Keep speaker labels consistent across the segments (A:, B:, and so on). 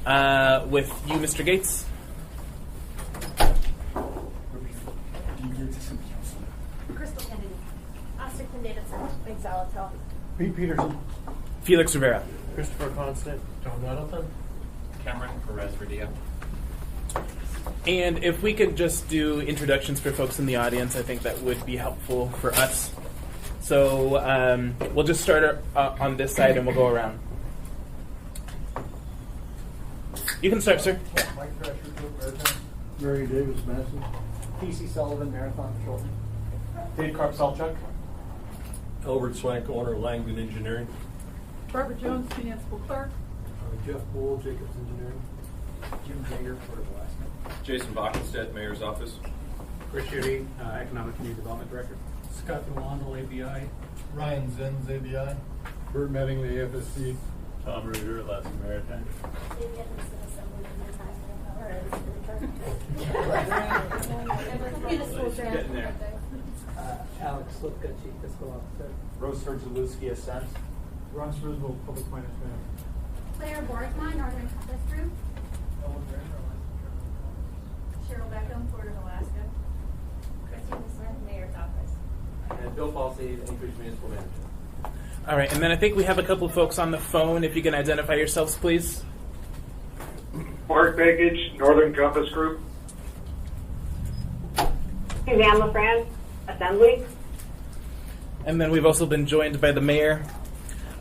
A: With you, Mr. Gates.
B: Crystal Kennedy. Austin Davidson. Big Salatel.
C: Pete Peterson.
A: Felix Rivera.
C: Christopher Constant. John Nettleton.
D: Cameron Perez-Verdia.
A: And if we could just do introductions for folks in the audience, I think that would be helpful for us. So we'll just start on this side and we'll go around. You can start, sir.
C: Mike Thrasher, Marathon. Mary Davis, Madison. PC Sullivan, Marathon, Chilton. Dave Karp-Salchuk.
E: Albert Swank, owner of Langdon Engineering.
F: Barbara Jones, municipal clerk.
E: Jeff Bull, Jacobs Engineering.
C: Jim Jager, Port of Alaska.
D: Jason Bockenstedt, Mayor's Office.
G: Chris Schutte, Economic Community Development Director.
H: Scott Delano, ABI.
E: Ryan Zenz, ABI.
C: Bert Metting, the AFSC.
E: Tom Reuter, Alaska Maritime.
D: Getting there.
I: Alex Slipka, Chief Fiscal Officer.
G: Rose Herdzalewski, Ascent.
C: Ross Frisbel, Public Finance Manager.
B: Claire Borgman, Northern Compass Group. Cheryl Beckham, Port of Alaska. Christine Smith, Mayor's Office.
I: And Bill Falsey, Anchorage Municipal Manager.
A: All right, and then I think we have a couple folks on the phone. If you can identify yourselves, please.
J: Mark Bakage, Northern Compass Group.
K: Suzanne LaFran, Assembly.
A: And then we've also been joined by the mayor.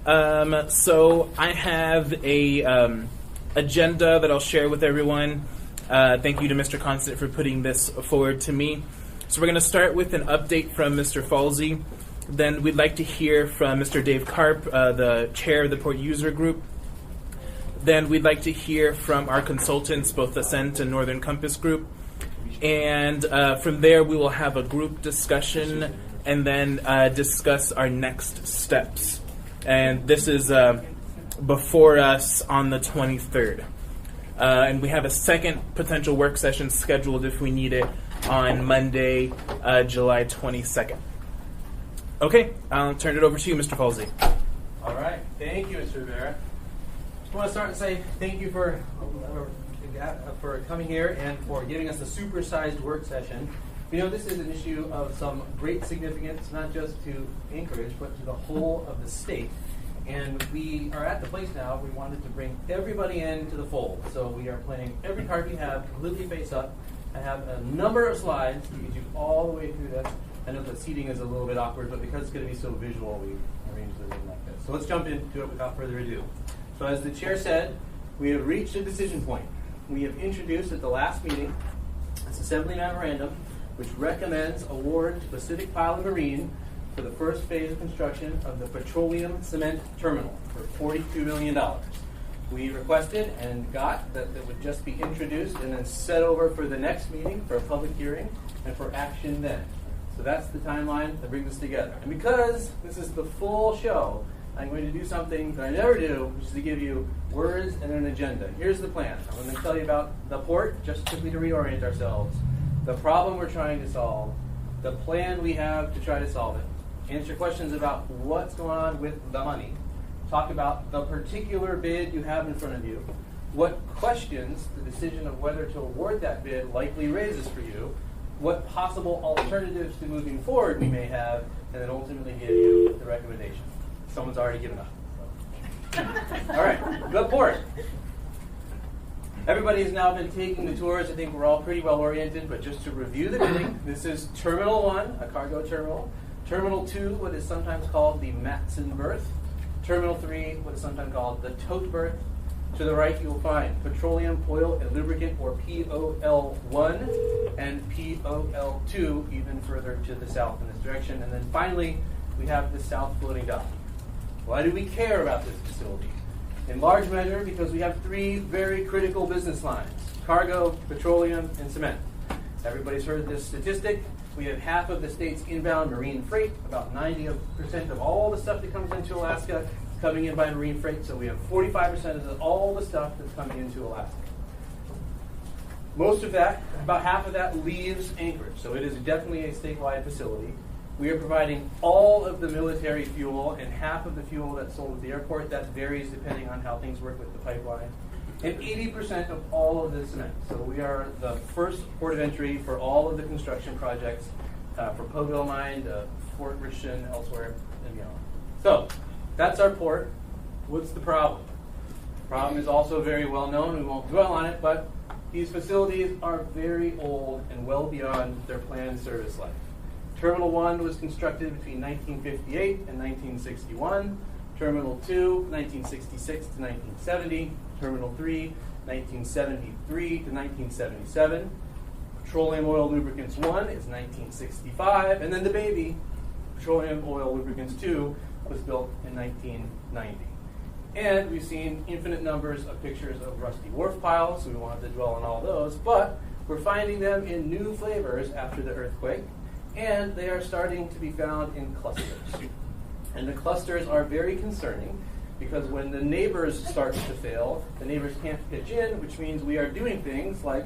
A: So I have a agenda that I'll share with everyone. Thank you to Mr. Constant for putting this forward to me. So we're going to start with an update from Mr. Falsey. Then we'd like to hear from Mr. Dave Karp, the chair of the Port User Group. Then we'd like to hear from our consultants, both Ascent and Northern Compass Group. And from there, we will have a group discussion and then discuss our next steps. And this is before us on the 23rd. And we have a second potential work session scheduled if we need it on Monday, July 22nd. Okay, I'll turn it over to you, Mr. Falsey.
I: All right. Thank you, Mr. Rivera. I want to start and say thank you for coming here and for giving us a supersized work session. You know, this is an issue of some great significance, not just to Anchorage, but to the whole of the state. And we are at the place now, we wanted to bring everybody into the fold. So we are planning every card we have completely face up. I have a number of slides to get you all the way through this. I know the seating is a little bit awkward, but because it's going to be so visual, we arranged it in like this. So let's jump into it without further ado. So as the chair said, we have reached a decision point. We have introduced at the last meeting this Assembly Memorandum, which recommends award to Pacific Pile and Marine for the first phase of construction of the petroleum cement terminal for $42 million. We requested and got that it would just be introduced and then set over for the next meeting for a public hearing and for action then. So that's the timeline that brings us together. And because this is the full show, I'm going to do something that I never do, which is to give you words and an agenda. Here's the plan. I'm going to tell you about the port, just quickly to reorient ourselves, the problem we're trying to solve, the plan we have to try to solve it, answer questions about what's going on with the money, talk about the particular bid you have in front of you, what questions the decision of whether to award that bid likely raises for you, what possible alternatives to moving forward we may have, and then ultimately give you the recommendation. Someone's already given up. All right, the port. Everybody has now been taking the tours. I think we're all pretty well oriented, but just to review the bidding, this is Terminal 1, a cargo terminal. Terminal 2, what is sometimes called the Matson berth. Terminal 3, what is sometimes called the tote berth. To the right, you will find petroleum, oil, and lubricant, or POL1, and POL2, even further to the south in this direction. And then finally, we have the south floating dock. Why do we care about this facility? In large measure, because we have three very critical business lines: cargo, petroleum, and cement. Everybody's heard this statistic. We have half of the state's inbound marine freight, about 90% of all the stuff that comes into Alaska is coming in by marine freight, so we have 45% of all the stuff that's coming into Alaska. Most of that, about half of that, leaves Anchorage, so it is definitely a statewide facility. We are providing all of the military fuel and half of the fuel that's sold at the airport. That varies depending on how things work with the pipeline. and 80% of all of the cement. So we are the first port of entry for all of the construction projects for Poville Mine, Fort Richardson, elsewhere, and beyond. So that's our port. What's the problem? The problem is also very well known. We won't dwell on it, but these facilities are very old and well beyond their planned service life. Terminal 1 was constructed between 1958 and 1961. Terminal 2, 1966 to 1970. Terminal 3, 1973 to 1977. Petroleum Oil Lubricants 1 is 1965. And then the baby, Petroleum Oil Lubricants 2, was built in 1990. And we've seen infinite numbers of pictures of rusty wharf piles, so we wanted to dwell on all those. But we're finding them in new flavors after the earthquake, and they are starting to be found in clusters. And the clusters are very concerning because when the neighbors start to fail, the neighbors can't pitch in, which means we are doing things like,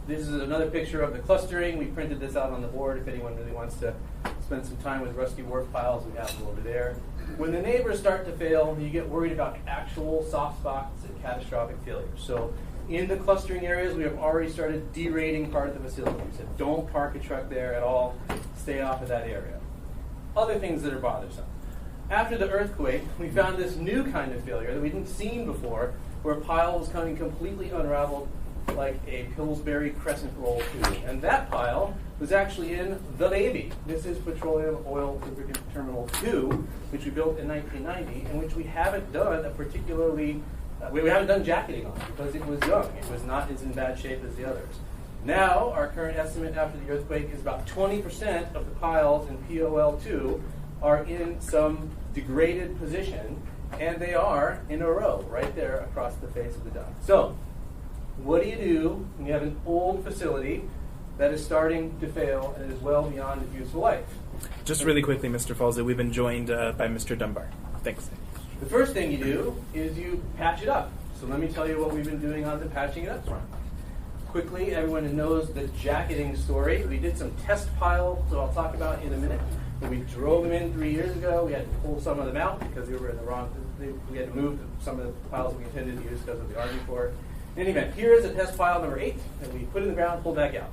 I: this is another picture of the clustering. We printed this out on the board. If anyone really wants to spend some time with rusty wharf piles, we have them over there. When the neighbors start to fail, you get worried about actual soft spots and catastrophic failures. So in the clustering areas, we have already started derating part of the facility. We said, don't park a truck there at all. Stay off of that area. Other things that are bothersome. After the earthquake, we found this new kind of failure that we hadn't seen before, where a pile was coming completely unraveled like a Pillsbury crescent roll tube. And that pile was actually in the baby. This is Petroleum Oil Lubricant Terminal 2, which we built in 1990, and which we haven't done a particularly, we haven't done jacketing on because it was young. It was not as in bad shape as the others. Now, our current estimate after the earthquake is about 20% of the piles in POL2 are in some degraded position, and they are in a row right there across the face of the dock. So, what do you do when you have an old facility that is starting to fail and is well beyond its useful life?
A: Just really quickly, Mr. Falsey, we've been joined by Mr. Dunbar. Thanks.
I: The first thing you do is you patch it up. So let me tell you what we've been doing on the patching it up front. Quickly, everyone knows the jacketing story. We did some test piles, so I'll talk about in a minute. When we drove them in 3 years ago, we had to pull some of them out because they were in the wrong, we had to move some of the piles we intended to use because of the Army Corps. In any event, here is a test pile number 8 that we put in the ground, pulled back out.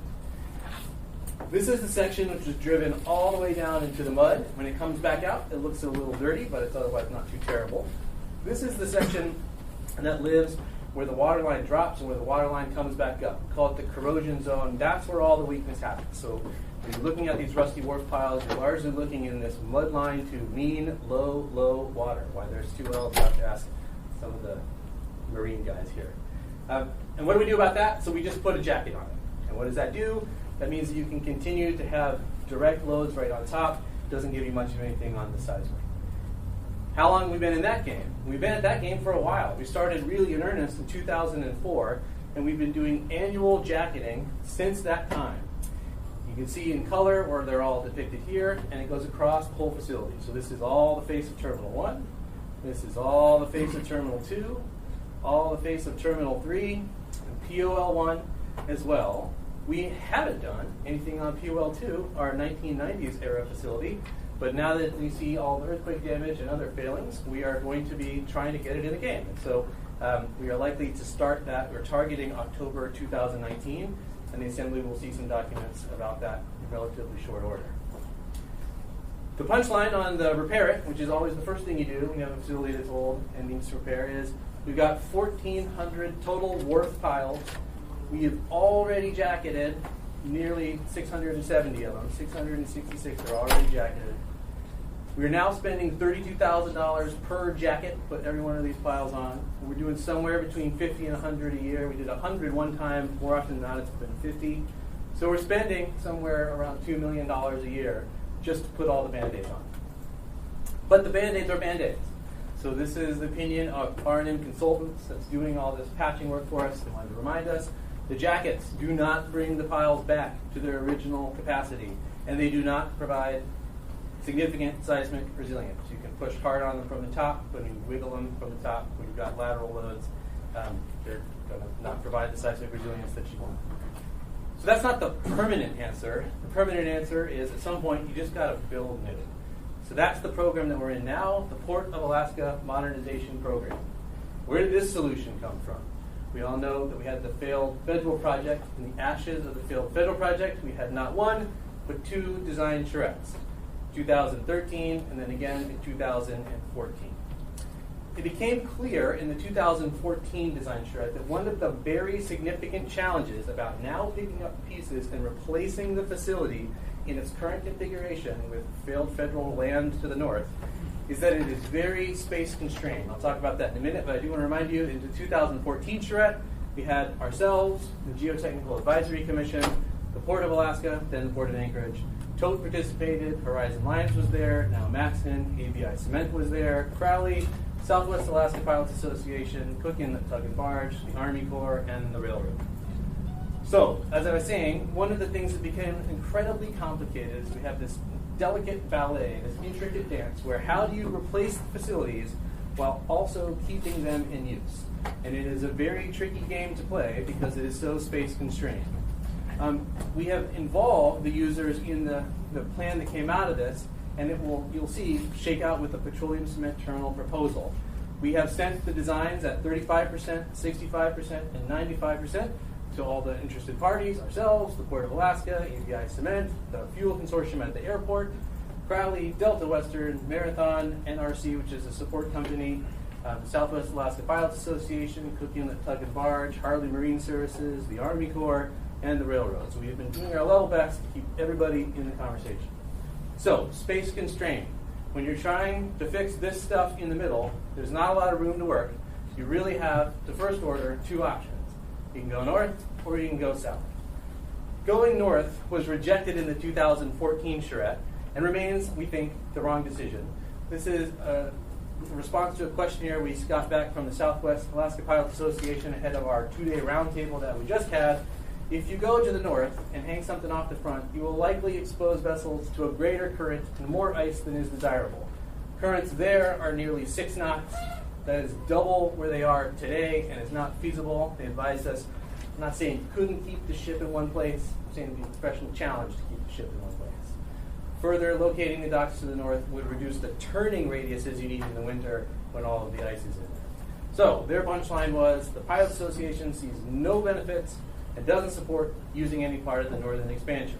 I: This is the section which was driven all the way down into the mud. When it comes back out, it looks a little dirty, but it's otherwise not too terrible. This is the section that lives where the water line drops and where the water line comes back up. We call it the corrosion zone. That's where all the weakness happens. So when you're looking at these rusty wharf piles, you're largely looking in this mud line to mean low, low water. Why there's 2 L's, you have to ask some of the marine guys here. And what do we do about that? So we just put a jacket on it. And what does that do? That means that you can continue to have direct loads right on top. It doesn't give you much of anything on the sides. How long have we been in that game? We've been at that game for a while. We started really in earnest in 2004, and we've been doing annual jacketing since that time. You can see in color, or they're all depicted here, and it goes across the whole facility. So this is all the face of Terminal 1. This is all the face of Terminal 2. All the face of Terminal 3, and POL1 as well. We haven't done anything on POL2, our 1990s era facility, but now that we see all the earthquake damage and other failings, we are going to be trying to get it in the game. And so we are likely to start that. We're targeting October 2019, and the Assembly will see some documents about that in relatively short order. The punchline on the repair it, which is always the first thing you do when you have a facility that's old and needs to repair, is we've got 1,400 total wharf piles. We have already jacketed nearly 670 of them. 666 are already jacketed. We are now spending $32,000 per jacket to put every one of these piles on. We're doing somewhere between 50 and 100 a year. We did 100 one time. More often than not, it's been 50. So we're spending somewhere around $2 million a year just to put all the Band-Aids on. But the Band-Aids are Band-Aids. So this is the opinion of R&M Consultants that's doing all this patching work for us. They wanted to remind us, the jackets do not bring the piles back to their original capacity, and they do not provide significant seismic resilience. You can push hard on them from the top, when you wiggle them from the top, when you've got lateral loads, they're going to not provide the seismic resilience that you want. So that's not the permanent answer. The permanent answer is at some point you just got to build new. So that's the program that we're in now, the Port of Alaska Modernization Program. Where did this solution come from? We all know that we had the failed federal project. In the ashes of the failed federal project, we had not one, but two design charrettes, 2013 and then again in 2014. It became clear in the 2014 design charrette that one of the very significant challenges about now picking up pieces and replacing the facility in its current configuration with failed federal land to the north is that it is very space constrained. I'll talk about that in a minute, but I do want to remind you, in the 2014 charrette, we had ourselves, the Geotechnical Advisory Commission, the Port of Alaska, then the Port of Anchorage. Tote participated, Horizon Lines was there, now Maxton, ABI Cement was there, Crowley, Southwest Alaska Pilots Association, Cook Inlet Tug and Barge, the Army Corps, and the railroad. So, as I was saying, one of the things that became incredibly complicated is we have this delicate ballet, this intricate dance, where how do you replace the facilities while also keeping them in use? And it is a very tricky game to play because it is so space constrained. We have involved the users in the plan that came out of this, and it will, you'll see, shake out with the petroleum cement terminal proposal. We have sent the designs at 35%, 65%, and 95% to all the interested parties, ourselves, the Port of Alaska, ABI Cement, the Fuel Consortium at the airport, Crowley, Delta Western, Marathon, NRC, which is a support company, Southwest Alaska Pilots Association, Cook Inlet Tug and Barge, Harley Marine Services, the Army Corps, and the railroads. We have been doing our level best to keep everybody in the conversation. So, space constraint. When you're trying to fix this stuff in the middle, there's not a lot of room to work. You really have, to first order, two options. You can go north or you can go south. Going north was rejected in the 2014 charrette and remains, we think, the wrong decision. This is a response to a questionnaire we got back from the Southwest Alaska Pilots Association ahead of our two-day roundtable that we just had. If you go to the north and hang something off the front, you will likely expose vessels to a greater current and more ice than is desirable. Currents there are nearly 6 knots. That is double where they are today, and it's not feasible. They advised us, I'm not saying you couldn't keep the ship in one place, I'm saying it would be a professional challenge to keep the ship in one place. Further, locating the docks to the north would reduce the turning radiuses you need in the winter when all of the ice is in there. So, their punchline was, the Pilot Association sees no benefits and doesn't support using any part of the northern expansion.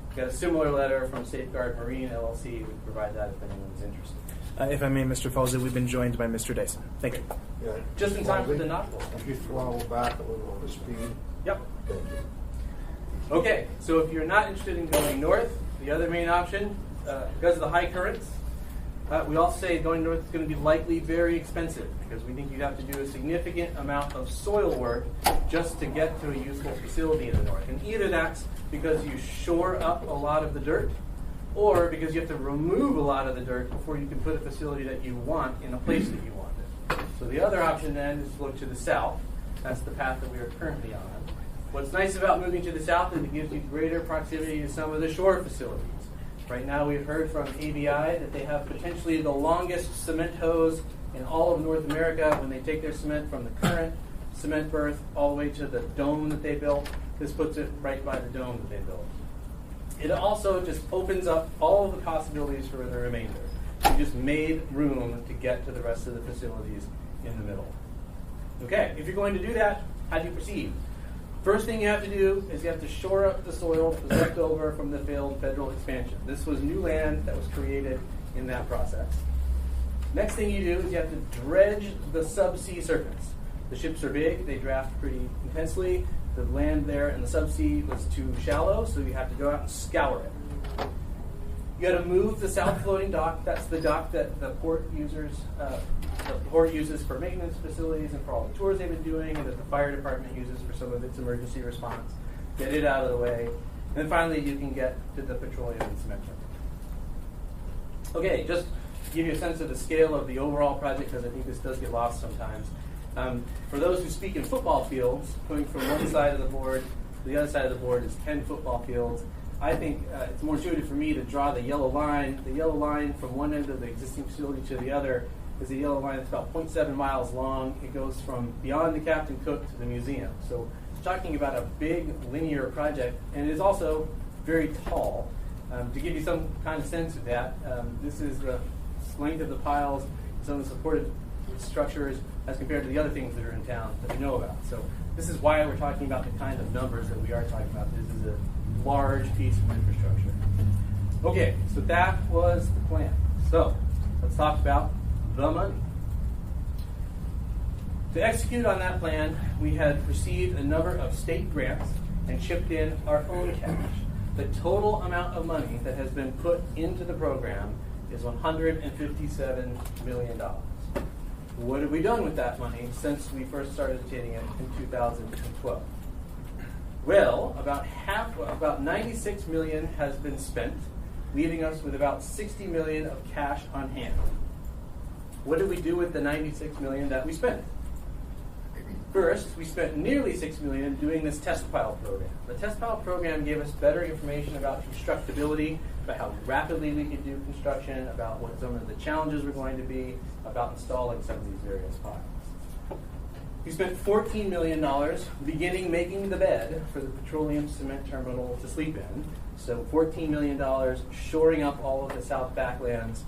I: We got a similar letter from Safeguard Marine LLC. We can provide that if anyone's interested.
A: If I may, Mr. Falsey, we've been joined by Mr. Dyson. Thank you.
L: Yeah.
I: Just in time for the nautical.
L: If you throttle back a little on the speed.
I: Yep.
L: Thank you.
I: Okay, so if you're not interested in going north, the other main option, because of the high currents, we also say going north is going to be likely very expensive because we think you'd have to do a significant amount of soil work just to get to a useful facility in the north. And either that's because you shore up a lot of the dirt, or because you have to remove a lot of the dirt before you can put a facility that you want in a place that you want it. So the other option then is to look to the south. That's the path that we are currently on. What's nice about moving to the south is it gives you greater proximity to some of the shore facilities. Right now we've heard from ABI that they have potentially the longest cement hose in all of North America when they take their cement from the current cement berth all the way to the dome that they built. This puts it right by the dome that they built. It also just opens up all of the possibilities for the remainder. We just made room to get to the rest of the facilities in the middle. Okay, if you're going to do that, how do you proceed? First thing you have to do is you have to shore up the soil that was left over from the failed federal expansion. This was new land that was created in that process. Next thing you do is you have to dredge the subsea surface. The ships are big, they draft pretty intensely. The land there in the subsea was too shallow, so you have to go out and scour it. You got to move the south floating dock. That's the dock that the port uses for maintenance facilities and for all the tours they've been doing, and that the fire department uses for some of its emergency response. Get it out of the way, and then finally you can get to the petroleum and cement terminal. Okay, just to give you a sense of the scale of the overall project, because I think this does get lost sometimes. For those who speak in football fields, going from one side of the board to the other side of the board is 10 football fields. I think it's more intuitive for me to draw the yellow line. The yellow line from one end of the existing facility to the other is a yellow line that's about 0.7 miles long. It goes from beyond the Captain Cook to the museum. So we're talking about a big linear project, and it is also very tall. To give you some kind of sense of that, this is the length of the piles. Some of the supported structures as compared to the other things that are in town that we know about. So this is why we're talking about the kind of numbers that we are talking about. This is a large piece of infrastructure. Okay, so that was the plan. So let's talk about the money. To execute on that plan, we had received a number of state grants and chipped in our own cash. The total amount of money that has been put into the program is $157 million. What have we done with that money since we first started obtaining it in 2012? Well, about 96 million has been spent, leaving us with about 60 million of cash on hand. What did we do with the 96 million that we spent? First, we spent nearly $6 million doing this test pile program. The test pile program gave us better information about constructability, about how rapidly we could do construction, about what some of the challenges were going to be, about installing some of these various piles. We spent $14 million beginning making the bed for the petroleum cement terminal to sleep in. So $14 million shoring up all of the south backlands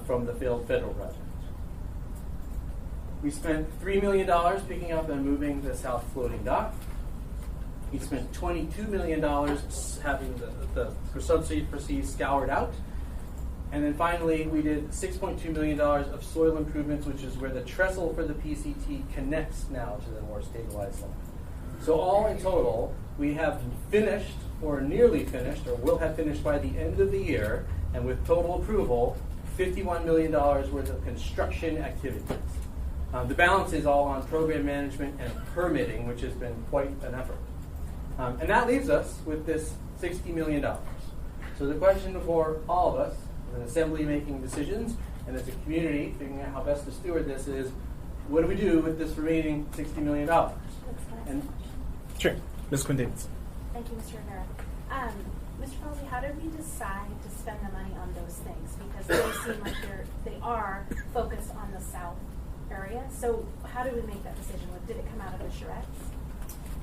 I: from the failed federal project. We spent $3 million picking up and moving the south floating dock. We spent $22 million having the subsea for sea scoured out. And then finally, we did $6.2 million of soil improvements, which is where the trestle for the PCT connects now to the more stabilized land. So all in total, we have finished, or nearly finished, or will have finished by the end of the year, and with total approval, $51 million worth of construction activities. The balance is all on program management and permitting, which has been quite an effort. And that leaves us with this $60 million. So the question before all of us, as an assembly making decisions, and as a community figuring out how best to steward this is, what do we do with this remaining $60 million? And
A: Sure. Ms. Quinn Davis.
B: Thank you, Mr. Rivera. Mr. Folsey, how did we decide to spend the money on those things? Because they seem like they are focused on the south area. So how did we make that decision? Did it come out of the charrettes?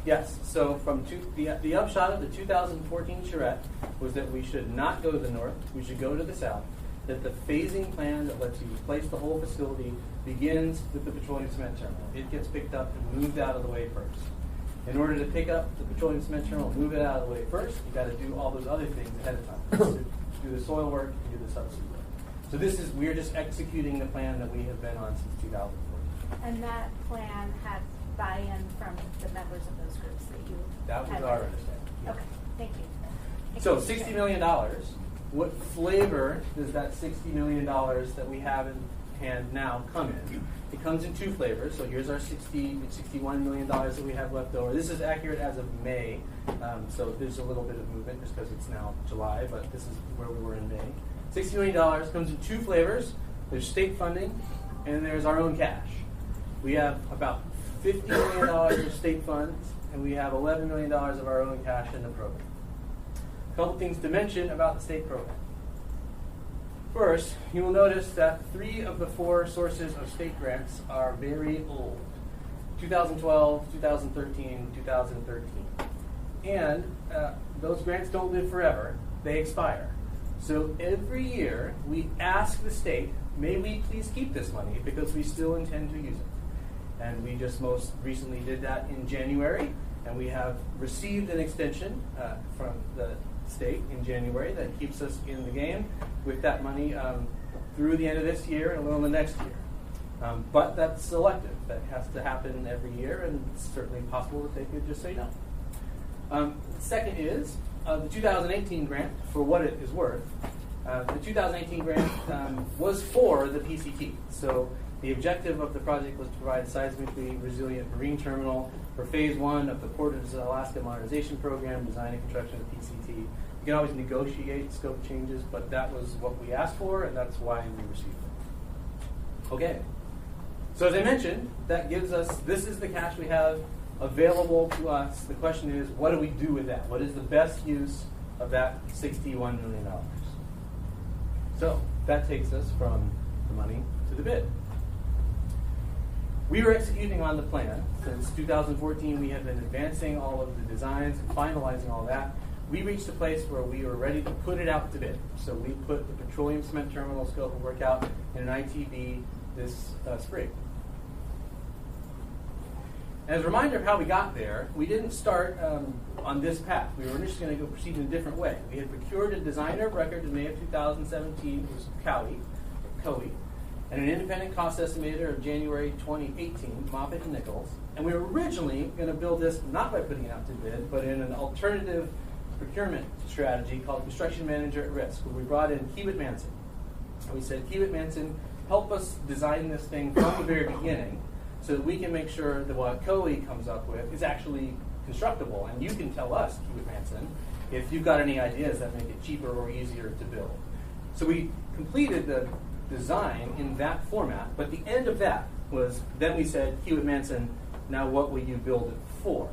I: yes, so from the upshot of the 2014 charrette was that we should not go to the north, we should go to the south, that the phasing plan that lets you replace the whole facility begins with the petroleum cement terminal. It gets picked up and moved out of the way first. In order to pick up the petroleum cement terminal and move it out of the way first, you've got to do all those other things ahead of time. Do the soil work and do the subsea work. So we're just executing the plan that we have been on since 2014.
B: And that plan had buy-in from the members of those groups that you
I: That was
B: had
I: our
B: read.
I: understanding.
B: Okay, thank you. Thank
I: So
B: you, Mr.
I: $60 million, what flavor does that $60 million that we have in hand now come in? It comes in two flavors. So here's our $61 million that we have left over. This is accurate as of May. So there's a little bit of movement just because it's now July, but this is where we were in May. $60 million comes in two flavors. There's state funding and there's our own cash. We have about $50 million of state funds and we have $11 million of our own cash in the program. A couple things to mention about the state program. First, you will notice that 3 of the 4 sources of state grants are very old. 2012, 2013, 2013. And those grants don't live forever. They expire. So every year, we ask the state, may we please keep this money because we still intend to use it. And we just most recently did that in January, and we have received an extension from the state in January that keeps us in the game with that money through the end of this year and a little the next year. But that's selective. That has to happen every year, and it's certainly possible that they could just say no. Second is the 2018 grant, for what it is worth. The 2018 grant was for the PCT. So the objective of the project was to provide a seismically resilient marine terminal for phase 1 of the Port of Alaska Modernization Program, design and construction of the PCT. You can always negotiate scope changes, but that was what we asked for, and that's why we received it. Okay. So as I mentioned, that gives us, this is the cash we have available to us. The question is, what do we do with that? What is the best use of that $61 million? So that takes us from the money to the bid. We were executing on the plan. Since 2014, we have been advancing all of the designs and finalizing all that. We reached a place where we were ready to put it out to bid. So we put the petroleum cement terminal scope of work out in an ITB this spring. And as a reminder of how we got there, we didn't start on this path. We were initially going to go proceed in a different way. We had procured a designer of record in May of 2017, it was COE, and an independent cost estimator of January 2018, Moffitt and Nichols. And we were originally going to build this not by putting it out to bid, but in an alternative procurement strategy called Construction Manager at Risk, where we brought in Hewitt Manson. And we said, Hewitt Manson, help us design this thing from the very beginning so that we can make sure that what COE comes up with is actually constructible. And you can tell us, Hewitt Manson, if you've got any ideas that make it cheaper or easier to build. So we completed the design in that format, but the end of that was, then we said, Hewitt Manson, now what will you build it for?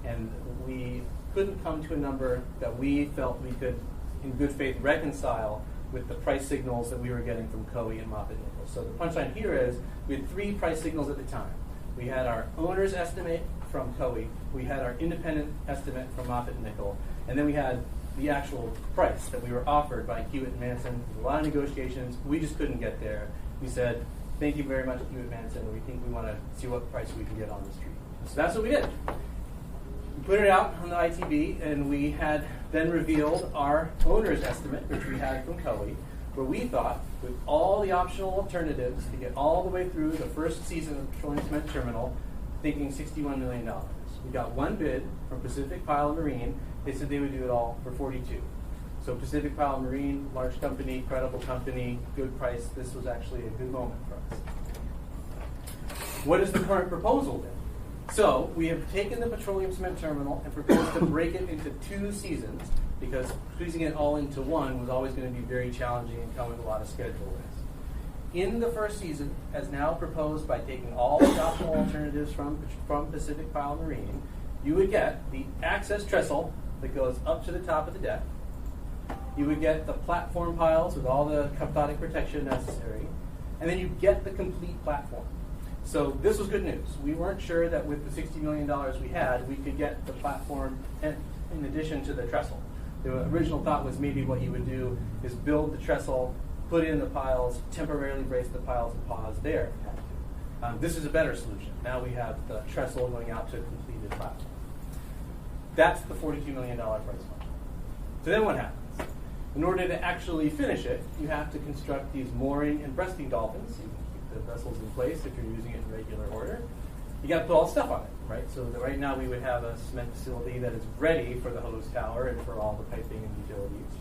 I: And we couldn't come to a number that we felt we could, in good faith, reconcile with the price signals that we were getting from COE and Moffitt Nichols. So the punchline here is we had 3 price signals at the time. We had our owner's estimate from COE, we had our independent estimate from Moffitt Nichols, and then we had the actual price that we were offered by Hewitt Manson. There was a lot of negotiations. We just couldn't get there. We said, thank you very much, Hewitt Manson. We think we want to see what price we can get on the street. So that's what we did. We put it out on the ITB, and we had then revealed our owner's estimate, which we had from COE, where we thought, with all the optional alternatives to get all the way through the first season of Petroleum Cement Terminal, thinking $61 million. We got one bid from Pacific Pile Marine. They said they would do it all for 42. So Pacific Pile Marine, large company, credible company, good price. This was actually a good moment for us. What is the current proposal then? So we have taken the Petroleum Cement Terminal and proposed to break it into 2 seasons, because squeezing it all into one was always going to be very challenging and come with a lot of schedule risk. In the first season, as now proposed by taking all the optional alternatives from Pacific Pile Marine, you would get the access trestle that goes up to the top of the deck. You would get the platform piles with all the cathodic protection necessary, and then you get the complete platform. So this was good news. We weren't sure that with the $60 million we had, we could get the platform in addition to the trestle. The original thought was maybe what you would do is build the trestle, put in the piles, temporarily brace the piles, and pause there if you had to. This is a better solution. Now we have the trestle going out to a completed platform. That's the $42 million price point. So then what happens? In order to actually finish it, you have to construct these mooring and breasting dolphins. You can keep the vessels in place if you're using it in regular order. You got to put all the stuff on it, right? So right now we would have a cement facility that is ready for the hose tower and for all the piping and utilities.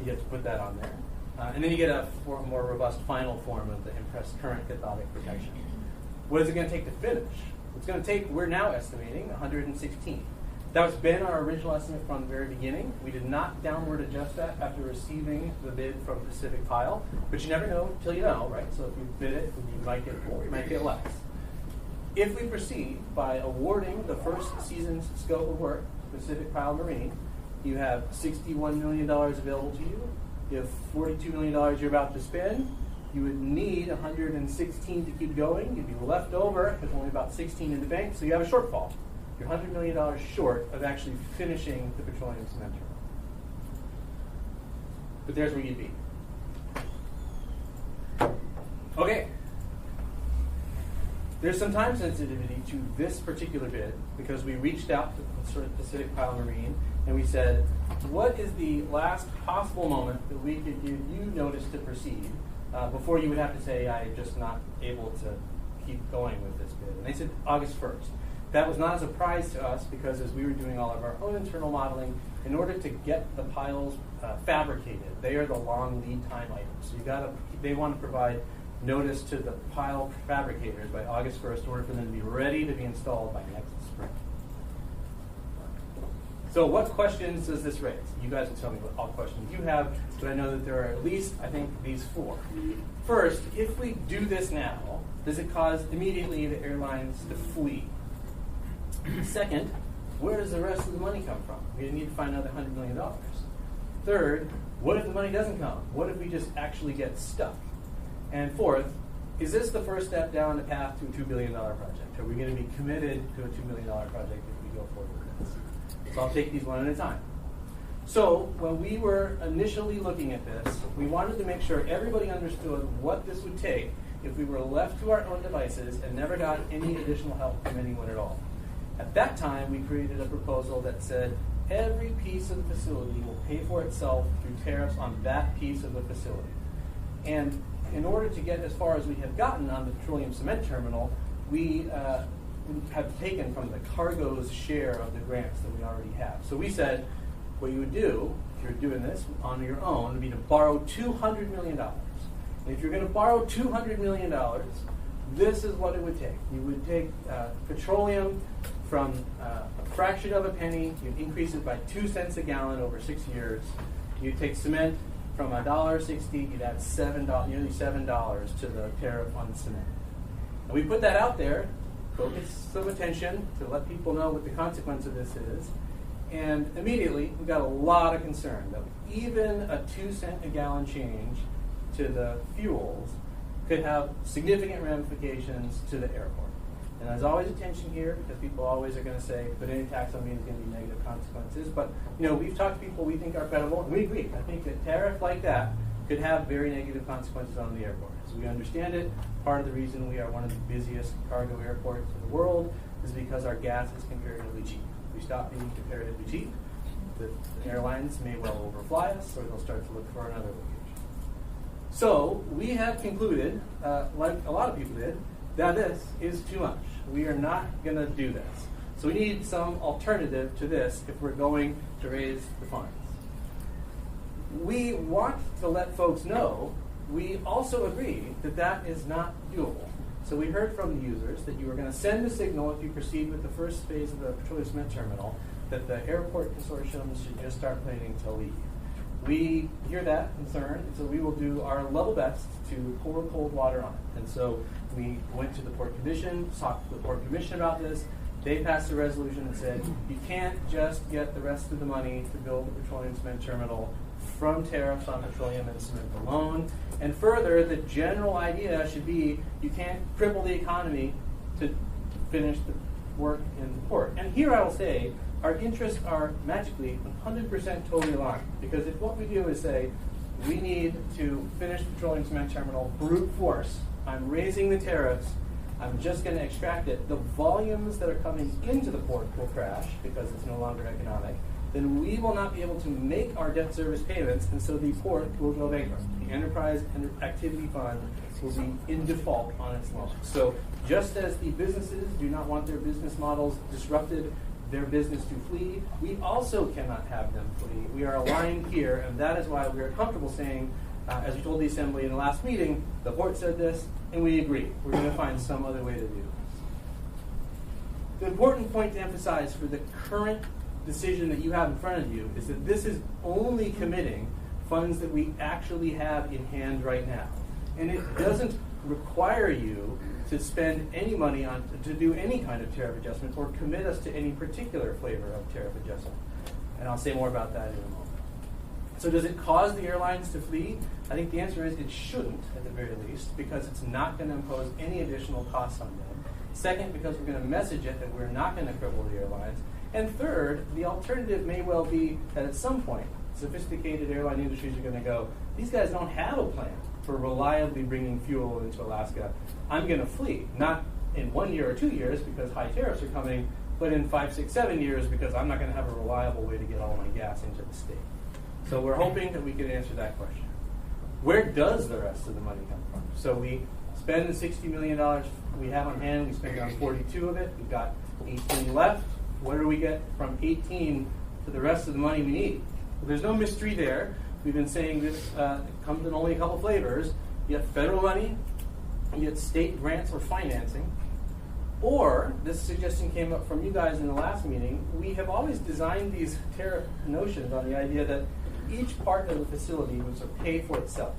I: You have to put that on there. And then you get a more robust final form of the impressed current cathodic protection. What is it going to take to finish? It's going to take, we're now estimating, 116. That's been our original estimate from the very beginning. We did not downward adjust that after receiving the bid from Pacific Pile, but you never know until you know, right? So if you bid it, you might get more, you might get less. If we proceed by awarding the first season's scope of work, Pacific Pile Marine, you have $61 million available to you. You have $42 million you're about to spend. You would need 116 to keep going. You'd be left over with only about 16 in the bank, so you have a shortfall. You're $100 million short of actually finishing the petroleum cement terminal. But there's where you'd be. Okay. There's some time sensitivity to this particular bid because we reached out to Pacific Pile Marine and we said, what is the last possible moment that we could give you notice to proceed before you would have to say, I'm just not able to keep going with this bid? And they said August 1st. That was not a surprise to us because as we were doing all of our own internal modeling, in order to get the piles fabricated, they are the long lead time items. So they want to provide notice to the pile fabricators by August 1st in order for them to be ready to be installed by next spring. So what questions does this raise? You guys will tell me what all questions you have, but I know that there are at least, I think, these 4. First, if we do this now, does it cause immediately the airlines to flee? Second, where does the rest of the money come from? We need to find another $100 million. Third, what if the money doesn't come? What if we just actually get stuck? And fourth, is this the first step down the path to a $2 billion project? Are we going to be committed to a $2 billion project if we go forward with this? So I'll take these one at a time. So when we were initially looking at this, we wanted to make sure everybody understood what this would take if we were left to our own devices and never got any additional help from anyone at all. At that time, we created a proposal that said every piece of the facility will pay for itself through tariffs on that piece of the facility. And in order to get as far as we have gotten on the petroleum cement terminal, we have taken from the cargo's share of the grants that we already have. So we said, what you would do, if you're doing this on your own, would be to borrow $200 million. And if you're going to borrow $200 million, this is what it would take. You would take petroleum from a fraction of a penny, you'd increase it by 2 cents a gallon over 6 years. You'd take cement from $1.60, you'd add nearly $7 to the tariff on the cement. And we put that out there, focus some attention to let people know what the consequence of this is. And immediately, we got a lot of concern that even a 2 cent a gallon change to the fuels could have significant ramifications to the airport. And there's always a tension here because people always are going to say, but any tax on me is going to be negative consequences. But we've talked to people we think are credible, and we agree. I think a tariff like that could have very negative consequences on the airport. As we understand it, part of the reason we are one of the busiest cargo airports in the world is because our gas is comparatively cheap. If we stop being comparatively cheap, the airlines may well overfly us, or they'll start to look for another location. So we have concluded, like a lot of people did, that this is too much. We are not going to do this. So we need some alternative to this if we're going to raise the funds. We want to let folks know we also agree that that is not doable. So we heard from the users that you were going to send a signal if you proceed with the first phase of the petroleum cement terminal that the airport consortiums should just start planning to leave. We hear that concern, and so we will do our level best to pour cold water on it. And so we went to the Port Commission, talked to the Port Commission about this. They passed a resolution that said you can't just get the rest of the money to build the petroleum cement terminal from tariffs on petroleum and cement alone. And further, the general idea should be you can't cripple the economy to finish the work in the port. And here I will say, our interests are magically 100% totally aligned. Because if what we do is say, we need to finish the petroleum cement terminal brute force, I'm raising the tariffs, I'm just going to extract it, the volumes that are coming into the port will crash because it's no longer economic, then we will not be able to make our debt service payments, and so the port will go bankrupt. The Enterprise and Activity Fund will be in default on its loans. So just as the businesses do not want their business models disrupted, their business to flee, we also cannot have them flee. We are aligned here, and that is why we are comfortable saying, as we told the Assembly in the last meeting, the port said this, and we agree. We're going to find some other way to do this. The important point to emphasize for the current decision that you have in front of you is that this is only committing funds that we actually have in hand right now. And it doesn't require you to spend any money on to do any kind of tariff adjustment or commit us to any particular flavor of tariff adjustment. And I'll say more about that in a moment. So does it cause the airlines to flee? I think the answer is it shouldn't, at the very least, because it's not going to impose any additional costs on them. Second, because we're going to message it that we're not going to cripple the airlines. And third, the alternative may well be that at some point, sophisticated airline industries are going to go, these guys don't have a plan for reliably bringing fuel into Alaska. I'm going to flee, not in 1 year or 2 years because high tariffs are coming, but in 5, 6, 7 years because I'm not going to have a reliable way to get all my gas into the state. So we're hoping that we can answer that question. Where does the rest of the money come from? So we spend the $60 million we have on hand, we spend on 42 of it, we've got 18 left. What do we get from 18 to the rest of the money we need? Well, there's no mystery there. We've been saying this comes in only a couple flavors. You get federal money, you get state grants or financing, or this suggestion came up from you guys in the last meeting. We have always designed these tariff notions on the idea that each part of the facility would sort of pay for itself.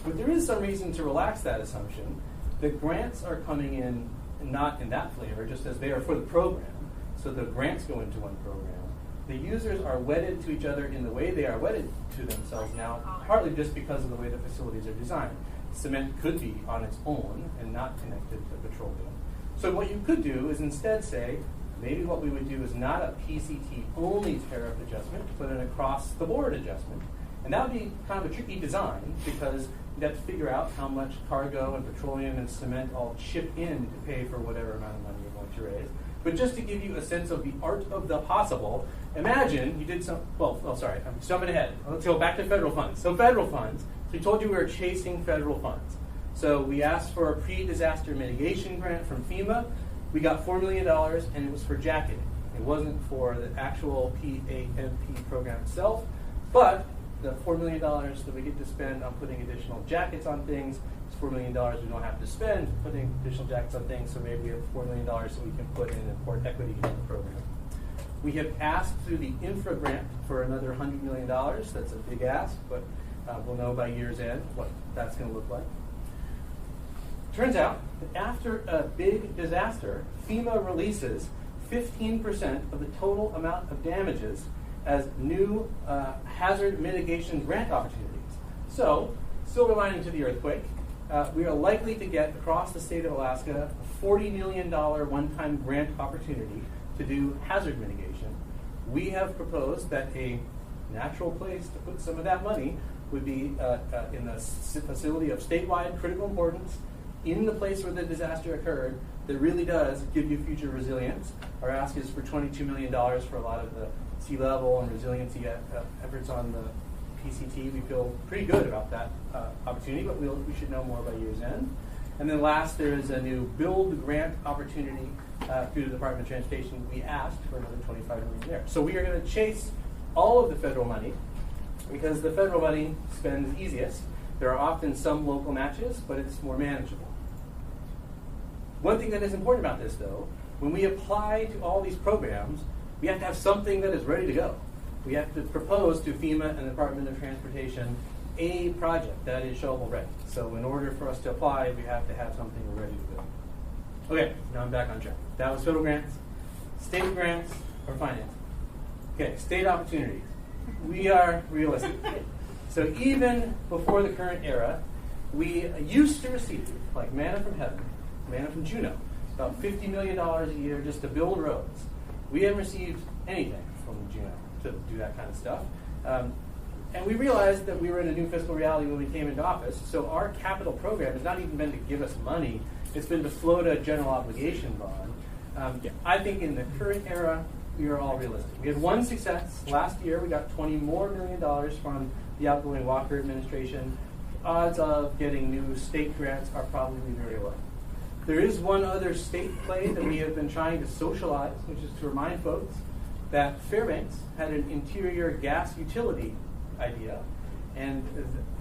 I: But there is some reason to relax that assumption. The grants are coming in not in that flavor, just as they are for the program. So the grants go into one program. The users are wedded to each other in the way they are wedded to themselves now, partly just because of the way the facilities are designed. Cement could be on its own and not connected to petroleum. So what you could do is instead say, maybe what we would do is not a PCT-only tariff adjustment, but an across-the-board adjustment. And that would be kind of a tricky design because We'd have to figure out how much cargo and petroleum and cement all chip in to pay for whatever amount of money you're going to raise. But just to give you a sense of the art of the possible, imagine you did some, sorry, I'm jumping ahead. Let's go back to federal funds. So federal funds, so we told you we were chasing federal funds. So we asked for a pre-disaster mitigation grant from FEMA. We got $4 million, and it was for jacketing. It wasn't for the actual PAMP program itself, but the $4 million that we get to spend on putting additional jackets on things, it's $4 million we don't have to spend putting additional jackets on things, so maybe we have $4 million so we can put in import equity into the program. We have asked through the infra grant for another $100 million. That's a big ask, but we'll know by year's end what that's going to look like. Turns out that after a big disaster, FEMA releases 15% of the total amount of damages as new hazard mitigation grant opportunities. So, silver lining to the earthquake, we are likely to get across the state of Alaska a $40 million one-time grant opportunity to do hazard mitigation. We have proposed that a natural place to put some of that money would be in the facility of statewide critical importance in the place where the disaster occurred that really does give you future resilience. Our ask is for $22 million for a lot of the sea level and resiliency efforts on the PCT. We feel pretty good about that opportunity, but we should know more by year's end. And then last, there is a new build grant opportunity through the Department of Transportation. We asked for another $25 million there. So we are going to chase all of the federal money because the federal money spends easiest. There are often some local matches, but it's more manageable. One thing that is important about this, though, when we apply to all these programs, we have to have something that is ready to go. We have to propose to FEMA and the Department of Transportation a project that is shovel ready. So in order for us to apply, we have to have something ready to go. Okay, now I'm back on track. That was federal grants, state grants, or finance. Okay, state opportunities. We are realistic. So even before the current era, we used to receive, like manna from heaven, manna from Juneau, about $50 million a year just to build roads. We haven't received anything from Juneau to do that kind of stuff. And we realized that we were in a new fiscal reality when we came into office. So our capital program has not even been to give us money. It's been to float a general obligation bond. I think in the current era, we are all realistic. We had one success. Last year, we got $20 million more from the outgoing Walker administration. Odds of getting new state grants are probably very low. There is one other state play that we have been trying to socialize, which is to remind folks that Fairbanks had an interior gas utility idea, and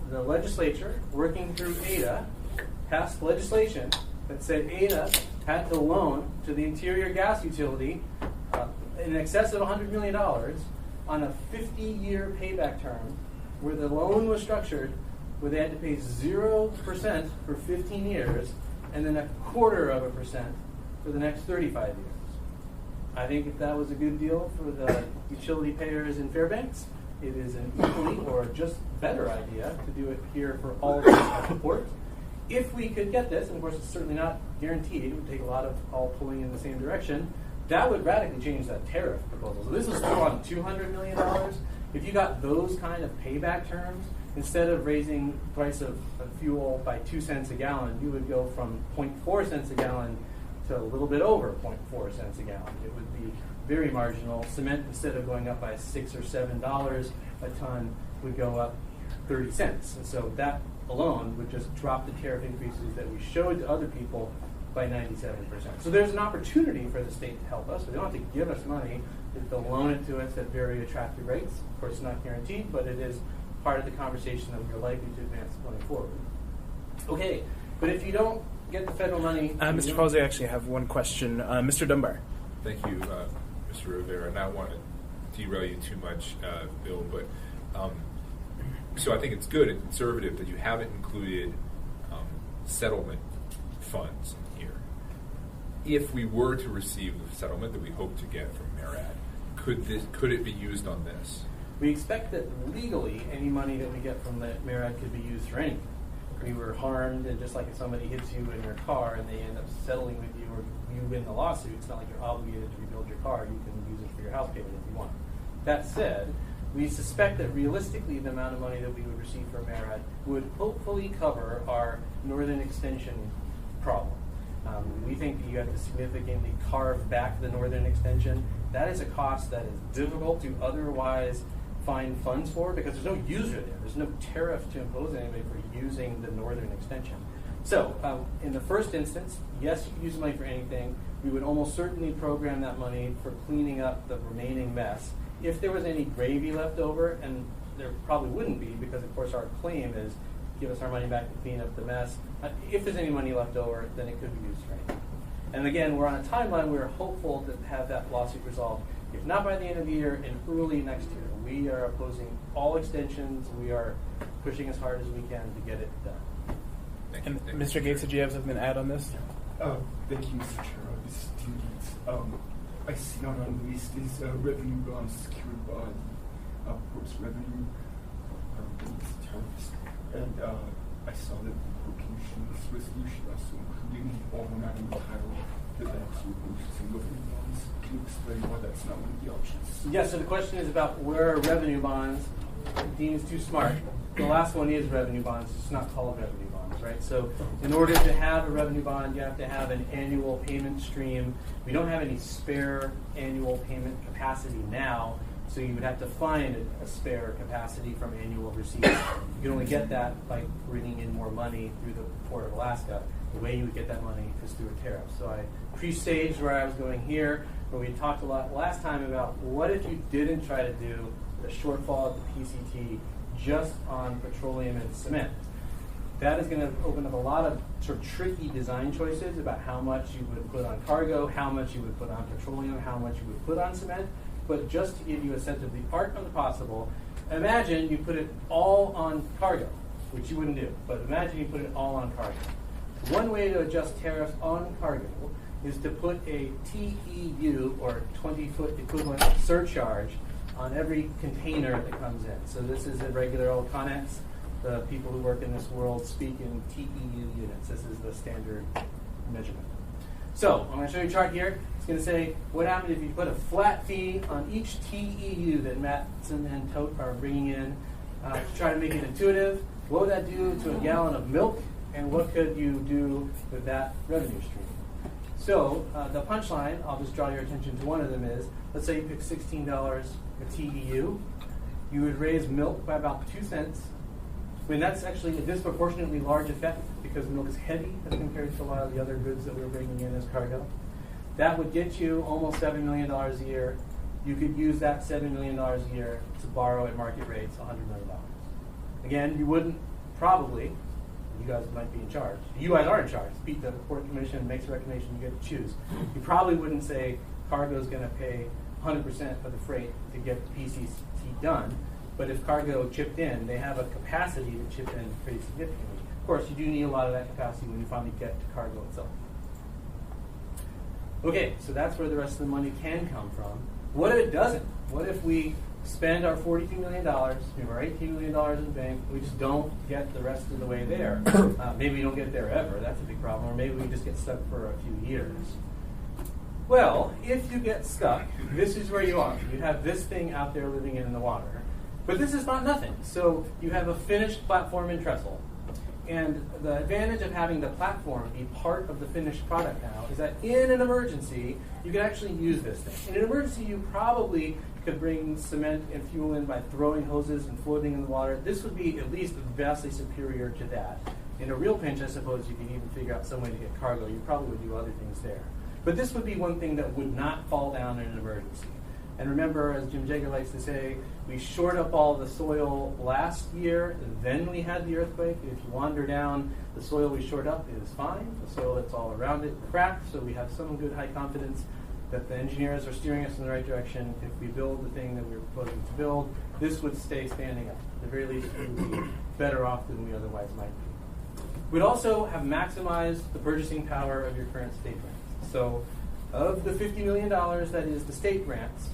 I: the legislature, working through ADA, passed legislation that said ADA had to loan to the interior gas utility in excess of $100 million on a 50-year payback term, where the loan was structured where they had to pay 0% for 15 years and then 0.25% for the next 35 years. I think if that was a good deal for the utility payers in Fairbanks, it is an equally or just better idea to do it here for all of us support. If we could get this, and of course it's certainly not guaranteed, it would take a lot of all pulling in the same direction, that would radically change that tariff proposal. So this is still on $200 million. If you got those kind of payback terms, instead of raising the price of fuel by 2 cents a gallon, you would go from 0.4 cents a gallon to a little bit over 0.4 cents a gallon. It would be very marginal. Cement, instead of going up by $6 or $7 a ton, would go up 30 cents. And so that alone would just drop the tariff increases that we showed to other people by 97%. So there's an opportunity for the state to help us. So they don't have to give us money. They'll loan it to us at very attractive rates. Of course, it's not guaranteed, but it is part of the conversation that we're likely to advance going forward. Okay, but if you don't get the federal money...
A: Mr. Falsey, I actually have one question. Mr. Dunbar.
M: Thank you, Mr. Rivera. And I don't want to derail you too much, Bill, but so I think it's good and conservative that you haven't included settlement funds here. If we were to receive the settlement that we hope to get from MARAD, could it be used on this?
I: We expect that legally, any money that we get from the MARAD could be used for anything. We were harmed, and just like if somebody hits you in your car and they end up settling with you or you win the lawsuit, it's not like you're obligated to rebuild your car. You can use it for your house payment if you want. That said, we suspect that realistically the amount of money that we would receive from MARAD would hopefully cover our northern extension problem. We think that you have to significantly carve back the northern extension. That is a cost that is difficult to otherwise find funds for because there's no user there. There's no tariff to impose on anybody for using the northern extension. So in the first instance, yes, you can use the money for anything. We would almost certainly program that money for cleaning up the remaining mess. If there was any gravy left over, and there probably wouldn't be because, of course, our claim is give us our money back to clean up the mess. If there's any money left over, then it could be used for anything. And again, we're on a timeline. We're hopeful to have that lawsuit resolved, if not by the end of the year, in early next year. We are opposing all extensions. We are pushing as hard as we can to get it done.
A: And Mr. Gates, did you have something to add on this?
N: Thank you, Mr. Chair. This is Tim Gates. I see on our list is revenue bonds secured by Port's revenue terms. And I saw that the application's resolution also including overnight title that actually boosts some revenue bonds. Can you explain why that's not one of the options?
I: Yes, so the question is about where are revenue bonds. Dean is too smart. The last one is revenue bonds. It's not called revenue bonds, right? So in order to have a revenue bond, you have to have an annual payment stream. We don't have any spare annual payment capacity now, so you would have to find a spare capacity from annual receipts. You can only get that by bringing in more money through the Port of Alaska. The way you would get that money is through a tariff. So I pre-staged where I was going here, where we talked a lot last time about what if you didn't try to do the shortfall of the PCT just on petroleum and cement. That is going to open up a lot of sort of tricky design choices about how much you would put on cargo, how much you would put on petroleum, how much you would put on cement. But just to give you a sense of the art of the possible, imagine you put it all on cargo, which you wouldn't do, but imagine you put it all on cargo. One way to adjust tariffs on cargo is to put a TEU, or 20-foot equivalent surcharge, on every container that comes in. So this is a regular old Connex. The people who work in this world speak in TEU units. This is the standard measurement. So I'm going to show you a chart here. It's going to say what happens if you put a flat fee on each TEU that Matson and Tote are bringing in to try to make it intuitive. What would that do to a gallon of milk? And what could you do with that revenue stream? So the punchline, I'll just draw your attention to one of them is, let's say you pick $16 a TEU. You would raise milk by about 2 cents. I mean, that's actually a disproportionately large effect because milk is heavy as compared to a lot of the other goods that we're bringing in as cargo. That would get you almost $7 million a year. You could use that $7 million a year to borrow at market rates $100 million. Again, you wouldn't probably, you guys might be in charge. You guys are in charge. Beat the Port Commission, makes a recommendation, you get to choose. You probably wouldn't say cargo is going to pay 100% of the freight to get the PCT done. But if cargo chipped in, they have a capacity to chip in pretty significantly. Of course, you do need a lot of that capacity when you finally get to cargo itself. Okay, so that's where the rest of the money can come from. What if it doesn't? What if we spend our $42 million, we have our $18 million in the bank, we just don't get the rest of the way there? Maybe we don't get there ever, that's a big problem, or maybe we just get stuck for a few years. Well, if you get stuck, this is where you are. You have this thing out there living in the water. But this is not nothing. So you have a finished platform in trestle. And the advantage of having the platform be part of the finished product now is that in an emergency, you can actually use this thing. In an emergency, you probably could bring cement and fuel in by throwing hoses and floating in the water. This would be at least vastly superior to that. In a real pinch, I suppose you could even figure out some way to get cargo. You probably would do other things there. But this would be one thing that would not fall down in an emergency. And remember, as Jim Jager likes to say, we shored up all the soil last year, and then we had the earthquake. If you wander down, the soil we shored up is fine. The soil that's all around it cracked, so we have some good high confidence that the engineers are steering us in the right direction. If we build the thing that we're proposing to build, this would stay standing up. At the very least, we would be better off than we otherwise might be. We'd also have maximized the purchasing power of your current state grants. So of the $50 million that is the state grants,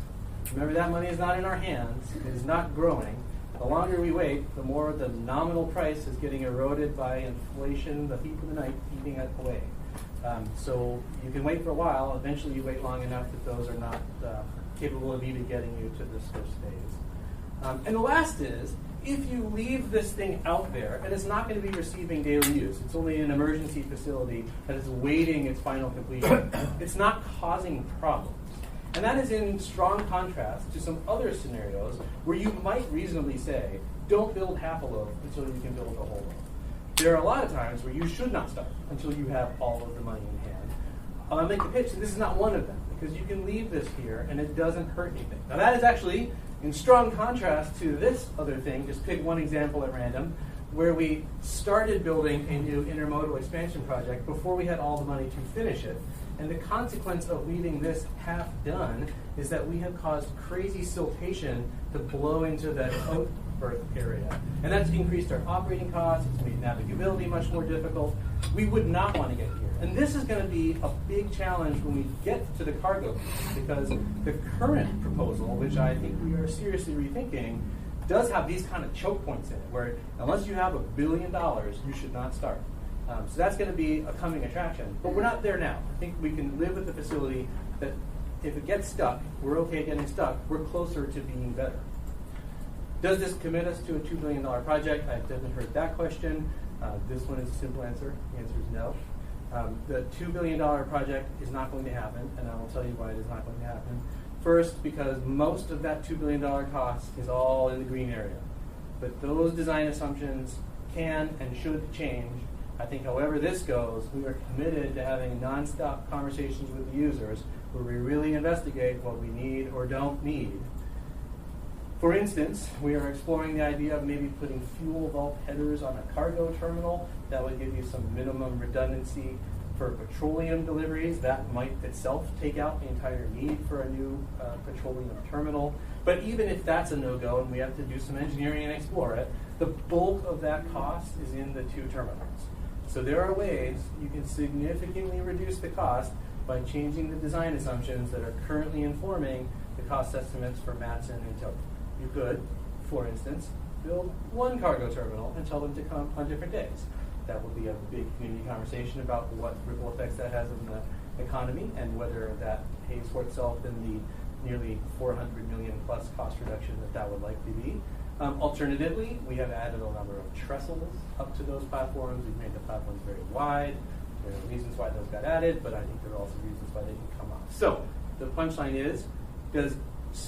I: remember that money is not in our hands, it is not growing. The longer we wait, the more the nominal price is getting eroded by inflation, the heat of the night eating it away. So you can wait for a while, eventually you wait long enough that those are not capable of even getting you to this first phase. And the last is, if you leave this thing out there and it's not going to be receiving daily use, it's only an emergency facility that is awaiting its final completion, it's not causing problems. And that is in strong contrast to some other scenarios where you might reasonably say, don't build half a loaf until you can build a whole loaf. There are a lot of times where you should not start until you have all of the money in hand. I'll make the pitch, and this is not one of them, because you can leave this here and it doesn't hurt anything. Now that is actually in strong contrast to this other thing, just pick one example at random, where we started building a new intermodal expansion project before we had all the money to finish it. And the consequence of leaving this half done is that we have caused crazy siltation to blow into that outberth area. And that's increased our operating costs, it's made navigability much more difficult. We would not want to get here. And this is going to be a big challenge when we get to the cargo piece, because the current proposal, which I think we are seriously rethinking, does have these kind of choke points in it, where unless you have $1 billion, you should not start. So that's going to be a coming attraction. But we're not there now. I think we can live with the facility that if it gets stuck, we're okay getting stuck. We're closer to being better. Does this commit us to a $2 billion project? I haven't heard that question. This one is a simple answer. The answer is no. The $2 billion project is not going to happen, and I will tell you why it is not going to happen. First, because most of that $2 billion cost is all in the green area. But those design assumptions can and should change. I think however this goes, we are committed to having nonstop conversations with the users where we really investigate what we need or don't need. For instance, we are exploring the idea of maybe putting fuel vault headers on a cargo terminal. That would give you some minimum redundancy for petroleum deliveries. That might itself take out the entire need for a new petroleum terminal. But even if that's a no-go and we have to do some engineering and explore it, the bulk of that cost is in the two terminals. So there are ways you can significantly reduce the cost by changing the design assumptions that are currently informing the cost estimates for Matson and Tote. You could, for instance, build one cargo terminal and tell them to come on different days. That will be a big community conversation about what ripple effects that has on the economy and whether that pays for itself in the nearly $400 million plus cost reduction that would likely be. Alternatively, we have added a number of trestles up to those platforms. We've made the platforms very wide. There are reasons why those got added, but I think there are also reasons why they can come off. So the punchline is, does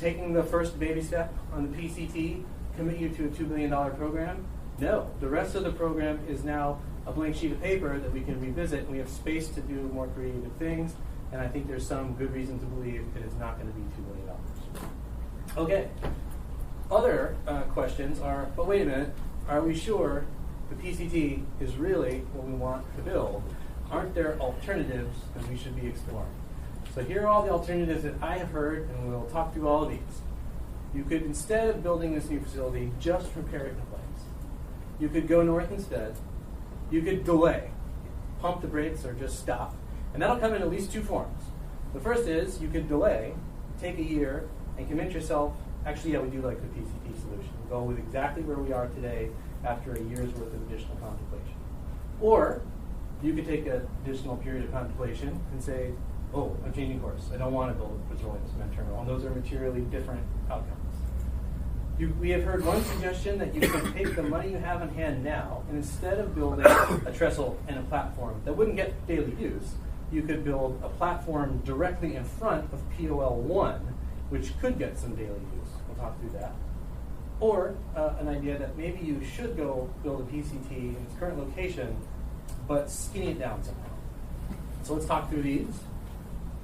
I: taking the first baby step on the PCT commit you to a $2 billion program? No. The rest of the program is now a blank sheet of paper that we can revisit, and we have space to do more creative things, and I think there's some good reason to believe it is not going to be $2 billion. Okay. Other questions are, but wait a minute, are we sure the PCT is really what we want to build? Aren't there alternatives that we should be exploring? So here are all the alternatives that I have heard, and we'll talk through all of these. You could, instead of building this new facility, just repair it in place. You could go north instead. You could delay, pump the brakes, or just stop. And that'll come in at least two forms. The first is you could delay, take a year, and commit yourself. Actually, yeah, we do like the PCT solution. We'll go with exactly where we are today after a year's worth of additional contemplation. Or you could take an additional period of contemplation and say, oh, I'm changing course. I don't want to build a petroleum cement terminal. And those are materially different outcomes. We have heard one suggestion that you can take the money you have in hand now, and instead of building a trestle and a platform that wouldn't get daily use, you could build a platform directly in front of POL1, which could get some daily use. We'll talk through that. Or an idea that maybe you should go build a PCT in its current location, but skinny it down somehow. So let's talk through these.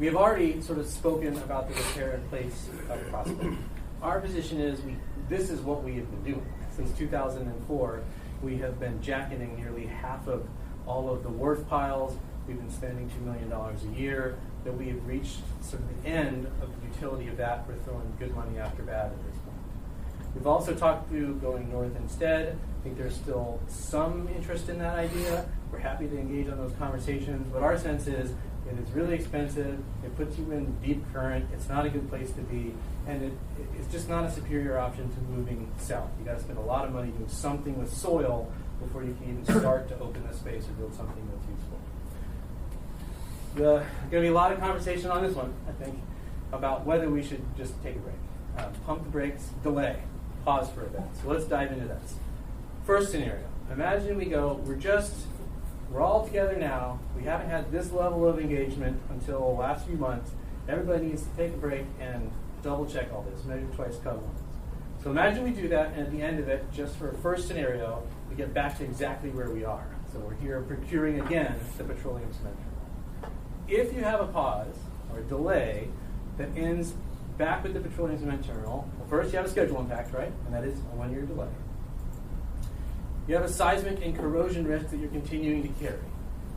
I: We have already sort of spoken about the repair in place prospect. Our position is this is what we have been doing. Since 2004, we have been jacketing nearly half of all of the wharf piles. We've been spending $2 million a year. That we have reached sort of the end of the utility of that. We're throwing good money after bad at this point. We've also talked through going north instead. I think there's still some interest in that idea. We're happy to engage on those conversations, but our sense is it is really expensive. It puts you in deep current. It's not a good place to be, and it's just not a superior option to moving south. You got to spend a lot of money doing something with soil before you can even start to open the space or build something that's useful. There's going to be a lot of conversation on this one, I think, about whether we should just take a break. Pump the brakes, delay. pause for a bit. So let's dive into this. First scenario. Imagine we're all together now. We haven't had this level of engagement until the last few months. Everybody needs to take a break and double check all this. Measure twice, cut once. So imagine we do that, and at the end of it, just for a first scenario, we get back to exactly where we are. So we're here procuring again the petroleum cement terminal. If you have a pause or a delay that ends back with the petroleum cement terminal, well, first you have a schedule impact, right? And that is a 1-year delay. You have a seismic and corrosion risk that you're continuing to carry.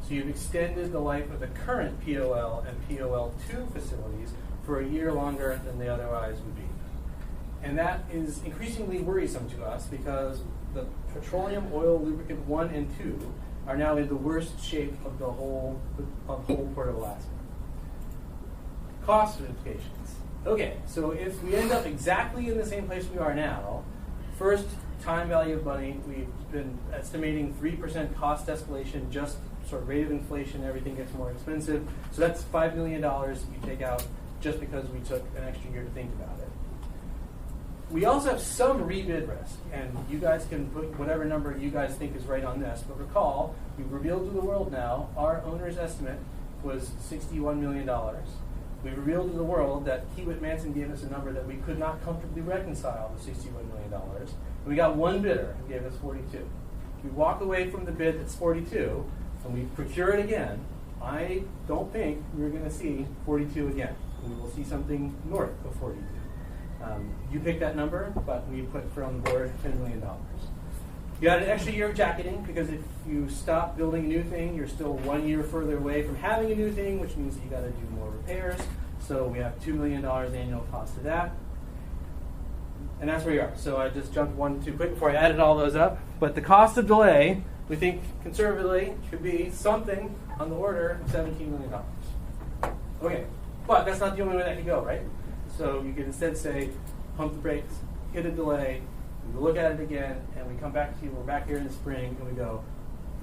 I: So you've extended the life of the current POL and POL2 facilities for a year longer than they otherwise would be. And that is increasingly worrisome to us because the petroleum, oil, lubricant 1 and 2 are now in the worst shape of the whole Port of Alaska. Cost implications. Okay, so if we end up exactly in the same place we are now, first, time value of money, we've been estimating 3% cost escalation, just sort of rate of inflation, everything gets more expensive. So that's $5 million you take out just because we took an extra year to think about it. We also have some rebid risk, and you guys can put whatever number you guys think is right on this, but recall, we've revealed to the world now, our owner's estimate was $61 million. We revealed to the world that Hewitt Manson gave us a number that we could not comfortably reconcile with $61 million. And we got one bidder who gave us 42. If we walk away from the bid that's 42, and we procure it again, I don't think we're going to see 42 again. We will see something north of 42. You pick that number, but we put from the board $10 million. You got an extra year of jacketing, because if you stop building a new thing, you're still 1 year further away from having a new thing, which means you got to do more repairs. So we have $2 million annual cost of that. And that's where you are. So I just jumped one too quick before I added all those up. But the cost of delay, we think conservatively, could be something on the order of $17 million. Okay, but that's not the only way that could go, right? So you could instead say, pump the brakes, hit a delay, we look at it again, and we come back to you, we're back here in the spring, and we go,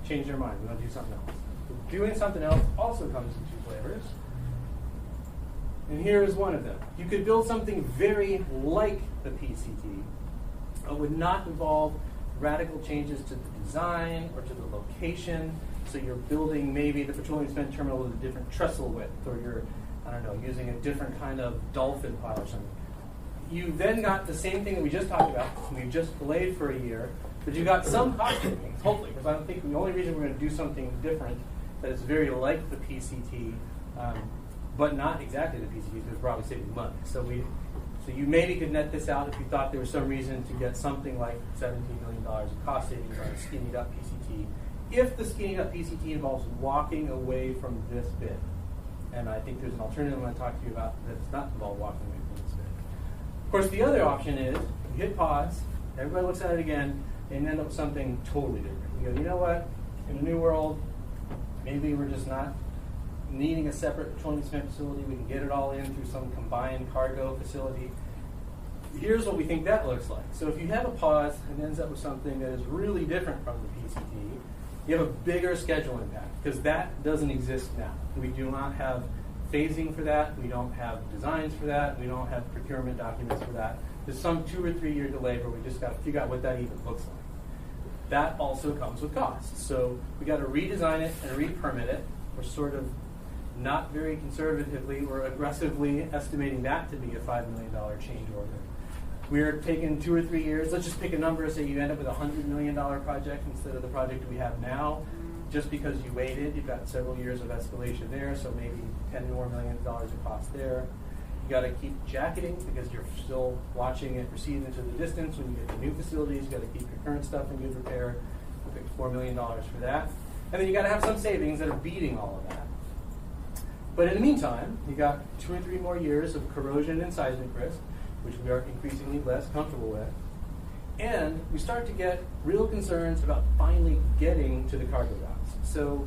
I: change our mind, we want to do something else. But doing something else also comes in two flavors. And here is one of them. You could build something very like the PCT, but would not involve radical changes to the design or to the location. So you're building maybe the petroleum cement terminal with a different trestle width, or you're, I don't know, using a different kind of dolphin pile or something. You then got the same thing that we just talked about, we've just delayed for a year, but you got some cost savings, hopefully, because I don't think the only reason we're going to do something different that is very like the PCT, but not exactly the PCT, because we're probably saving money. So you maybe could net this out if you thought there was some reason to get something like $17 million of cost savings on a skinnied up PCT, if the skinnied up PCT involves walking away from this bid. And I think there's an alternative I'm going to talk to you about that does not involve walking away from this bid. Of course, the other option is you hit pause, everybody looks at it again, and end up with something totally different. You go, you know what? In a new world, maybe we're just not needing a separate petroleum cement facility. We can get it all in through some combined cargo facility. Here's what we think that looks like. So if you have a pause and ends up with something that is really different from the PCT, you have a bigger schedule impact, because that doesn't exist now. We do not have phasing for that. We don't have designs for that. We don't have procurement documents for that. There's some 2 or 3 year delay where we just got to figure out what that even looks like. That also comes with costs. So we got to redesign it and re-permit it. We're sort of not very conservatively or aggressively estimating that to be a $5 million change order. We're taking 2 or 3 years. Let's just pick a number. Say you end up with a $100 million project instead of the project we have now. Just because you waited, you've got several years of escalation there, so maybe $10 more million of cost there. You got to keep jacketing because you're still watching it recede into the distance. When you get to new facilities, you got to keep your current stuff in good repair. We'll pick $4 million for that. And then you got to have some savings that are beating all of that. But in the meantime, you got 2 or 3 more years of corrosion and seismic risk, which we are increasingly less comfortable with. And we start to get real concerns about finally getting to the cargo routes. So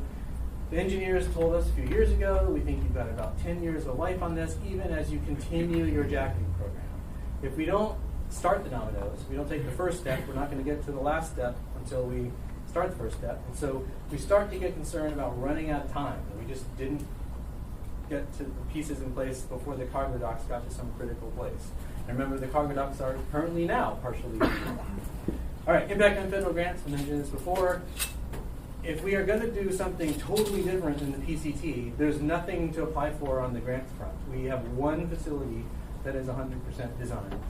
I: the engineers told us a few years ago, we think you've got about 10 years of life on this, even as you continue your jacketing program. If we don't start the dominoes, if we don't take the first step, we're not going to get to the last step until we start the first step. And so we start to get concerned about running out of time. And we just didn't get to the pieces in place before the cargo docks got to some critical place. And remember, the cargo docks are currently now partially used. All right, impact on federal grants. I mentioned this before. If we are going to do something totally different than the PCT, there's nothing to apply for on the grants front. We have one facility that is 100% designed.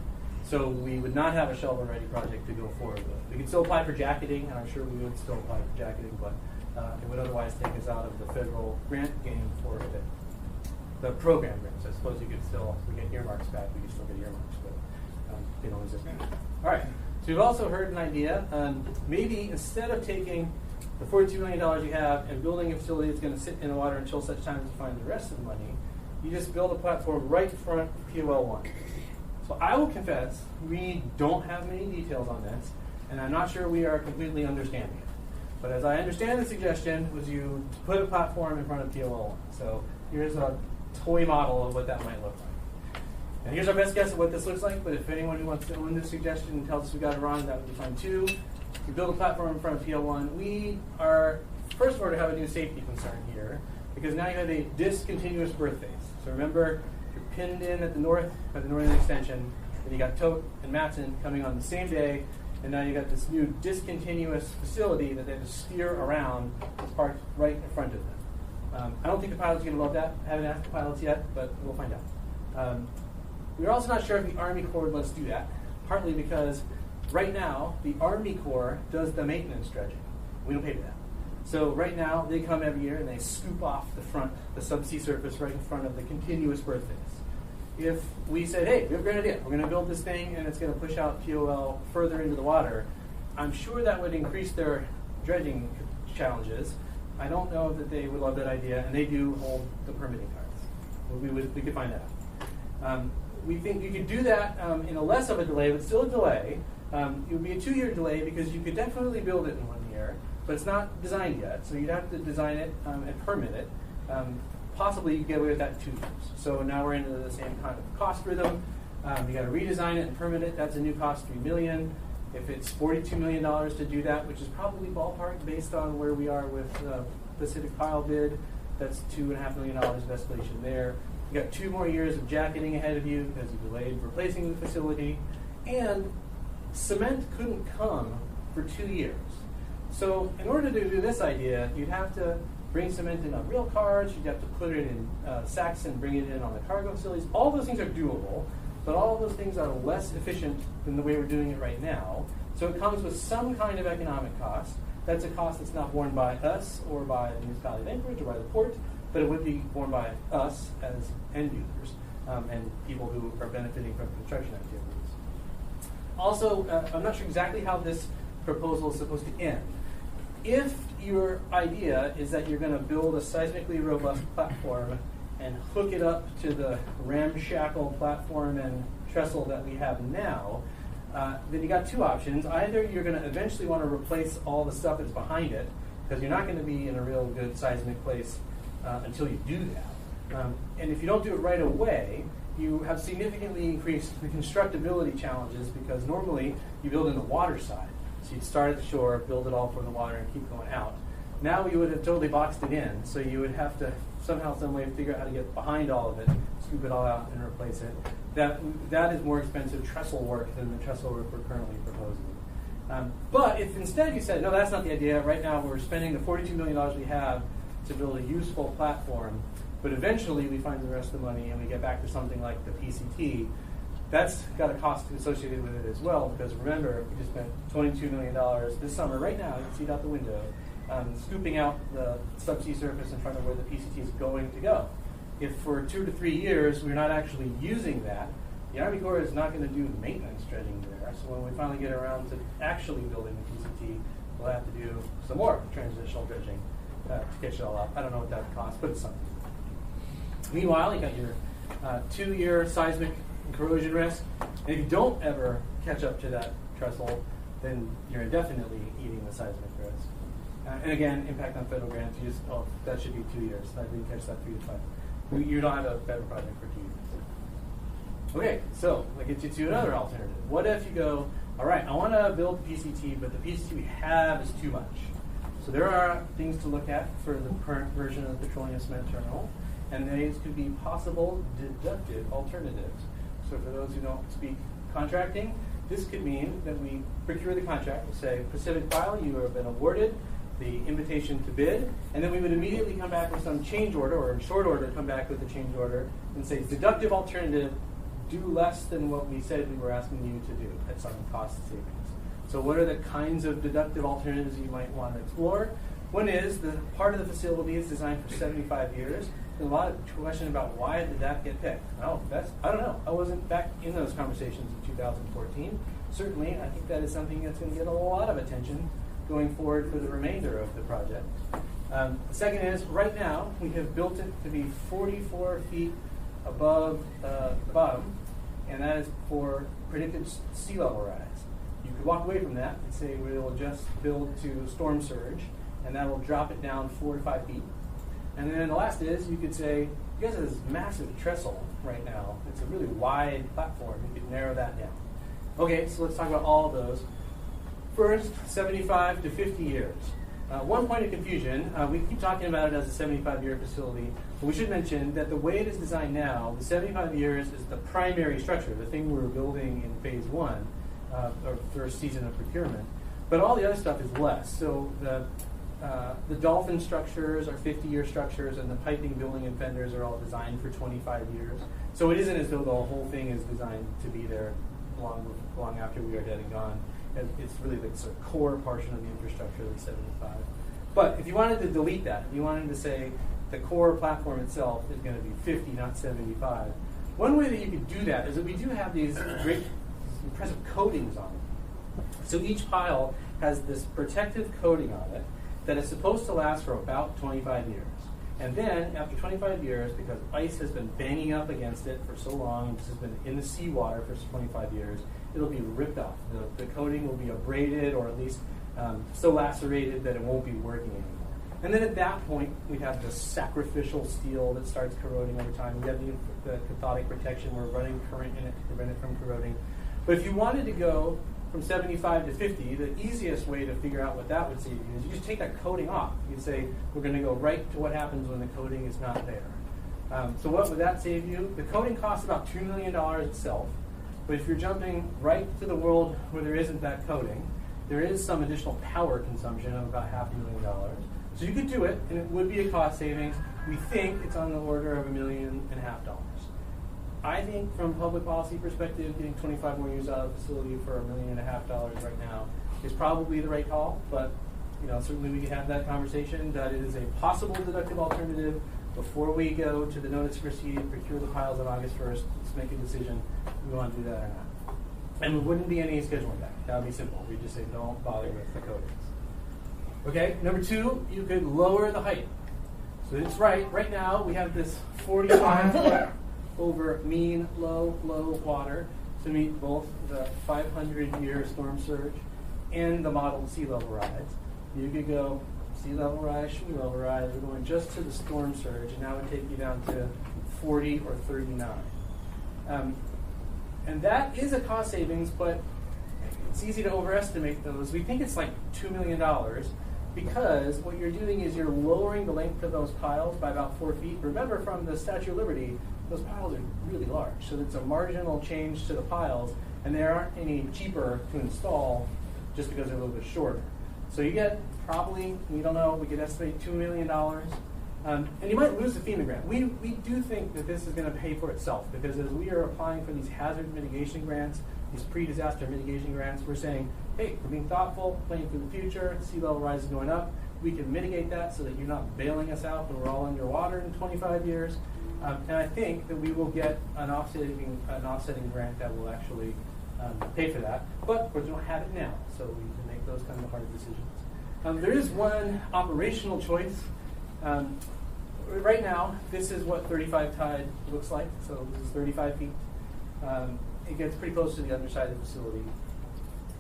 I: So we would not have a shovel-ready project to go forward with. We could still apply for jacketing, and I'm sure we would still apply for jacketing, but it would otherwise take us out of the federal grant game for the program grants. I suppose you could still, if we get earmarks back, we could still get earmarks, but they don't exist. All right, so we've also heard an idea. Maybe instead of taking the $42 million you have and building a facility that's going to sit in the water until such time as you find the rest of the money, you just build a platform right in front of POL1. So I will confess, we don't have many details on this, and I'm not sure we are completely understanding it. But as I understand the suggestion was you put a platform in front of POL1. So here's a toy model of what that might look like. And here's our best guess of what this looks like, but if anyone who wants to own this suggestion and tells us we got it wrong, that would be fine too. We build a platform in front of PL1. We are, first of all, to have a new safety concern here, because now you have a discontinuous birth phase. So remember, you're pinned in at the northern extension, and you got Tote and Matson coming on the same day, and now you got this new discontinuous facility that they have to steer around that's parked right in front of them. I don't think the pilot's going to love that. I haven't asked the pilots yet, but we'll find out. We're also not sure if the Army Corps would let us do that, partly because right now, the Army Corps does the maintenance dredging. We don't pay for that. So right now, they come every year and they scoop off the subsea surface right in front of the continuous birth phase. If we said, hey, we have a great idea, we're going to build this thing and it's going to push out POL further into the water, I'm sure that would increase their dredging challenges. I don't know that they would love that idea, and they do hold the permitting cards. We could find that out. We think you could do that in a less of a delay, but still a delay. It would be a 2-year delay because you could definitely build it in 1 year, but it's not designed yet. So you'd have to design it and permit it. Possibly you could get away with that in 2 years. So now we're into the same kind of cost rhythm. You got to redesign it and permit it. That's a new cost, $3 million. If it's $42 million to do that, which is probably ballpark based on where we are with the Pacific Pile bid, that's $2.5 million of escalation there. You got 2 more years of jacketing ahead of you because you delayed replacing the facility, and cement couldn't come for 2 years. So in order to do this idea, you'd have to bring cement in on rail cars, you'd have to put it in sacks and bring it in on the cargo facilities. All those things are doable, but all of those things are less efficient than the way we're doing it right now. So it comes with some kind of economic cost. That's a cost that's not borne by us or by the municipality of Anchorage or by the port, but it would be borne by us as end users and people who are benefiting from construction activities. Also, I'm not sure exactly how this proposal is supposed to end. If your idea is that you're going to build a seismically robust platform and hook it up to the ramshackle platform and trestle that we have now, then you got 2 options. Either you're going to eventually want to replace all the stuff that's behind it, because you're not going to be in a real good seismic place until you do that. And if you don't do it right away, you have significantly increased the constructability challenges, because normally you build in the water side. So you'd start at the shore, build it all for the water, and keep going out. Now you would have totally boxed it in, so you would have to somehow, some way figure out how to get behind all of it, scoop it all out, and replace it. That is more expensive trestle work than the trestle work we're currently proposing. But if instead you said, no, that's not the idea. Right now we're spending the $42 million we have to build a useful platform, but eventually we find the rest of the money and we get back to something like the PCT, that's got a cost associated with it as well, because remember, we just spent $22 million this summer, right now, you can see it out the window, scooping out the subsea surface in front of where the PCT is going to go. If for 2 to 3 years we're not actually using that, the Army Corps is not going to do the maintenance dredging there. So when we finally get around to actually building the PCT, we'll have to do some more transitional dredging to catch it all up. I don't know what that would cost, but it's something. Meanwhile, you got your 2-year seismic and corrosion risk. And if you don't ever catch up to that trestle, then you're indefinitely eating the seismic risk. And again, impact on federal grants, that should be 2 years. I didn't catch that 3 to 5. You don't have a federal project for 2 years. Okay, so that gets you to another alternative. What if you go, all right, I want to build the PCT, but the PCT we have is too much. So there are things to look at for the current version of the petroleum cement terminal. and these could be possible deductive alternatives. So for those who don't speak contracting, this could mean that we procure the contract, we say, Pacific File, you have been awarded the invitation to bid, and then we would immediately come back with some change order, or in short order come back with a change order and say, deductive alternative, do less than what we said we were asking you to do at some cost savings. So what are the kinds of deductive alternatives you might want to explore? One is the part of the facility is designed for 75 years. There's a lot of question about why did that get picked. Oh, I don't know. I wasn't back in those conversations in 2014. Certainly, I think that is something that's going to get a lot of attention going forward for the remainder of the project. The second is, right now, we have built it to be 44 feet above the bottom, and that is for predicted sea level rise. You could walk away from that and say we will just build to storm surge, and that will drop it down 4 to 5 feet. And then the last is, you could say, you guys have this massive trestle right now. It's a really wide platform. You could narrow that down. Okay, so let's talk about all of those. First, 75 to 50 years. One point of confusion, we keep talking about it as a 75-year facility, but we should mention that the way it is designed now, the 75 years is the primary structure, the thing we're building in phase one, or first season of procurement. But all the other stuff is less. So the dolphin structures are 50-year structures, and the piping, building, and fenders are all designed for 25 years. So it isn't as though the whole thing is designed to be there long after we are dead and gone. It's really the sort of core portion of the infrastructure that's 75. But if you wanted to delete that, if you wanted to say the core platform itself is going to be 50, not 75, one way that you could do that is that we do have these great, impressive coatings on it. So each pile has this protective coating on it that is supposed to last for about 25 years. And then, after 25 years, because ice has been banging up against it for so long, this has been in the seawater for 25 years, it'll be ripped off. The coating will be abraded, or at least so lacerated that it won't be working anymore. And then at that point, we have the sacrificial steel that starts corroding over time. We have the cathodic protection. We're running current in it to prevent it from corroding. But if you wanted to go from 75 to 50, the easiest way to figure out what that would save you is you just take that coating off. You say, we're going to go right to what happens when the coating is not there. So what would that save you? The coating costs about $2 million itself. But if you're jumping right to the world where there isn't that coating, there is some additional power consumption of about $500,000. So you could do it, and it would be a cost savings. We think it's on the order of $1.5 million. I think from a public policy perspective, getting 25 more years out of the facility for $1.5 million right now is probably the right call. But certainly we can have that conversation that it is a possible deductive alternative. Before we go to the notice to proceed and procure the piles on August 1st, let's make a decision if we want to do that or not. And there wouldn't be any scheduling back. That would be simple. We'd just say don't bother with the coatings. Okay, number two, you could lower the height. So it's right now we have this 45 foot over mean low water to meet both the 500-year storm surge and the modeled sea level rise. You could go sea level rise, sea level rise. We're going just to the storm surge, and that would take you down to 40 or 39. And that is a cost savings, but it's easy to overestimate those. We think it's like $2 million because what you're doing is you're lowering the length of those piles by about 4 feet. Remember, from the Statue of Liberty, those piles are really large, so it's a marginal change to the piles, and they aren't any cheaper to install just because they're a little bit shorter. So you get probably, we don't know, we could estimate $2 million. And you might lose the FEMA grant. We do think that this is going to pay for itself, because as we are applying for these hazard mitigation grants, these pre-disaster mitigation grants, we're saying, hey, we're being thoughtful, planning for the future, sea level rise is going up. We can mitigate that so that you're not bailing us out when we're all underwater in 25 years. And I think that we will get an offsetting grant that will actually pay for that. But of course, we don't have it now, so we can make those kind of hard decisions. There is one operational choice. Right now, this is what 35 tide looks like. So this is 35 feet. It gets pretty close to the underside of the facility.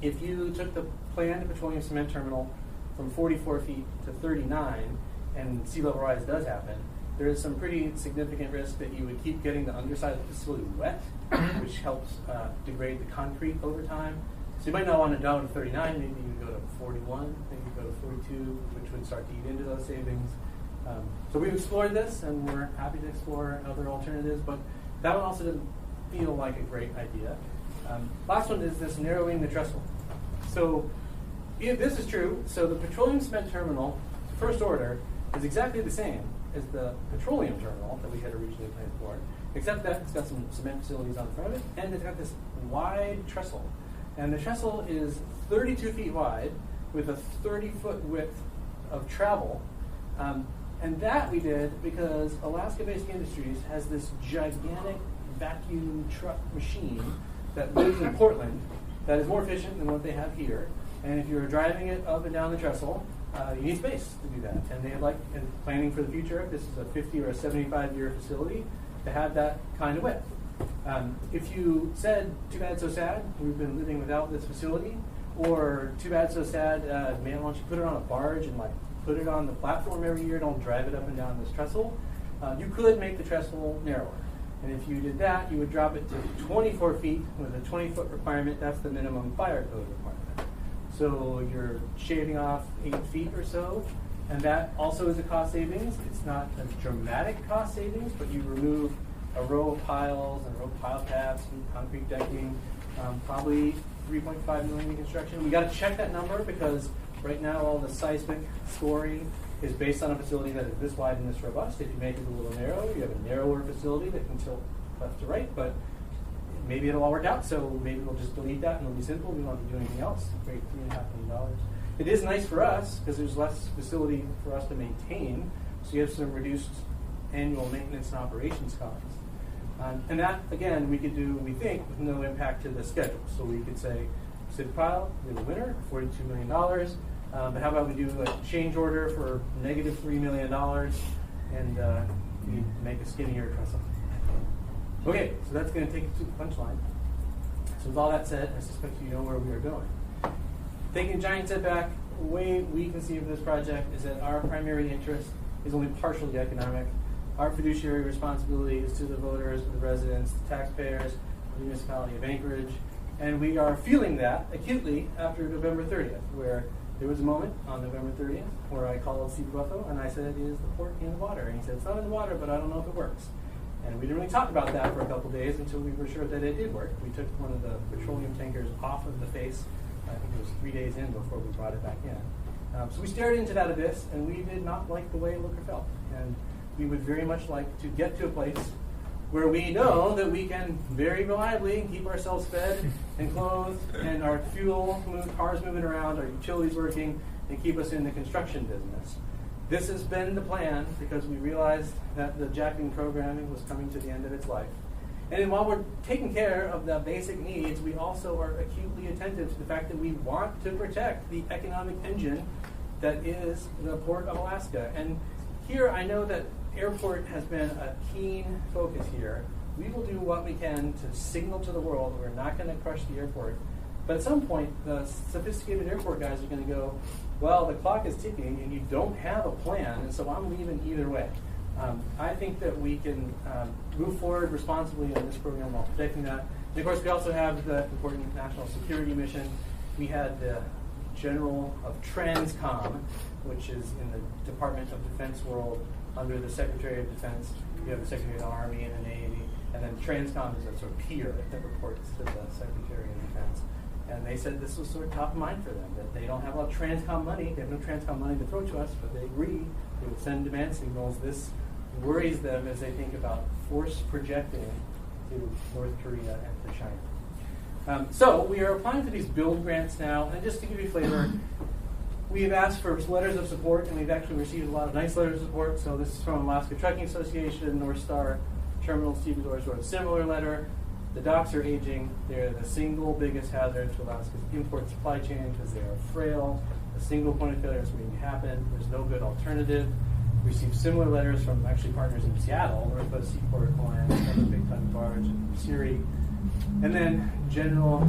I: If you took the planned petroleum cement terminal from 44 feet to 39, and sea level rise does happen, there is some pretty significant risk that you would keep getting the underside of the facility wet, which helps degrade the concrete over time. So you might not want to go to 39, maybe you go to 41, maybe you go to 42, which would start to eat into those savings. So we've explored this, and we're happy to explore other alternatives, but that one also didn't feel like a great idea. Last one is this narrowing the trestle. So if this is true, so the petroleum spent terminal, first order, is exactly the same as the petroleum terminal that we had originally planned for, except that it's got some cement facilities on the front of it, and it's got this wide trestle. And the trestle is 32 feet wide with a 30-foot width of travel. And that we did because Alaska-based Industries has this gigantic vacuum truck machine that lives in Portland that is more efficient than what they have here. And if you're driving it up and down the trestle, you need space to do that. And they like, and planning for the future, if this is a 50 or a 75-year facility, to have that kind of width. If you said, too bad, so sad, we've been living without this facility, or too bad, so sad, man, why don't you put it on a barge and like put it on the platform every year, don't drive it up and down this trestle, you could make the trestle narrower. And if you did that, you would drop it to 24 feet with a 20-foot requirement. That's the minimum fire code requirement. So you're shaving off 8 feet or so, and that also is a cost savings. It's not a dramatic cost savings, but you remove a row of piles and a row of pile caps and concrete decking, probably $3.5 million in construction. We got to check that number because right now all the seismic scoring is based on a facility that is this wide and this robust. If you make it a little narrow, you have a narrower facility that can tilt left to right, but maybe it'll all work out, so maybe we'll just delete that and it'll be simple. We don't have to do anything else. Great, $3.5 million. It is nice for us because there's less facility for us to maintain, so you have some reduced annual maintenance and operations costs. And that, again, we could do, we think, with no impact to the schedule. So we could say, Sid Pile, you're the winner, $42 million. But how about we do a change order for negative $3 million and you make a skinnier trestle. Okay, so that's going to take us to the punchline. So with all that said, I suspect you know where we are going. Taking a giant step back, the way we conceive this project is that our primary interest is only partially economic. Our fiduciary responsibility is to the voters, the residents, the taxpayers, the municipality of Anchorage, and we are feeling that acutely after November 30th, where there was a moment on November 30th where I called Steve Buffo and I said, is the port in the water? And he said, it's not in the water, but I don't know if it works. And we didn't really talk about that for a couple days until we were sure that it did work. We took one of the petroleum tankers off of the face. I think it was 3 days in before we brought it back in. So we stared into that abyss, and we did not like the way it looked or felt. And we would very much like to get to a place where we know that we can very reliably keep ourselves fed and clothed, and our cars moving around, our utilities working, and keep us in the construction business. This has been the plan because we realized that the jacking programming was coming to the end of its life. And while we're taking care of the basic needs, we also are acutely attentive to the fact that we want to protect the economic engine that is the Port of Alaska. And here I know that airport has been a keen focus here. We will do what we can to signal to the world we're not going to crush the airport. But at some point, the sophisticated airport guys are going to go, well, the clock is ticking and you don't have a plan, and so I'm leaving either way. I think that we can move forward responsibly on this program while protecting that. And of course, we also have the important national security mission. We had the General of Transcom, which is in the Department of Defense world under the Secretary of Defense. You have the Secretary of the Army and the Navy, and then Transcom is a sort of peer that reports to the Secretary of Defense. And they said this was sort of top of mind for them, that they don't have a lot of Transcom money. They have no Transcom money to throw to us, but they agree they would send demand signals. This worries them as they think about force projecting to North Korea and to China. So we are applying for these build grants now, and just to give you a flavor, we have asked for letters of support, and we've actually received a lot of nice letters of support. So this is from Alaska Trucking Association, North Star Terminal Stevedores wrote a similar letter. The docks are aging. They're the single biggest hazard to Alaska's import supply chain because they are frail. A single point of failure is waiting to happen. There's no good alternative. We received similar letters from actually partners in Seattle, Northwest Seaport Alliance, another big time barge in Siri. And then General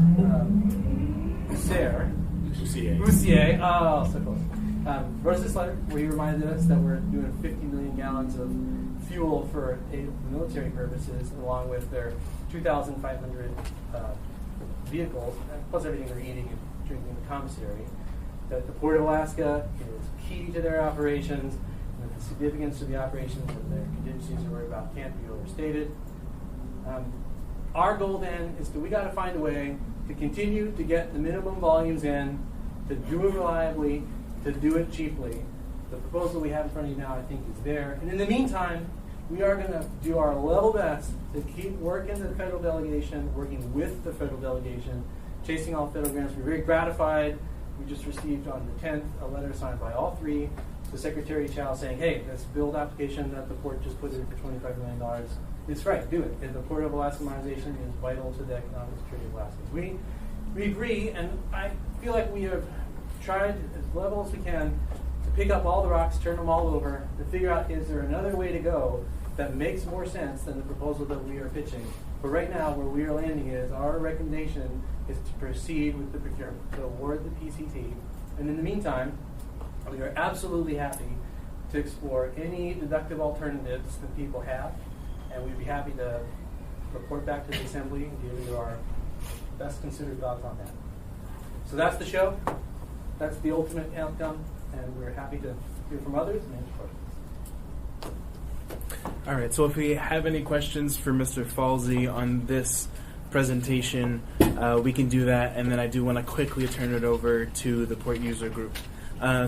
I: Houssier, oh, so close, wrote us this letter where he reminded us that we're doing 50 million gallons of fuel for military purposes, along with their 2,500 vehicles, plus everything they're eating and drinking in the commissary. That the Port of Alaska is key to their operations, and that the significance of the operations and the contingencies we're worried about can't be overstated. Our goal then is that we got to find a way to continue to get the minimum volumes in, to do it reliably, to do it cheaply. The proposal we have in front of you now, I think, is there. And in the meantime, we are going to do our level best to keep working the federal delegation, working with the federal delegation, chasing all federal grants. We're very gratified. We just received on the 10th a letter signed by all three to Secretary Chow saying, hey, this build application that the port just put in for $25 million, it's right, do it. And the Port of Alaska modernization is vital to the economic security of Alaska. We agree, and I feel like we have tried as level as we can to pick up all the rocks, turn them all over, to figure out, is there another way to go that makes more sense than the proposal that we are pitching. But right now, where we are landing is, our recommendation is to proceed with the procurement, to award the PCT. And in the meantime, we are absolutely happy to explore any deductive alternatives that people have, and we'd be happy to report back to the Assembly and give you our best considered thoughts on that. So that's the show. That's the ultimate outcome, and we're happy to hear from others and answer questions.
A: All right, so if we have any questions for Mr. Falsey on this presentation, we can do that, and then I do want to quickly turn it over to the port user group.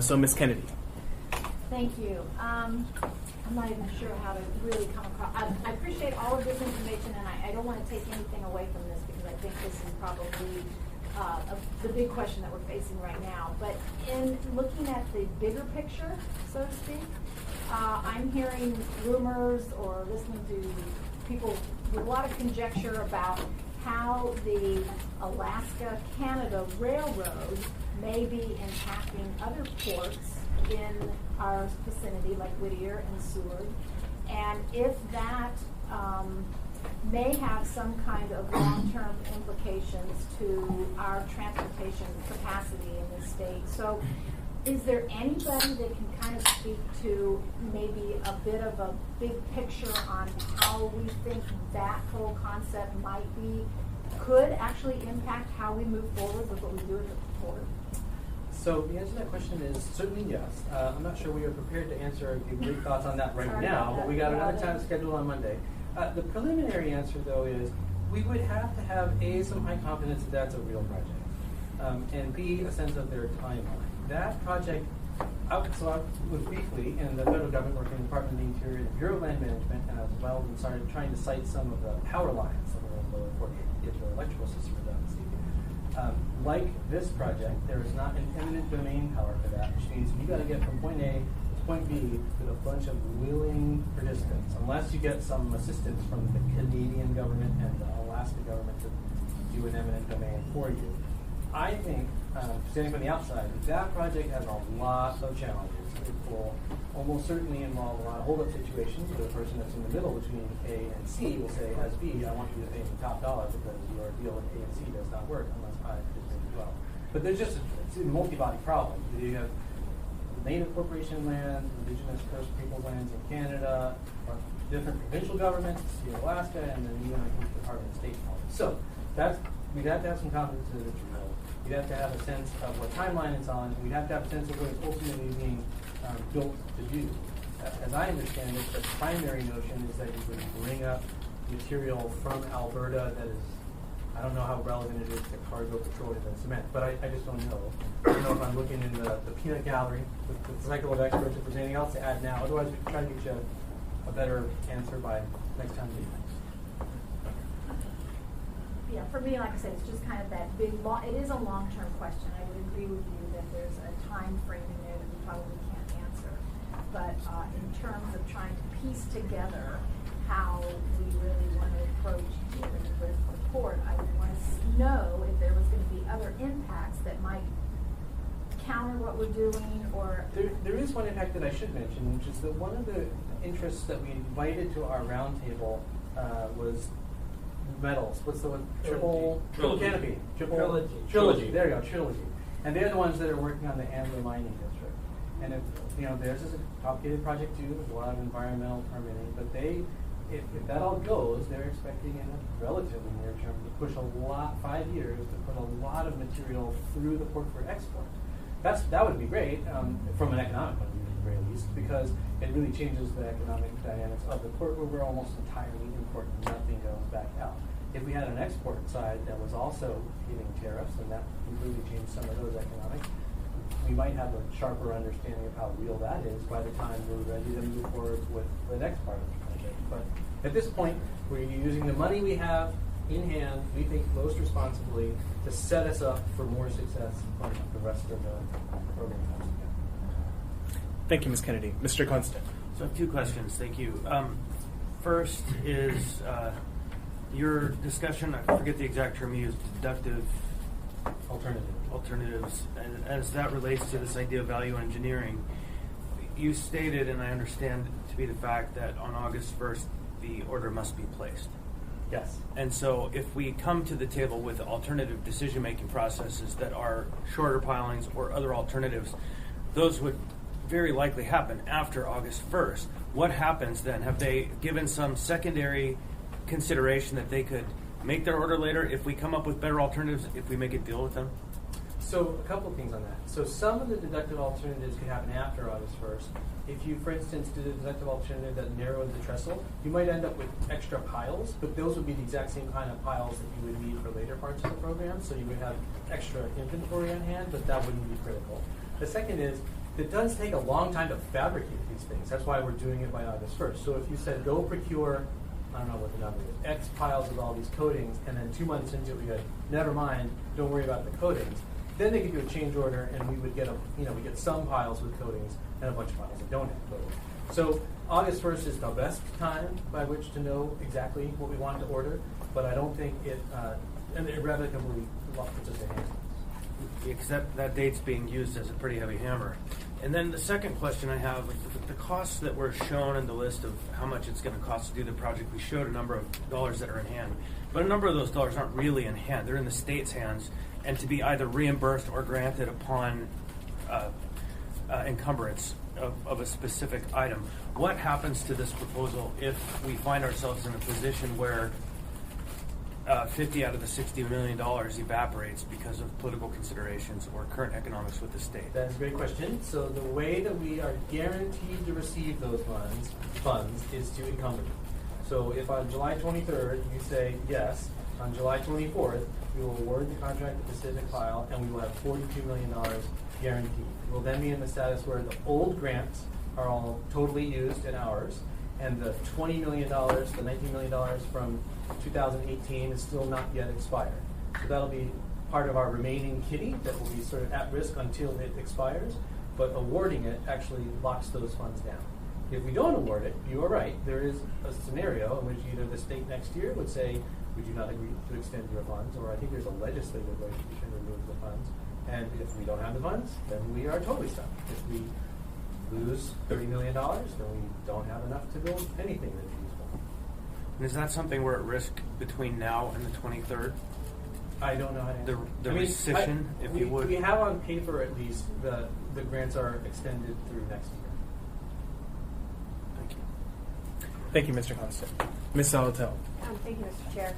A: So Ms. Kennedy.
O: Thank you. I'm not even sure how to really come across. I appreciate all of this information, and I don't want to take anything away from this because I think this is probably the big question that we're facing right now. But in looking at the bigger picture, so to speak, I'm hearing rumors or listening to people with a lot of conjecture about how the Alaska-Canada Railroad may be impacting other ports in our vicinity, like Whittier and Seward, and if that may have some kind of long-term implications to our transportation capacity in the state. So is there anybody that can kind of speak to maybe a bit of a big picture on how we think that whole concept could actually impact how we move forward with what we do at the port?
I: So the answer to that question is certainly yes. I'm not sure we are prepared to answer or give great thoughts on that right now, but we got another time scheduled on Monday. The preliminary answer, though, is we would have to have, A, some high confidence that that's a real project, and B, a sense of their timeline. That project, so I was briefly in the federal government working in the Department of the Interior and the Bureau of Land Management, and as well, we started trying to cite some of the power lines that were in the lower port to get to our electrical system redundancy. Like this project, there is not an eminent domain power for that, which means you got to get from point A to point B with a bunch of willing participants, unless you get some assistance from the Canadian government and the Alaska government to do an eminent domain for you. I think, standing from the outside, that project has a lot of challenges. It will almost certainly involve a lot of hold-up situations where the person that's in the middle between A and C will say, as B, I want you to pay me top dollar because your deal with A and C does not work unless I participate as well. But there's just a multi-body problem. You have native corporation lands, indigenous First Peoples lands in Canada, different provincial governments in Alaska, and then even the Department of State. So we'd have to have some confidence that it's real. We'd have to have a sense of what timeline it's on. We'd have to have a sense of what it's ultimately being built to do. As I understand it, the primary notion is that you would bring up material from Alberta that is, I don't know how relevant it is to cargo, petroleum, and cement, but I just don't know. I don't know if I'm looking in the peanut gallery with the cycle of experts, if there's anything else to add now. Otherwise, we can try to get you a better answer by next time we meet.
O: Yeah, for me, like I said, it's just kind of that big, it is a long-term question. I would agree with you that there's a time frame in there that we probably can't answer. But in terms of trying to piece together how we really want to approach dealing with the port, I would want to know if there was going to be other impacts that might counter what we're doing, or...
I: There is one impact that I should mention, which is that one of the interests that we invited to our roundtable was metals. What's the one? Triple canopy. Trilogy. There you go, trilogy. And they're the ones that are working on the Ambler mining district. And theirs is a complicated project too. There's a lot of environmental permitting, but if that all goes, they're expecting in a relatively near term to push 5 years to put a lot of material through the port for export. That would be great from an economic point of view. very least, because it really changes the economic dynamics of the port, where we're almost entirely importing, nothing goes back out. If we had an export side that was also hitting tariffs, and that completely changed some of those economics, we might have a sharper understanding of how real that is by the time we're ready to move forward with the next part of the project. But at this point, we're using the money we have in hand, we think most responsibly, to set us up for more success on the rest of the program.
A: Thank you, Ms. Kennedy. Mr. Constant.
P: So I have 2 questions. Thank you. First is your discussion, I forget the exact term you used, deductive alternatives. And as that relates to this idea of value engineering, you stated, and I understand to be the fact, that on August 1st, the order must be placed.
I: Yes.
P: And so if we come to the table with alternative decision-making processes that are shorter pilings or other alternatives, those would very likely happen after August 1st. What happens then? Have they given some secondary consideration that they could make their order later if we come up with better alternatives, if we make a deal with them?
I: So a couple of things on that. So some of the deductive alternatives could happen after August 1st. If you, for instance, did a deductive alternative that narrowed the trestle, you might end up with extra piles, but those would be the exact same kind of piles that you would need for later parts of the program, so you would have extra inventory on hand, but that wouldn't be critical. The second is, it does take a long time to fabricate these things. That's why we're doing it by August 1st. So if you said, go procure, I don't know what the number is, X piles of all these coatings, and then 2 months into it we go, never mind, don't worry about the coatings. Then they could do a change order, and we would get we get some piles with coatings and a bunch of piles that don't have coatings. So August 1st is the best time by which to know exactly what we want to order, but I don't think it irrevocably puts us ahead.
P: Because that date's being used as a pretty heavy hammer. And then the second question I have, the costs that were shown in the list of how much it's going to cost to do the project, we showed a number of dollars that are in hand, but a number of those dollars aren't really in hand. They're in the state's hands, and to be either reimbursed or granted upon encumbrance of a specific item. What happens to this proposal if we find ourselves in a position where 50 out of the $60 million evaporates because of political considerations or current economics with the state?
I: That's a great question. So the way that we are guaranteed to receive those funds is to encumber them. So if on July 23rd you say yes, on July 24th we will award the contract to Pacific File, and we will have $42 million guaranteed. We'll then be in the status where the old grants are all totally used and ours, and the $20 million, the $19 million from 2018 is still not yet expired. So that'll be part of our remaining kitty that will be sort of at risk until it expires, but awarding it actually locks those funds down. If we don't award it, you are right, there is a scenario in which either the state next year would say, would you not agree to extend your funds, or I think there's a legislative way we can remove the funds. And if we don't have the funds, then we are totally stuck. If we lose $30 million, then we don't have enough to build anything that's useful.
P: And is that something we're at risk between now and the 23rd?
I: I don't know how to answer.
P: The rescission, if you would.
I: We have on paper at least the grants are extended through next year.
P: Thank you.
A: Thank you, Mr. Constant. Ms. Salatel.
Q: Thank you, Mr. Chair.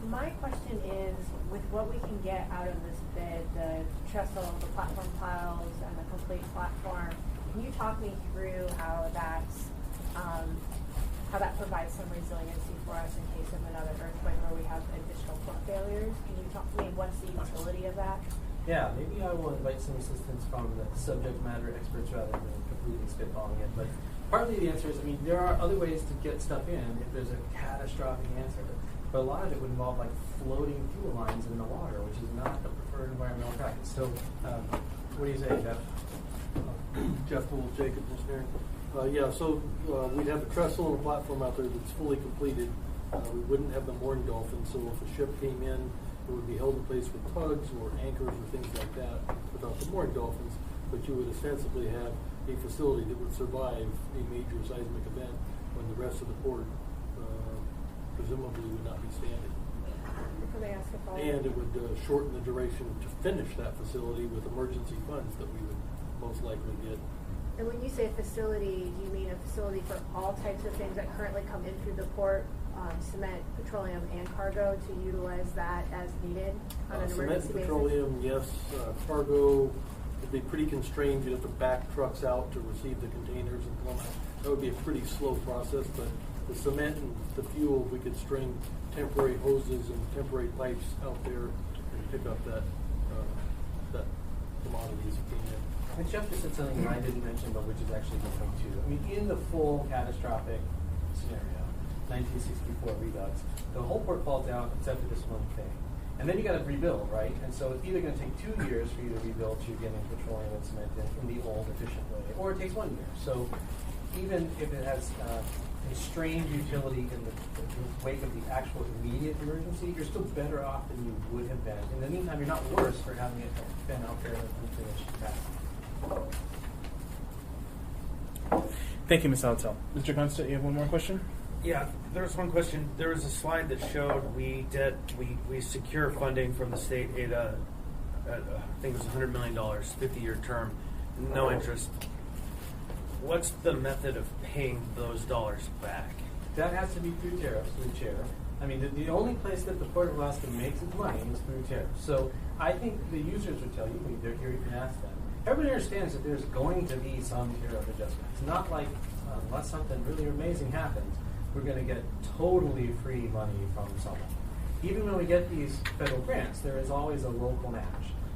Q: My question is, with what we can get out of this bid, the trestle, the platform piles, and the complete platform, can you talk me through how that provides some resiliency for us in case of another earthquake where we have additional port failures? Can you talk to me, what's the utility of that?
I: Yeah, maybe I will invite some assistance from the subject matter experts rather than completely spitballing it. But partly the answer is, there are other ways to get stuff in if there's a catastrophic answer. But a lot of it would involve floating fuel lines in the water, which is not the preferred environmental practice. So, what do you say, Jeff?
L: Jeff Poole, Jacobs Engineering. We'd have a trestle and a platform out there that's fully completed. We wouldn't have the mooring dolphin, so if a ship came in, it would be held in place with tugs or anchors or things like that without the mooring dolphins. But you would ostensibly have a facility that would survive a major seismic event when the rest of the port presumably would not be standing.
Q: Could I ask a follow-up?
L: And it would shorten the duration to finish that facility with emergency funds that we would most likely get.
Q: And when you say facility, do you mean a facility for all types of things that currently come in through the port, cement, petroleum, and cargo, to utilize that as needed on an
L: Cement,
Q: emergency basis?
L: petroleum, yes. Cargo, It'd be pretty constrained. You'd have to back trucks out to receive the containers and pull them out. That would be a pretty slow process, but the cement and the fuel, we could string temporary hoses and temporary pipes out there and pick up that commodities that came in.
I: And Jeff just said something I didn't mention, but which is actually a good point too. I mean, in the full catastrophic scenario, 1964 redux, the whole port falls down except for this one thing. And then you got to rebuild, right? And so it's either going to take 2 years for you to rebuild to getting petroleum and cement in the old efficient way, or it takes 1 year. So even if it has a strained utility in the wake of the actual immediate emergency, you're still better off than you would have been. In the meantime, you're not worse for having it been out there and unfinished capacity.
A: Thank you, Ms. Alatel. Mr. Constant, you have one more question?
P: Yeah, there was one question. There was a slide that showed we secure funding from the state ADA. I think it was $100 million, 50-year term, no interest. What's the method of paying those dollars back?
I: That has to be through tariffs, through chair. I mean, the only place that the Port of Alaska makes its money is through tariffs. So I think the users would tell you, when they're here, you can ask them. Everybody understands that there's going to be some tariff adjustment. It's not like, unless something really amazing happens, we're going to get totally free money from someone. Even when we get these federal grants, there is always a local match.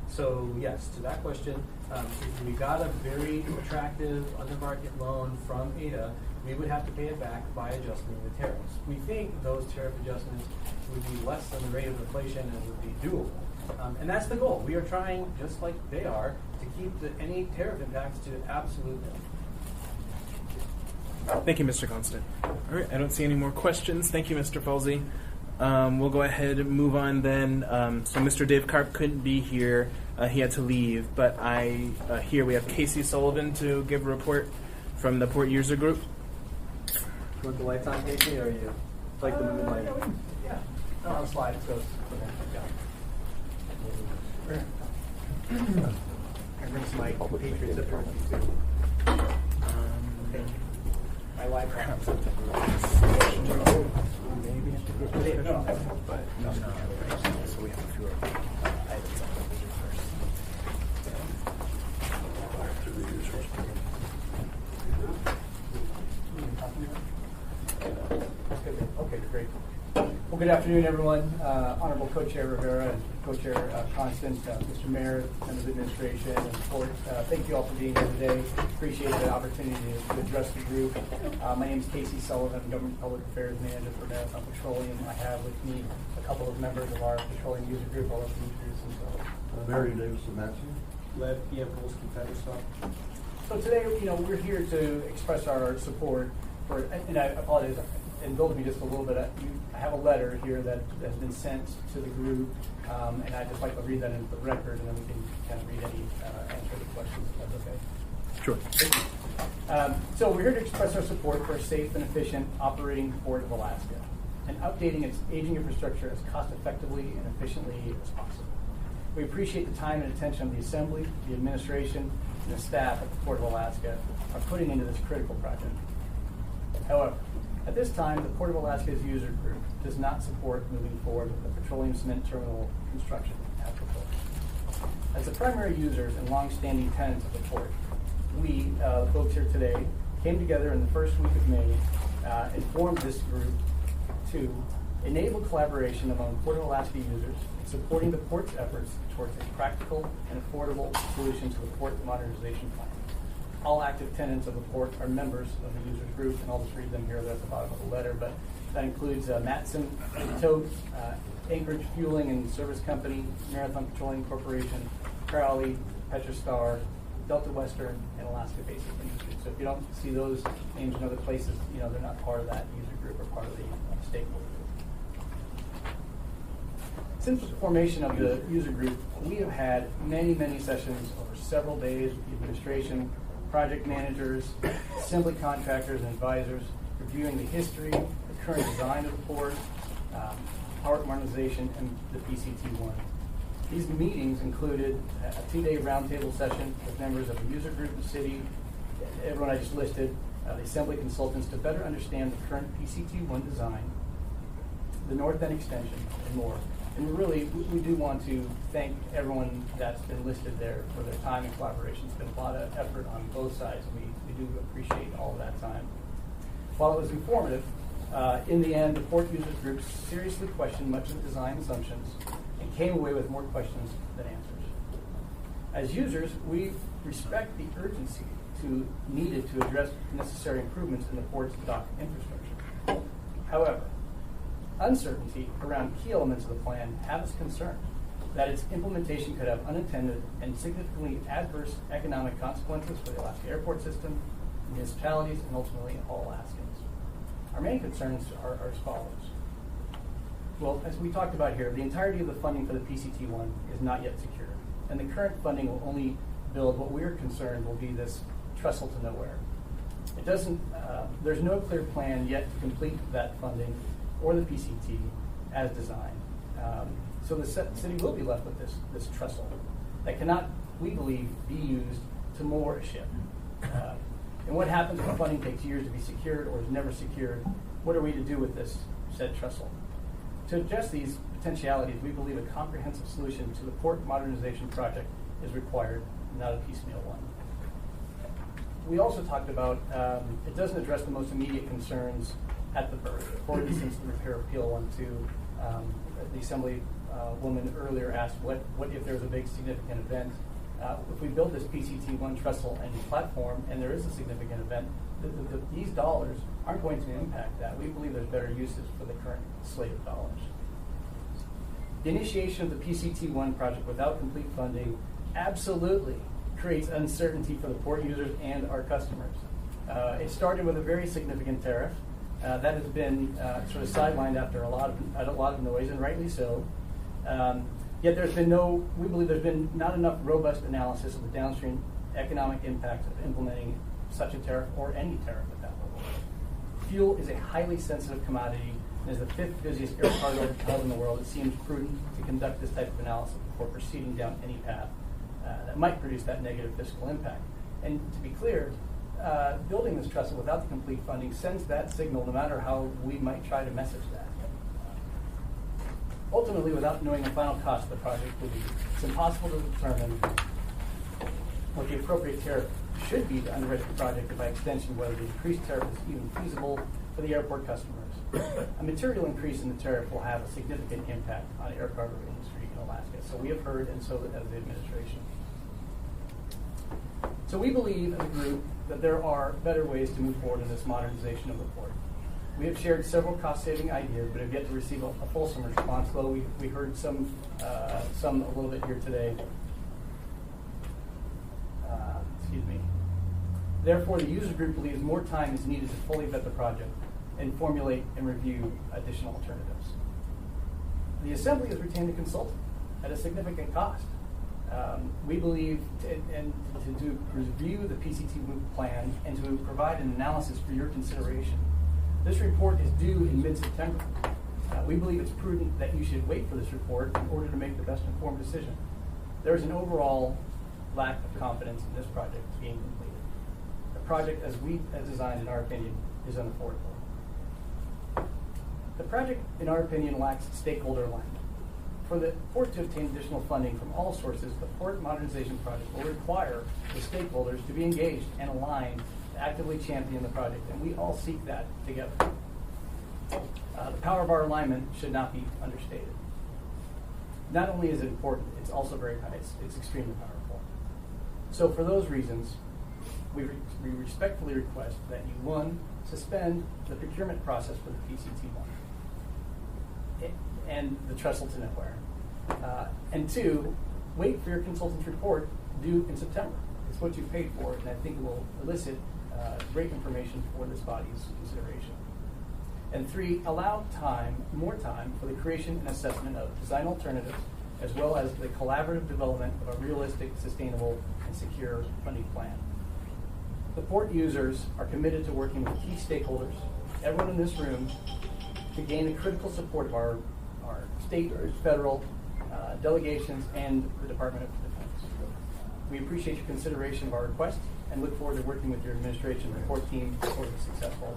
I: So yes, to that question, if we got a very attractive under-market loan from ADA, we would have to pay it back by adjusting the tariffs. We think those tariff adjustments would be less than the rate of inflation and would be doable. And that's the goal. We are trying, just like they are, to keep any tariff impacts to absolute minimum.
A: Thank you, Mr. Constant. All right, I don't see any more questions. Thank you, Mr. Falsey. We'll go ahead and move on then. So Mr. Dave Karp couldn't be here. He had to leave. But here we have Casey Sullivan to give a report from the Port User Group.
C: You want the lights on, Casey, or you like the moonlight?
G: Yeah. On the slide, so I bring some my Patriots up here with you too. My library. Maybe have to get to it. No, but no. So we have a few items on the first. Okay, great. Well, good afternoon, everyone. Honorable Co-Chair Rivera and Co-Chair Constant, Mr. Mayor, members of the administration, and support. Thank you all for being here today. Appreciate the opportunity to address the group. My name is Casey Sullivan, Government Public Affairs Manager for Marathon Petroleum. I have with me a couple of members of our petroleum user group. I'll let them introduce themselves.
L: Mary Davidson Matthew.
G: Lev Piavolsky Featherstone. So today, we're here to express our support for, and I apologize, indulge me just a little bit. I have a letter here that has been sent to the group, and I'd just like to read that into the record, and then we can kind of read any answer the questions, if that's okay.
A: Sure.
G: So we're here to express our support for a safe and efficient operating Port of Alaska and updating its aging infrastructure as cost-effectively and efficiently as possible. We appreciate the time and attention of the Assembly, the administration, and the staff at the Port of Alaska are putting into this critical project. However, at this time, the Port of Alaska's user group does not support moving forward with the petroleum cement terminal construction as proposed. As the primary users and long-standing tenants of the port, we, the folks here today, came together in the first week of May and formed this group to enable collaboration among Port of Alaska users, supporting the port's efforts towards a practical and affordable solution to the port modernization plan. All active tenants of the port are members of the users group, and I'll just read them here. They're at the bottom of the letter, but that includes Matson, Tote, Anchorage Fueling and Service Company, Marathon Petroleum Corporation, Crowley, Petrostar, Delta Western, and Alaska Basic Industries. So if you don't see those names in other places, they're not part of that user group or part of the stakeholder group. Since the formation of the user group, we have had many, many sessions over several days with the administration, project managers, assembly contractors, and advisors, reviewing the history, the current design of the port, port modernization, and the PCT1. These meetings included a 2-day roundtable session with members of the user group, the city, everyone I just listed, the assembly consultants to better understand the current PCT1 design, the North End extension, and more. And really, we do want to thank everyone that's been listed there for their time and collaboration. It's been a lot of effort on both sides. We do appreciate all of that time. While it was informative, in the end, the port users group seriously questioned much of the design assumptions and came away with more questions than answers. As users, we respect the urgency needed to address necessary improvements in the port's dock infrastructure. However, uncertainty around key elements of the plan have us concerned that its implementation could have unintended and significantly adverse economic consequences for the Alaska airport system, municipalities, and ultimately all Alaskans. Our main concerns are as follows. Well, as we talked about here, the entirety of the funding for the PCT-1 is not yet secured, and the current funding will only build what we're concerned will be this trestle to nowhere. It doesn't. There's no clear plan yet to complete that funding or the PCT as designed. So the city will be left with this trestle that cannot, we believe, be used to moor a ship. And what happens when funding takes years to be secured or is never secured? What are we to do with this said trestle? To address these potentialities, we believe a comprehensive solution to the port modernization project is required, not a piecemeal one. We also talked about it doesn't address the most immediate concerns at the berth. For instance, the repair appeal one to the assembly woman earlier asked what if there's a big significant event. If we build this PCT-1 trestle and platform and there is a significant event, these dollars aren't going to impact that. We believe there's better uses for the current slate of dollars. The initiation of the PCT-1 project without complete funding absolutely creates uncertainty for the port users and our customers. It started with a very significant tariff that has been sort of sidelined after a lot of noise, and rightly so. Yet we believe there's been not enough robust analysis of the downstream economic impact of implementing such a tariff or any tariff at that level. Fuel is a highly sensitive commodity, and as the 5th busiest air cargo hub in the world, it seems prudent to conduct this type of analysis before proceeding down any path that might produce that negative fiscal impact. And to be clear, building this trestle without the complete funding sends that signal no matter how we might try to message that. Ultimately, without knowing the final cost of the project will be, it's impossible to determine what the appropriate tariff should be to underwrite the project, and by extension, whether the increased tariff is even feasible for the airport customers. A material increase in the tariff will have a significant impact on the air cargo industry in Alaska. So we have heard, and so has the administration. So we believe as a group that there are better ways to move forward in this modernization of the port. We have shared several cost-saving ideas, but have yet to receive a fulsome response, though we heard some a little bit here today. Excuse me. Therefore, the user group believes more time is needed to fully vet the project and formulate and review additional alternatives. The Assembly has retained a consultant at a significant cost. We believe to review the PCT plan and to provide an analysis for your consideration. This report is due in mid-September. We believe it's prudent that you should wait for this report in order to make the best informed decision. There is an overall lack of confidence in this project being completed. The project, as designed, in our opinion, is unaffordable. The project, in our opinion, lacks stakeholder alignment. For the port to obtain additional funding from all sources, the port modernization project will require the stakeholders to be engaged and aligned to actively champion the project, and we all seek that together. The power of our alignment should not be understated. Not only is it important, it's also very high. It's extremely powerful. So for those reasons, we respectfully request that you, 1, suspend the procurement process for the PCT-1 and the trestle to nowhere. And 2, wait for your consultant's report due in September. It's what you paid for, and I think it will elicit great information for this body's consideration. And 3, allow more time for the creation and assessment of design alternatives, as well as the collaborative development of a realistic, sustainable, and secure funding plan. The port users are committed to working with key stakeholders, everyone in this room, to gain the critical support of our state or federal delegations and the Department of Defense. We appreciate your consideration of our request and look forward to working with your administration and port team for the successful.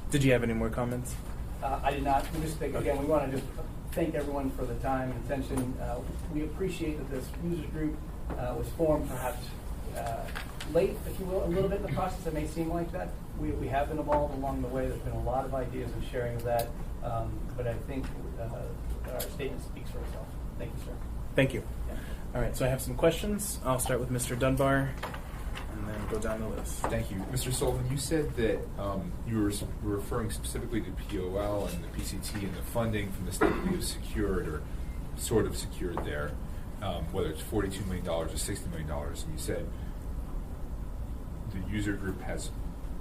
A: Did you have any more comments?
G: I did not. We just think, again, we want to just thank everyone for the time and attention. We appreciate that this users group was formed perhaps late, if you will, a little bit in the process. It may seem like that. We have been involved along the way. There's been a lot of ideas and sharing of that. But I think our statement speaks for itself. Thank you, sir.
A: Thank you.
G: Yeah.
A: All right, so I have some questions. I'll start with Mr. Dunbar and then go down the list.
M: Thank you. Mr. Sullivan, you said that you were referring specifically to POL and the PCT and the funding from the state that you have secured or sort of secured there, whether it's $42 million or $60 million. And you said the user group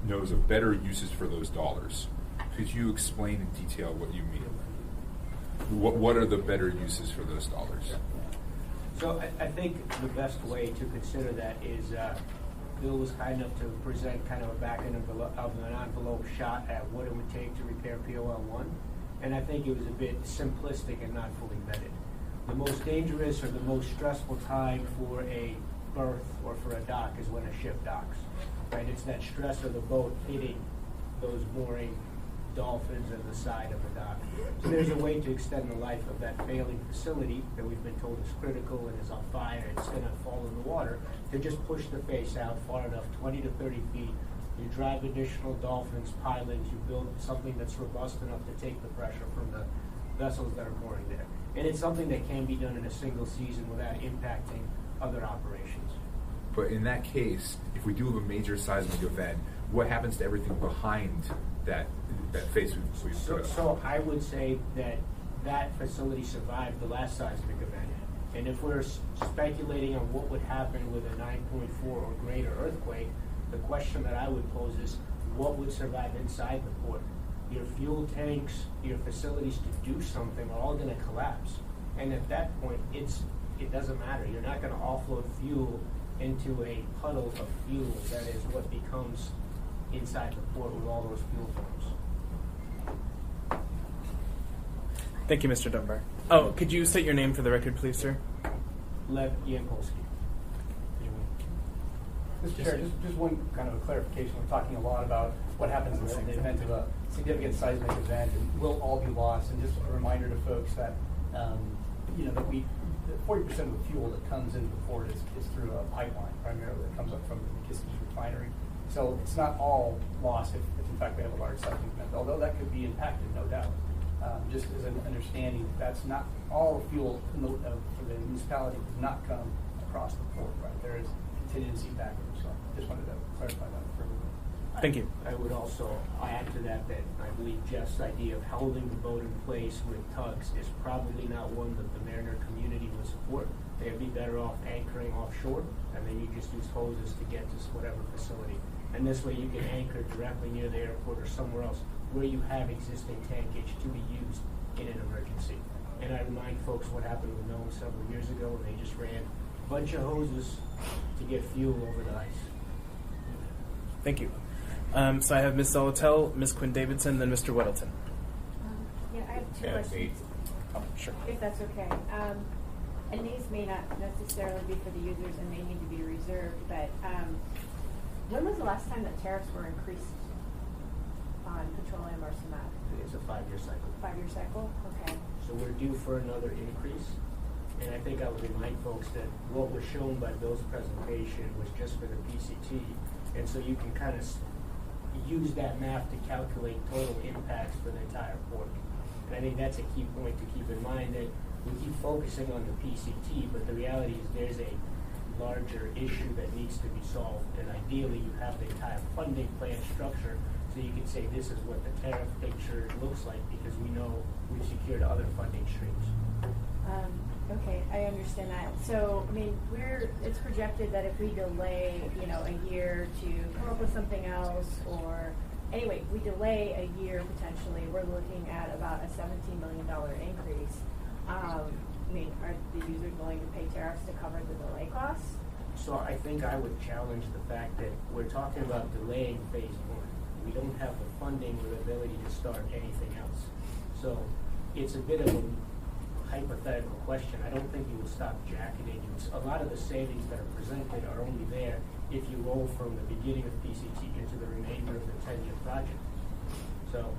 M: knows of better uses for those dollars. Could you explain in detail what you mean? What are the better uses for those dollars?
I: So I think the best way to consider that is Bill was kind enough to present kind of a back end of an envelope shot at what it would take to repair POL1. And I think it was a bit simplistic and not fully vetted. The most dangerous or the most stressful time for a berth or for a dock is when a ship docks, right? It's that stress of the boat hitting those mooring dolphins and the side of the dock. So there's a way to extend the life of that failing facility that we've been told is critical and is on fire, it's going to fall in the water, to just push the face out far enough, 20 to 30 feet. You drive additional dolphins, pilings, you build something that's robust enough to take the pressure from the vessels that are mooring there. And it's something that can be done in a single season without impacting other operations.
M: But in that case, if we do have a major seismic event, what happens to everything behind that face we put up?
I: So I would say that facility survived the last seismic event. And if we're speculating on what would happen with a 9.4 or greater earthquake, the question that I would pose is, what would survive inside the port? Your fuel tanks, your facilities to do something are all going to collapse. And at that point, it doesn't matter. You're not going to offload fuel into a puddle of fuel that is what becomes inside the port with all those fuel farms.
A: Thank you, Mr. Dunbar. Oh, could you state your name for the record, please, sir?
I: Lev Yankowski.
G: Mr. Chair, just one kind of a clarification. We're talking a lot about what happens in the event of a significant seismic event and will all be lost. And just a reminder to folks that, that 40% of the fuel that comes into the port is through a pipeline, primarily, that comes up from the McKissick's refinery. So it's not all lost if in fact we have a large seismic event, although that could be impacted, no doubt. Just as an understanding, that's not all the fuel for the municipality does not come across the port, right? There is contingency backup. So just wanted to clarify that for everyone.
A: Thank you.
I: I would also add to that I believe Jeff's idea of holding the boat in place with tugs is probably not one that the mariner community would support. They'd be better off anchoring offshore, and then you just use hoses to get to whatever facility. And this way you can anchor directly near the airport or somewhere else where you have existing tankage to be used in an emergency. And I remind folks what happened with Nome several years ago when they just ran a bunch of hoses to get fuel over the ice.
A: Thank you. So I have Ms. Zolotel, Ms. Quinn Davidson, then Mr. Weddleton.
Q: Yeah, I have two questions.
A: Oh, sure.
Q: If that's okay. And these may not necessarily be for the users and may need to be reserved, but when was the last time that tariffs were increased on petroleum or cement?
I: It's a 5-year cycle.
Q: 5-year cycle? Okay.
I: So we're due for another increase. And I think I would remind folks that what was shown by Bill's presentation was just for the PCT. And so you can kind of use that math to calculate total impacts for the entire port. And I think that's a key point to keep in mind, that we keep focusing on the PCT, but the reality is there's a larger issue that needs to be solved. And ideally you have the entire funding plan structure so you can say this is what the tariff picture looks like, because we know we've secured other funding streams.
Q: Okay, I understand that. So, I mean, it's projected that if we delay, a year to come up with something else, or anyway, if we delay a year potentially, we're looking at about a $17 million increase. Are the users willing to pay tariffs to cover the delay costs?
I: So I think I would challenge the fact that we're talking about delaying phase 1. We don't have the funding or the ability to start anything else. So it's a bit of a hypothetical question. I don't think you would stop jacketing. A lot of the savings that are presented are only there if you roll from the beginning of PCT into the remainder of the 10-year project. So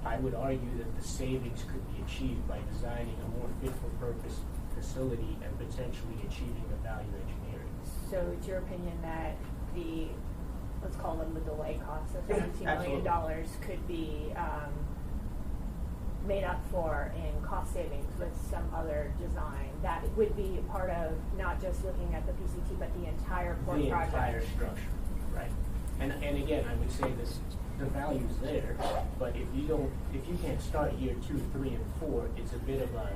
R: I would argue that the savings could be achieved by designing a more fit-for-purpose facility and potentially achieving the value engineering.
Q: So it's your opinion that the, let's call them the delay costs of
R: Yeah,
Q: $17 million could be made up for in cost savings with some other design that would be part of not just looking at the PCT but the entire port project?
R: The entire structure, right. And again, I would say this, the value's there, but if you can't start year 2, 3, and 4, it's a bit of a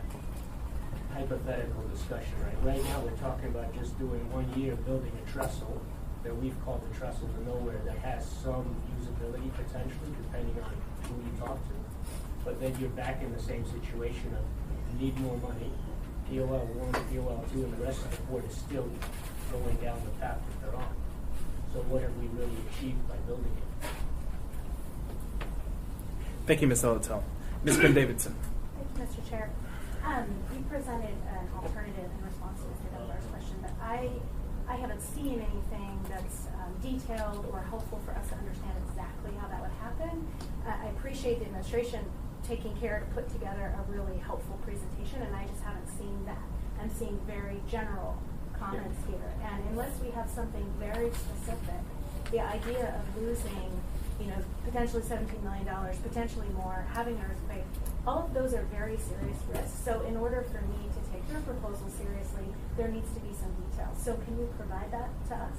R: hypothetical discussion, right? Right now, we're talking about just doing 1 year building a trestle that we've called the trestle to nowhere that has some usability potentially, depending on who you talk to. But then you're back in the same situation of you need more money, POL 1, POL 2, and the rest of the board is still going down the path that they're on. So what have we really achieved by building it?
A: Thank you, Ms. Olatel. Ms. Quinn Davidson.
B: Thank you, Mr. Chair. You presented an alternative in response to Mr. Dunbar's question, but I haven't seen anything that's detailed or helpful for us to understand exactly how that would happen. I appreciate the administration taking care to put together a really helpful presentation, and I just haven't seen that. I'm seeing very general comments here, and unless we have something very specific, the idea of losing, potentially $17 million, potentially more, having an earthquake, all of those are very serious risks. So in order for me to take your proposal seriously, there needs to be some details. So can you provide that to us?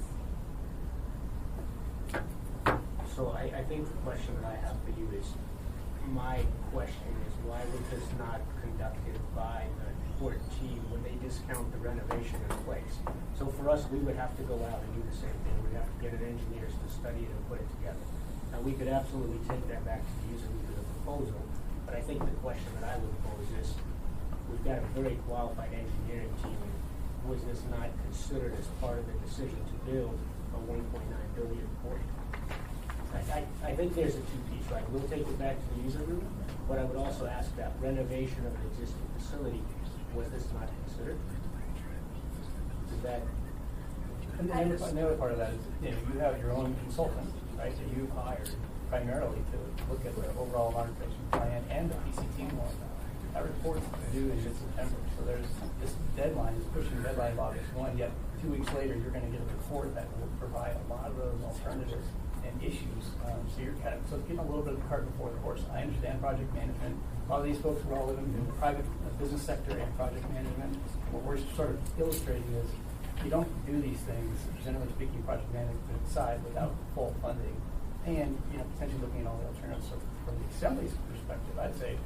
R: So I think the question that I have for you is, my question is, why was this not conducted by the port team when they discount the renovation in place? So for us, we would have to go out and do the same thing. We'd have to get an engineers to study it and put it together. Now, we could absolutely take that back to the user group as a proposal, but I think the question that I would pose is, we've got a very qualified engineering team. Was this not considered as part of the decision to build a $1.9 billion port? I think there's a two-piece, right? We'll take it back to the user group, but I would also ask that renovation of an existing facility, was this not considered? Is that?
G: And the other part of that is, you have your own consultant, right, that you've hired primarily to look at the overall modernization plan and the PCT one. That report is due in mid-September, so there's this deadline, is pushing the deadline of August 1, yet 2 weeks later, you're going to get a report that will provide a lot of those alternatives and issues. So you're so getting a little bit of the cart before the horse. I understand project management. A lot of these folks are all living in the private business sector and project management. What we're sort of illustrating is you don't do these things, generally speaking, project management side without full funding, and potentially looking at all the alternatives. So from the Assembly's perspective, I'd say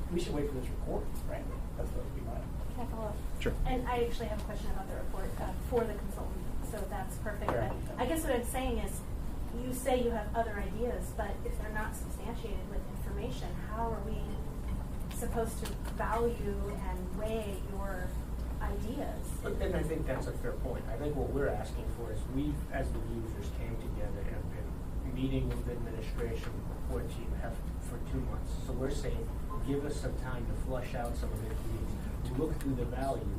G: we should wait for this report. Frankly, that's what would be mine.
B: Can I follow up?
A: Sure.
B: And I actually have a question about the report for the consultant, so that's perfect.
G: Sure.
B: But I guess what I'm saying is, you say you have other ideas, but if they're not substantiated with information, how are we supposed to value and weigh your ideas?
R: And I think that's a fair point. I think what we're asking for is we, as the users, came together and have been meeting with the administration, the core team, for 2 months. So we're saying, give us some time to flush out some of the needs, look through the value,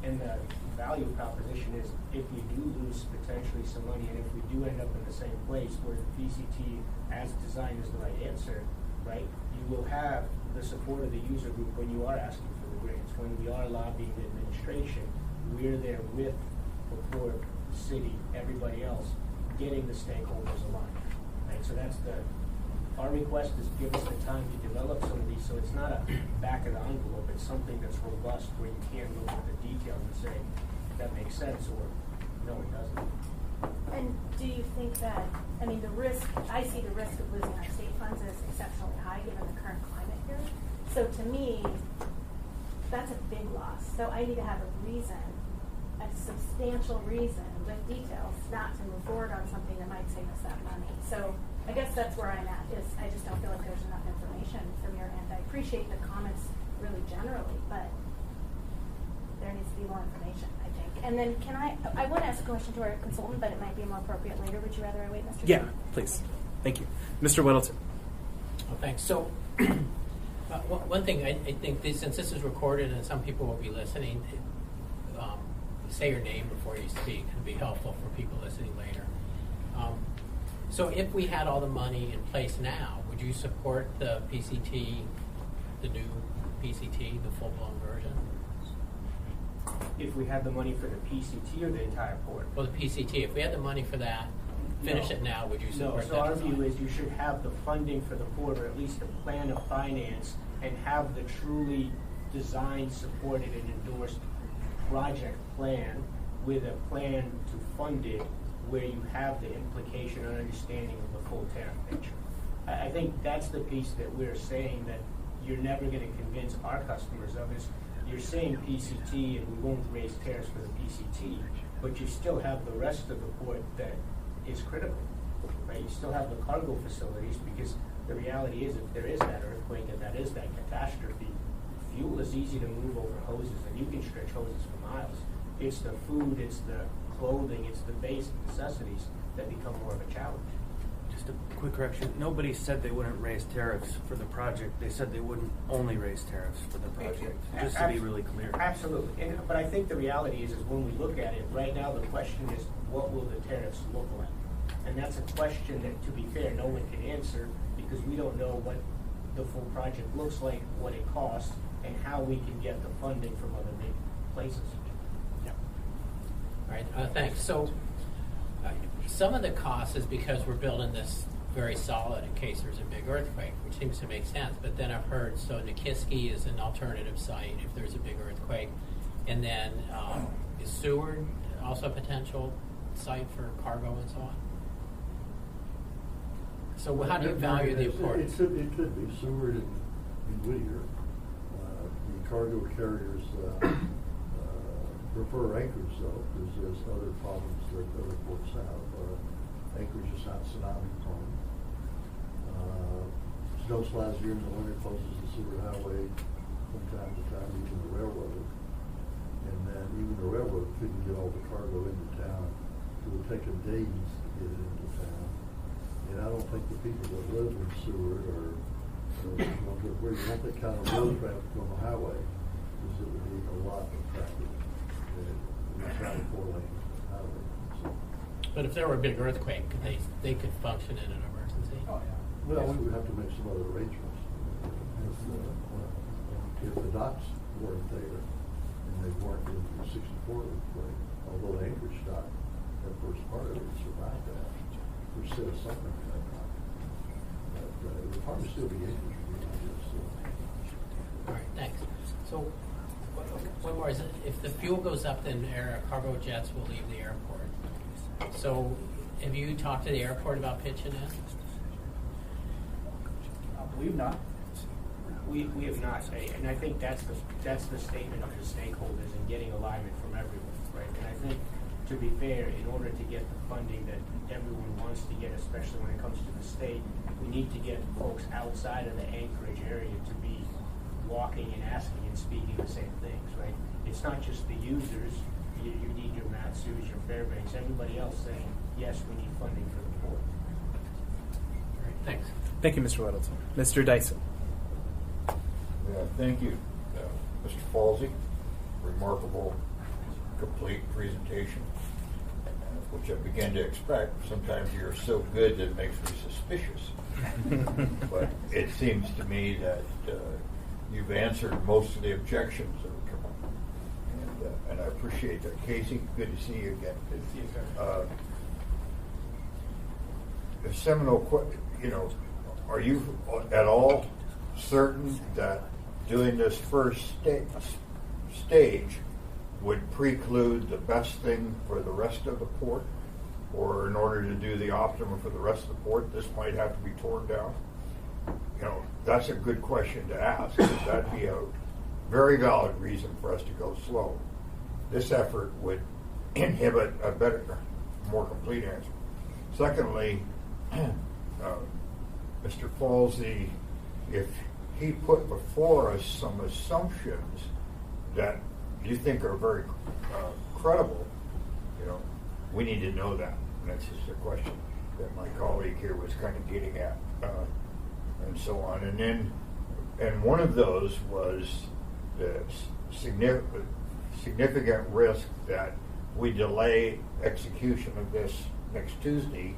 R: and the value proposition is, if we do lose potentially some money, and if we do end up in the same place where the PCT as designed is the right answer, right, you will have the support of the user group when you are asking for the grants. When we are lobbying the administration, we're there with the port, the city, everybody else, getting the stakeholders aligned. Right? So that's our request is give us the time to develop some of these, so it's not a back of the envelope, it's something that's robust where you can look at the detail and say, that makes sense, or no, it doesn't.
B: And do you think that, the risk, I see the risk of losing our state funds as exceptionally high given the current climate here. So to me, that's a big loss. So I need to have a reason, a substantial reason with details not to move forward on something that might save us that money. So I guess that's where I'm at, is I just don't feel like there's enough information from your end. I appreciate the comments really generally, but there needs to be more information, I think. And then I want to ask a question to our consultant, but it might be more appropriate later. Would you rather I wait, Mr.
A: Yeah,
B: Chairman?
A: please. Thank you. Mr. Weddleton.
S: Oh, thanks. So one thing, I think, since this is recorded and some people will be listening, say your name before you speak. It'll be helpful for people listening later. So if we had all the money in place now, would you support the PCT, the new PCT, the full-blown version?
R: If we had the money for the PCT or the entire port?
S: Well, the PCT, if we had the money for that, finish it now, would you support that?
R: No, so our
S: design?
R: view is you should have the funding for the port, or at least a plan of finance, and have the truly designed, supported, and endorsed project plan with a plan to fund it where you have the implication and understanding of the full tariff picture. I think that's the piece that we're saying that you're never going to convince our customers of is you're saying PCT and we won't raise tariffs for the PCT, but you still have the rest of the port that is critical, right? You still have the cargo facilities because the reality is if there is that earthquake and that is that catastrophe, fuel is easy to move over hoses and you can stretch hoses for miles. It's the food, it's the clothing, it's the basic necessities that become more of a challenge.
P: Just a quick correction. Nobody said they wouldn't raise tariffs for the project. They said they wouldn't only raise tariffs for the project. Just to be really clear.
R: Absolutely. But I think the reality is when we look at it, right now the question is, what will the tariffs look like? And that's a question that, to be fair, no one can answer because we don't know what the full project looks like, what it costs, and how we can get the funding from other big places.
S: Yeah. All right, thanks. So some of the cost is because we're building this very solid in case there's a big earthquake, which seems to make sense. But then I've heard, so Nikiski is an alternative site if there's a big earthquake. And then is Seward also a potential site for cargo and so on? So how do you value the importance?
T: It could be Seward and Whittier. The cargo carriers prefer Anchorage though, because there's other problems that other ports have. Anchorage is not tsunami prone. Snow slides during the winter closes the Seward Highway from time to time, even the railroad. And then even the railroad couldn't get all the cargo into town. It would take them days to get it into town. And I don't think the people that live in Seward are where you want that kind of road traffic on the highway, because it would be a lot of traffic. It's not a 4-lane highway. So.
S: But if there were a big earthquake, they could function in an emergency?
T: Oh, yeah. Well, we would have to make some other arrangements. If the docks weren't there, and they weren't in the 64 earthquake, although the Anchorage dock, that first part of it survived that, which said something to that dock. But it would probably still be Anchorage.
S: All right, thanks. So one more is if the fuel goes up, then cargo jets will leave the airport. So have you talked to the airport about pitching in?
G: I believe not.
R: We have not, and I think that's the statement of the stakeholders and getting alignment from everyone, right? And I think, to be fair, in order to get the funding that everyone wants to get, especially when it comes to the state, we need to get folks outside of the Anchorage area to be walking and asking and speaking the same things, right? It's not just the users. You need your Matsus, your Fairbanks, everybody else saying, yes, we need funding for the port.
S: All right, thanks.
A: Thank you, Mr. Weddleton. Mr. Dyson.
U: Yeah, thank you, Mr. Falsey. Remarkable, complete presentation, which I began to expect. Sometimes you're so good that it makes me suspicious. But it seems to me that you've answered most of the objections that have come up. And I appreciate that. Casey, good to see you again.
I: Good to see you, sir.
U: The Seminole, are you at all certain that doing this first stage would preclude the best thing for the rest of the port? Or in order to do the optimum for the rest of the port, this might have to be torn down? That's a good question to ask. That'd be a very valid reason for us to go slow. This effort would inhibit a better, more complete answer. Secondly, Mr. Falsey, if he put before us some assumptions that you think are very credible, we need to know that. And that's just a question that my colleague here was kind of getting at, and so on. And one of those was the significant risk that we delay execution of this next Tuesday,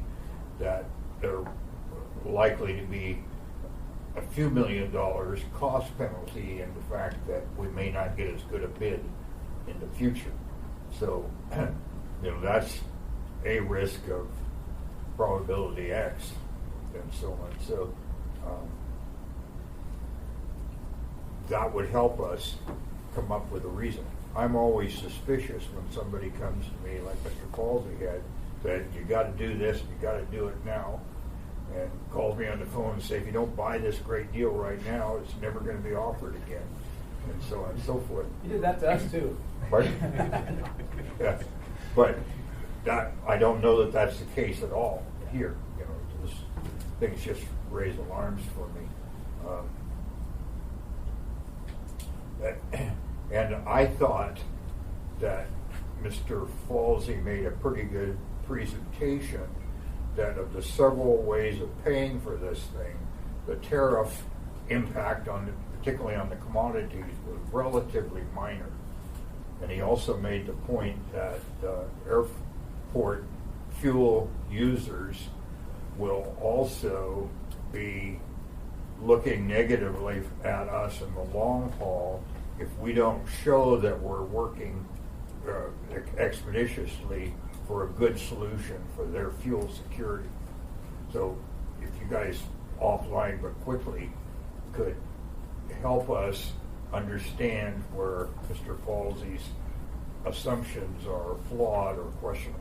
U: that there are likely to be a few $1 million cost penalty in the fact that we may not get as good a bid in the future. So, that's a risk of probability X and so on. So, that would help us come up with a reason. I'm always suspicious when somebody comes to me, like Mr. Palsy had, that you got to do this, you got to do it now, and calls me on the phone and say, if you don't buy this great deal right now, it's never going to be offered again, and so on and so forth.
G: You did that to us too.
U: Pardon? Yeah. But that, I don't know that that's the case at all here. This things just raise alarms for me. And I thought that Mr. Falsey made a pretty good presentation that of the several ways of paying for this thing, the tariff impact particularly on the commodities, was relatively minor. And he also made the point that airport fuel users will also be looking negatively at us in the long haul if we don't show that we're working expeditiously for a good solution for their fuel security. So if you guys offline but quickly could help us understand where Mr. Falsey's assumptions are flawed or questionable.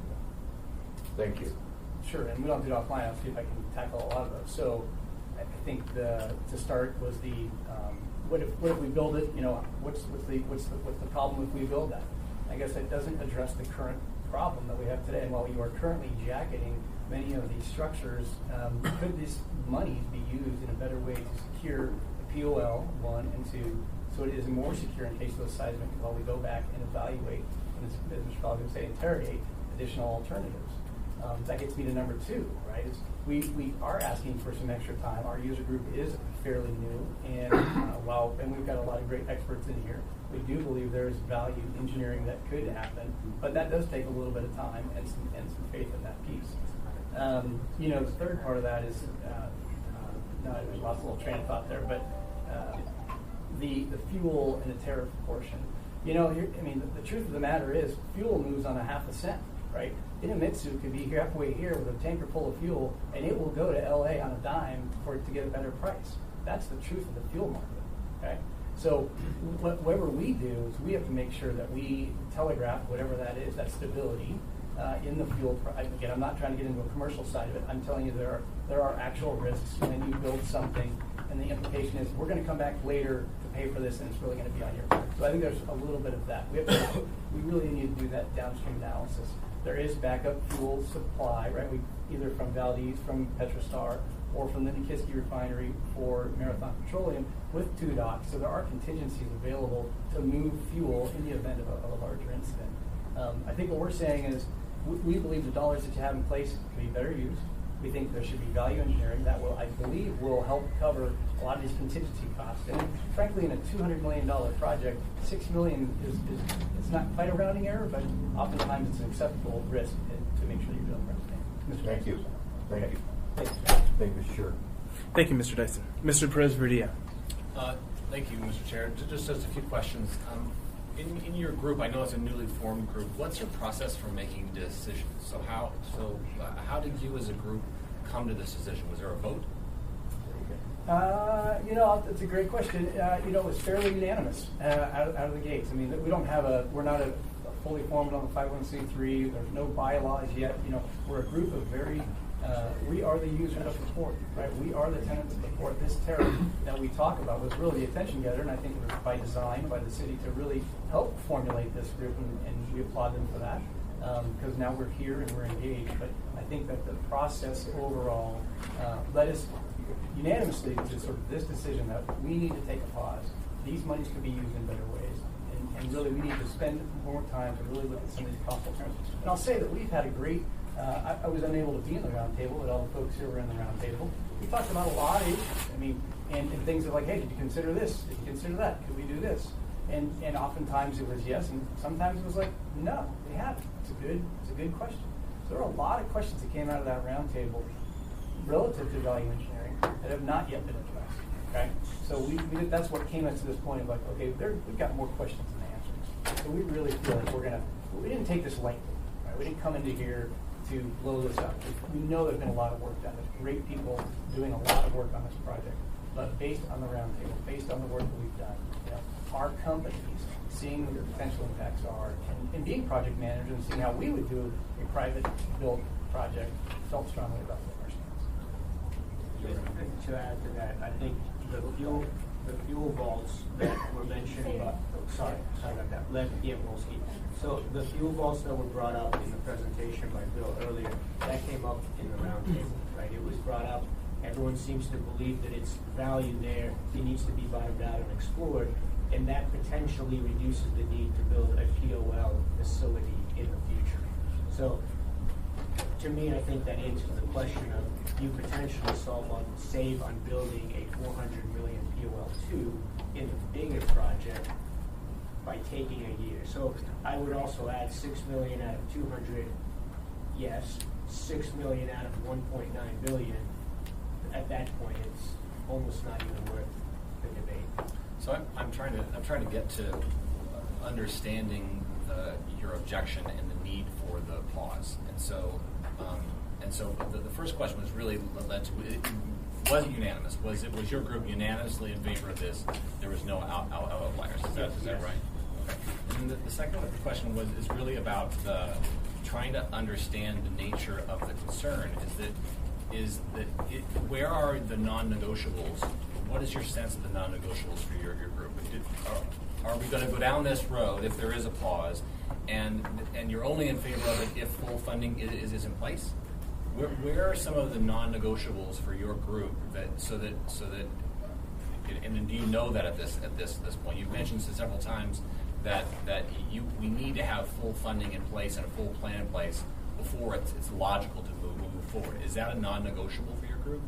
U: Thank you.
G: Sure, and we don't do it offline. I'll see if I can tackle a lot of those. So I think to start was the what if we build it? What's the problem if we build that? I guess it doesn't address the current problem that we have today. And while you are currently jacketing many of these structures, could this money be used in a better way to secure the POL, one, and two, so it is more secure in case of those seismic while we go back and evaluate, and as Mr. Fowler would say, interrogate additional alternatives. That gets me to number two, right? We are asking for some extra time. Our user group is fairly new, and and we've got a lot of great experts in here, we do believe there is value engineering that could happen, but that does take a little bit of time and some faith in that piece. The third part of that is, there's lots of little train of thought there, but the fuel and the tariff portion. The truth of the matter is, fuel moves on a half a cent, right? Idemitsu could be halfway here with a tanker full of fuel, and it will go to LA on a dime for it to get a better price. That's the truth of the fuel market, okay? So whatever we do is we have to make sure that we telegraph whatever that is, that stability in the fuel. Again, I'm not trying to get into a commercial side of it. I'm telling you there are actual risks when you build something, and the implication is we're going to come back later to pay for this, and it's really going to be on your back. So I think there's a little bit of that. We really need to do that downstream analysis. There is backup fuel supply, right? Either from Valdez, from Petrostar, or from the Nikiski refinery for Marathon Petroleum with 2 docks. So there are contingencies available to move fuel in the event of a larger incident. I think what we're saying is we believe the dollars that you have in place can be better used. We think there should be value engineering that I believe will help cover a lot of these contingency costs. And frankly, in a $200 million project, $6 million is it's not quite a rounding error, but oftentimes it's an acceptable risk to make sure you're doing the right thing.
U: Thank you. Thank you.
G: Thank
U: you, sure.
A: Thank you, Mr. Dyson. Mr. Perez-Verdia.
F: Thank you, Mr. Chair. Just a few questions. In your group, I know it's a newly formed group. What's your process for making decisions? So how did you as a group come to this decision? Was there a vote?
G: It's a great question. It was fairly unanimous out of the gates. I mean, we're not a fully formed on the 501c3. There's no bylaws yet. We're a group of we are the users of support, right? We are the tenants of support. This tariff that we talk about was really the attention getter, and I think it was by design by the city to really help formulate this group, and we applaud them for that, because now we're here and we're engaged. But I think that the process overall led us unanimously to sort of this decision that we need to take a pause. These monies could be used in better ways, and really we need to spend more time to really look at some of these cost alternatives. And I'll say that we've had a great I was unable to be in the round table, but all the folks here were in the round table. We talked about a lot of issues. And things like, hey, did you consider this? Did you consider that? Could we do this? And oftentimes it was yes, and sometimes it was like, no, we haven't. It's a good question. So there are a lot of questions that came out of that round table relative to value engineering that have not yet been addressed. Okay, so that's what came us to this point of like, okay, we've got more questions than answers. So we really feel like we didn't take this lightly. Right? We didn't come into here to blow this up. We know there's been a lot of work done. There's great people doing a lot of work on this project. But based on the roundtable, based on the work that we've done, our companies seeing what the potential impacts are, and being project managers and seeing how we would do a private built project, felt strongly about our stance.
R: To add to that, I think the fuel vaults that were mentioned, sorry about that, Lev Diepolsky. So the fuel vaults that were brought up in the presentation by Bill earlier, that came up in the roundtable, right? It was brought up. Everyone seems to believe that it's value there. It needs to be bottomed out and explored, and that potentially reduces the need to build a POL facility in the future. So, to me, I think that answers the question of you potentially save on building a 400 million POL2 in the bigger project by taking a year. So I would also add 6 million out of 200, yes, 6 million out of 1.9 billion. At that point, it's almost not even worth the debate.
F: So I'm trying to get to understanding your objection and the need for the pause. And so the first question was really led to, was it unanimous? Was your group unanimously in favor of this? There was no outliers. Is that right? Okay. And then the second question is really about trying to understand the nature of the concern. Where are the non-negotiables? What is your sense of the non-negotiables for your group? Are we going to go down this road if there is a pause, and you're only in favor of it if full funding is in place? Where are some of the non-negotiables for your group so that and do you know that at this point? You've mentioned several times that we need to have full funding in place and a full plan in place before it's logical to move forward. Is that a non-negotiable for your group?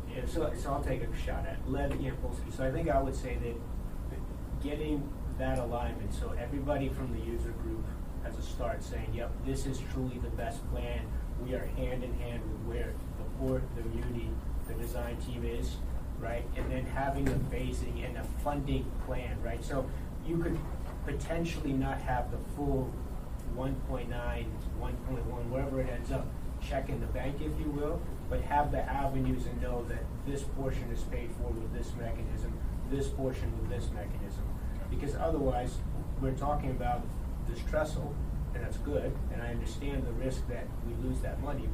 R: Yeah, so I'll take a shot at Lev Diepolsky. So I think I would say that getting that alignment, so everybody from the user group as a start saying, yep, this is truly the best plan. We are hand in hand with where the board, the Muni, the design team is, right? And then having the phasing and a funding plan, right? So you could potentially not have the full 1.9, 1.1, wherever it ends up, check in the bank, if you will, but have the avenues and know that this portion is paid for with this mechanism, this portion with this mechanism. Because otherwise, we're talking about this trestle, and that's good, and I understand the risk that we lose that money,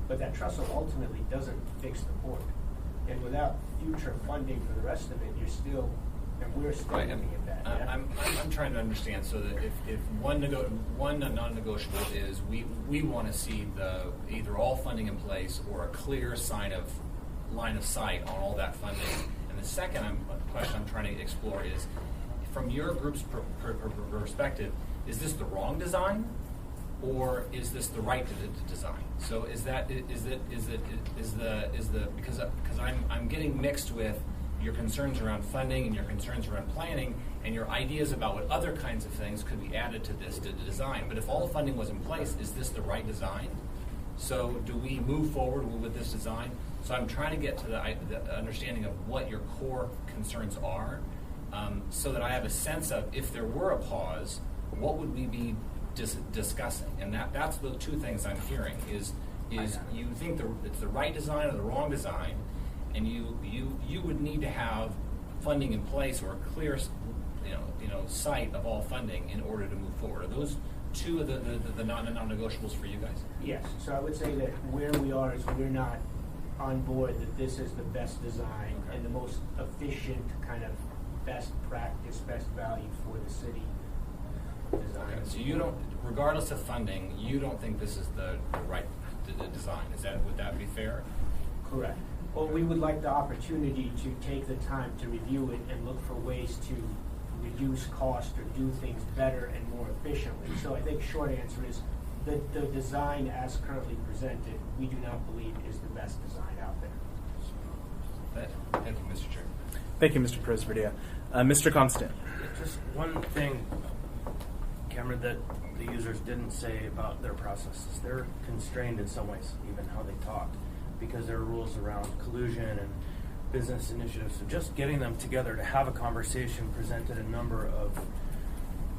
R: but that trestle ultimately doesn't fix the port. And without future funding for the rest of it, you're still, and we're still looking at that. Yeah?
F: I'm trying to understand so that if one non-negotiable is we want to see either all funding in place or a clear line of sight on all that funding. And the second question I'm trying to explore is, from your group's perspective, is this the wrong design, or is this the right design? So because I'm getting mixed with your concerns around funding and your concerns around planning and your ideas about what other kinds of things could be added to this design. But if all funding was in place, is this the right design? So do we move forward with this design? So I'm trying to get to the understanding of what your core concerns are, so that I have a sense of, if there were a pause, what would we be discussing? And that's the two things I'm hearing is you think it's the right design or the wrong design, and you would need to have funding in place or a clear sight of all funding in order to move forward. Are those two of the non-negotiables for you guys?
R: Yes. So I would say that where we are is we're not on board that this is the best design and the most efficient kind of best practice, best value for the city design.
F: Okay. So you don't, regardless of funding, you don't think this is the right design. Would that be fair?
R: Correct. Well, we would like the opportunity to take the time to review it and look for ways to reduce cost or do things better and more efficiently. So I think short answer is the design as currently presented, we do not believe is the best design out there.
F: Thank you, Mr. Chair.
A: Thank you, Mr. Perez-Verdia. Mr. Constant.
P: Just one thing, Cameron, that the users didn't say about their processes. They're constrained in some ways, even how they talk, because there are rules around collusion and business initiatives. So just getting them together to have a conversation presented a number of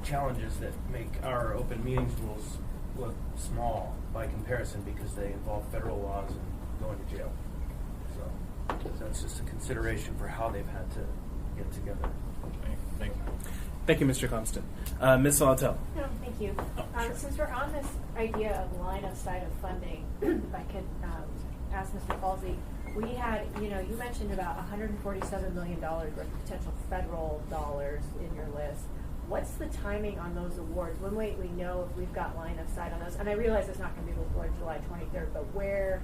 P: challenges that make our open meetings rules look small by comparison because they involve federal laws and going to jail. So that's just a consideration for how they've had to get together.
A: Thank you. Thank you, Mr. Constant. Ms. Salatel.
Q: No, thank you.
A: Sure.
Q: Since we're on this idea of line of sight of funding, if I could ask Mr. Falsey, we had, you mentioned about $147 million worth of potential federal dollars in your list. What's the timing on those awards? When might we know if we've got line of sight on those? And I realize it's not going to be before July 23rd, but where,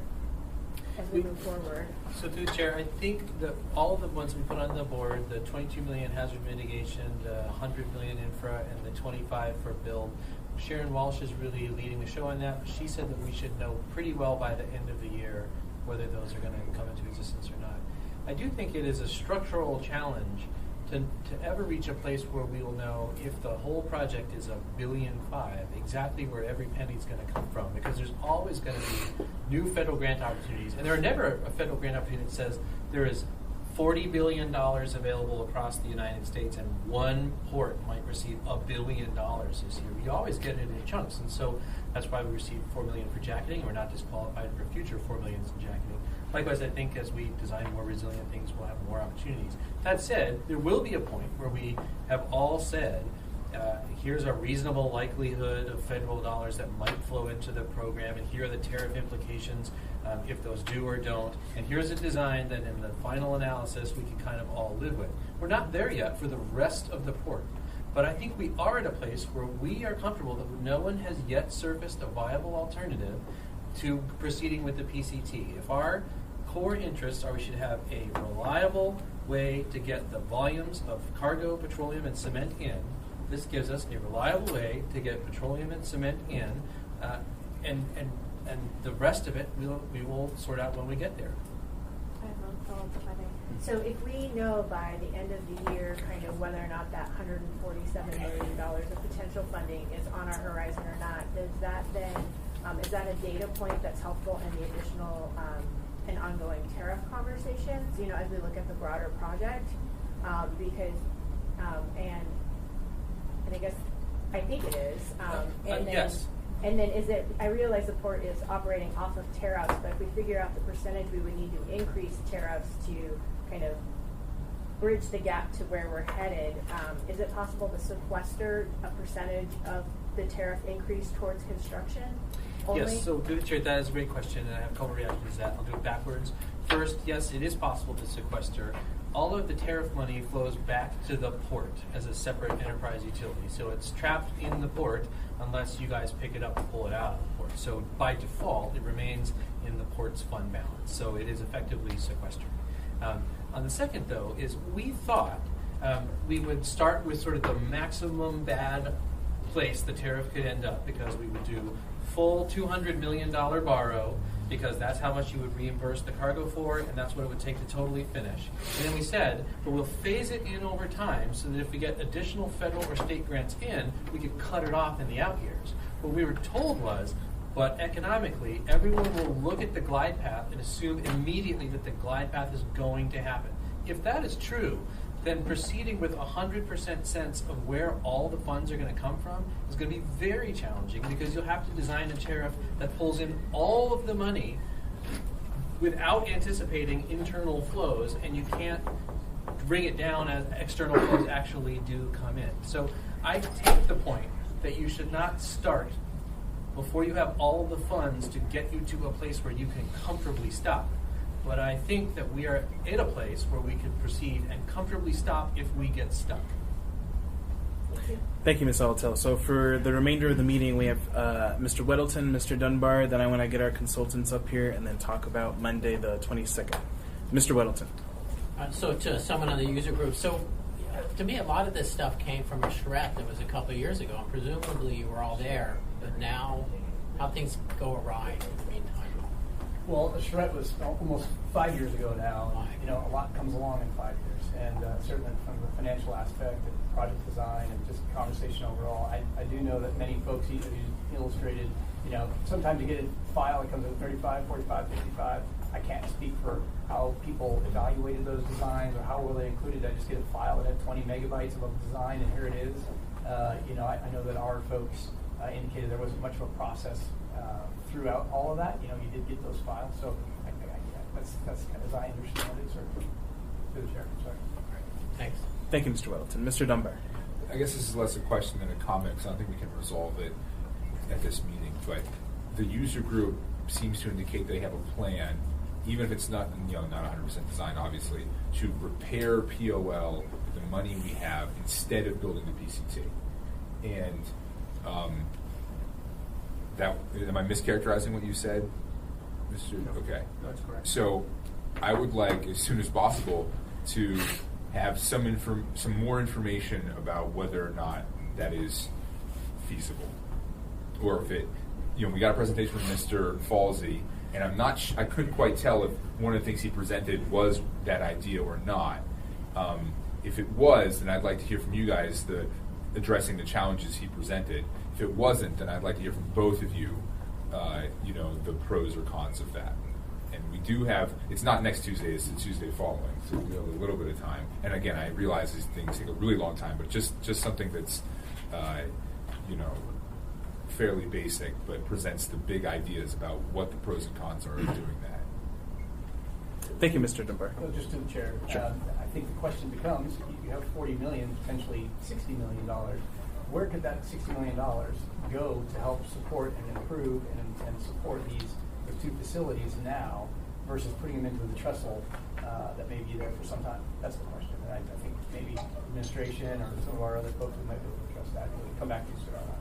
Q: as we move forward?
S: So through the chair, I think that all of the ones we put on the board, the 22 million hazard mitigation, the 100 million infra, and the 25 for build, Sharon Walsh is really leading the show on that. She said that we should know pretty well by the end of the year whether those are going to come into existence or not. I do think it is a structural challenge to ever reach a place where we will know if the whole project is $1.5 billion, exactly where every penny is going to come from, because there's always going to be new federal grant opportunities, and there are never a federal grant opportunity that says there is $40 billion available across the United States and one port might receive $1 billion this year. We always get it in chunks, and so that's why we received $4 million for jacketing. We're not disqualified for future $4 million in jacketing. Likewise, I think as we design more resilient things, we'll have more opportunities. That said, there will be a point where we have all said, here's a reasonable likelihood of federal dollars that might flow into the program, and here are the tariff implications if those do or don't, and here's a design that in the final analysis we can kind of all live with. We're not there yet for the rest of the port, but I think we are at a place where we are comfortable that no one has yet surfaced a viable alternative to proceeding with the PCT. If our core interests are we should have a reliable way to get the volumes of cargo, petroleum, and cement in. This gives us a reliable way to get petroleum and cement in, and the rest of it we will sort out when we get there.
Q: I have one follow-up if I may. So if we know by the end of the year kind of whether or not that $147 million of potential funding is on our horizon or not, does that then, is that a data point that's helpful in the additional and ongoing tariff conversations, as we look at the broader project? Because, and I guess, I think it is. And then,
S: yes.
Q: And then is it, I realize the port is operating off of tariffs, but if we figure out the percentage we would need to increase tariffs to kind of bridge the gap to where we're headed, is it possible to sequester a percentage of the tariff increase towards construction only?
S: Yes, so through the chair, that is a great question, and I have a couple reactions to that. I'll do it backwards. First, yes, it is possible to sequester. All of the tariff money flows back to the port as a separate enterprise utility. So it's trapped in the port unless you guys pick it up and pull it out of the port. So by default, it remains in the port's fund balance. So it is effectively sequestered. On the second, though, is we thought we would start with sort of the maximum bad place the tariff could end up, because we would do full $200 million borrow, because that's how much you would reimburse the cargo for, and that's what it would take to totally finish. And then we said, but we'll phase it in over time so that if we get additional federal or state grants in, we could cut it off in the out years. What we were told was, but economically, everyone will look at the glide path and assume immediately that the glide path is going to happen. If that is true, then proceeding with 100% sense of where all the funds are going to come from is going to be very challenging, because you'll have to design a tariff that pulls in all of the money without anticipating internal flows, and you can't bring it down as external flows actually do come in. So I take the point that you should not start before you have all the funds to get you to a place where you can comfortably stop. But I think that we are at a place where we can proceed and comfortably stop if we get stuck.
A: Thank you, Ms. Altel. So for the remainder of the meeting, we have Mr. Weddleton, Mr. Dunbar, then I want to get our consultants up here and then talk about Monday the 22nd. Mr. Weddleton.
S: So to someone on the user group, so to me a lot of this stuff came from a charrette that was a couple of years ago, and presumably you were all there, but now how things go awry in the meantime?
G: Well, a charrette was almost 5 years ago now. A lot comes along in 5 years, and certainly from the financial aspect, and project design, and just conversation overall, I do know that many folks illustrated, sometimes you get a file that comes in 35, 45, 55. I can't speak for how people evaluated those designs or how well they included. I just get a file that had 20 megabytes of a design, and here it is. I know that our folks indicated there wasn't much of a process throughout all of that. You did get those files, so that's kind of as I understand it, sir. To the chair, sorry.
S: Thanks.
A: Thank you, Mr. Weddleton. Mr. Dunbar.
M: I guess this is less a question than a comment, because I don't think we can resolve it at this meeting. But the user group seems to indicate they have a plan, even if it's not 100% designed, obviously, to repair POL with the money we have instead of building the PCT. And am I mischaracterizing what you said, Mr.
R: No,
M: okay,
R: that's correct.
M: So I would like, as soon as possible, to have some more information about whether or not that is feasible, or if it, we got a presentation from Mr. Falsey, and I couldn't quite tell if one of the things he presented was that idea or not. If it was, then I'd like to hear from you guys addressing the challenges he presented. If it wasn't, then I'd like to hear from both of you, the pros or cons of that. And we do have, it's not next Tuesday, it's the Tuesday following, so we have a little bit of time. And again, I realize these things take a really long time, but just something that's, fairly basic, but presents the big ideas about what the pros and cons are of doing that.
A: Thank you, Mr. Dunbar.
G: Well, just to the chair,
A: Sure.
G: I think the question becomes, you have $40 million, potentially $60 million. Where could that $60 million go to help support and improve and support these two facilities now versus putting them into the trestle that may be there for some time? That's the question. And I think maybe administration or some of our other folks might be able to address that. We'll come back to you, sir, on that.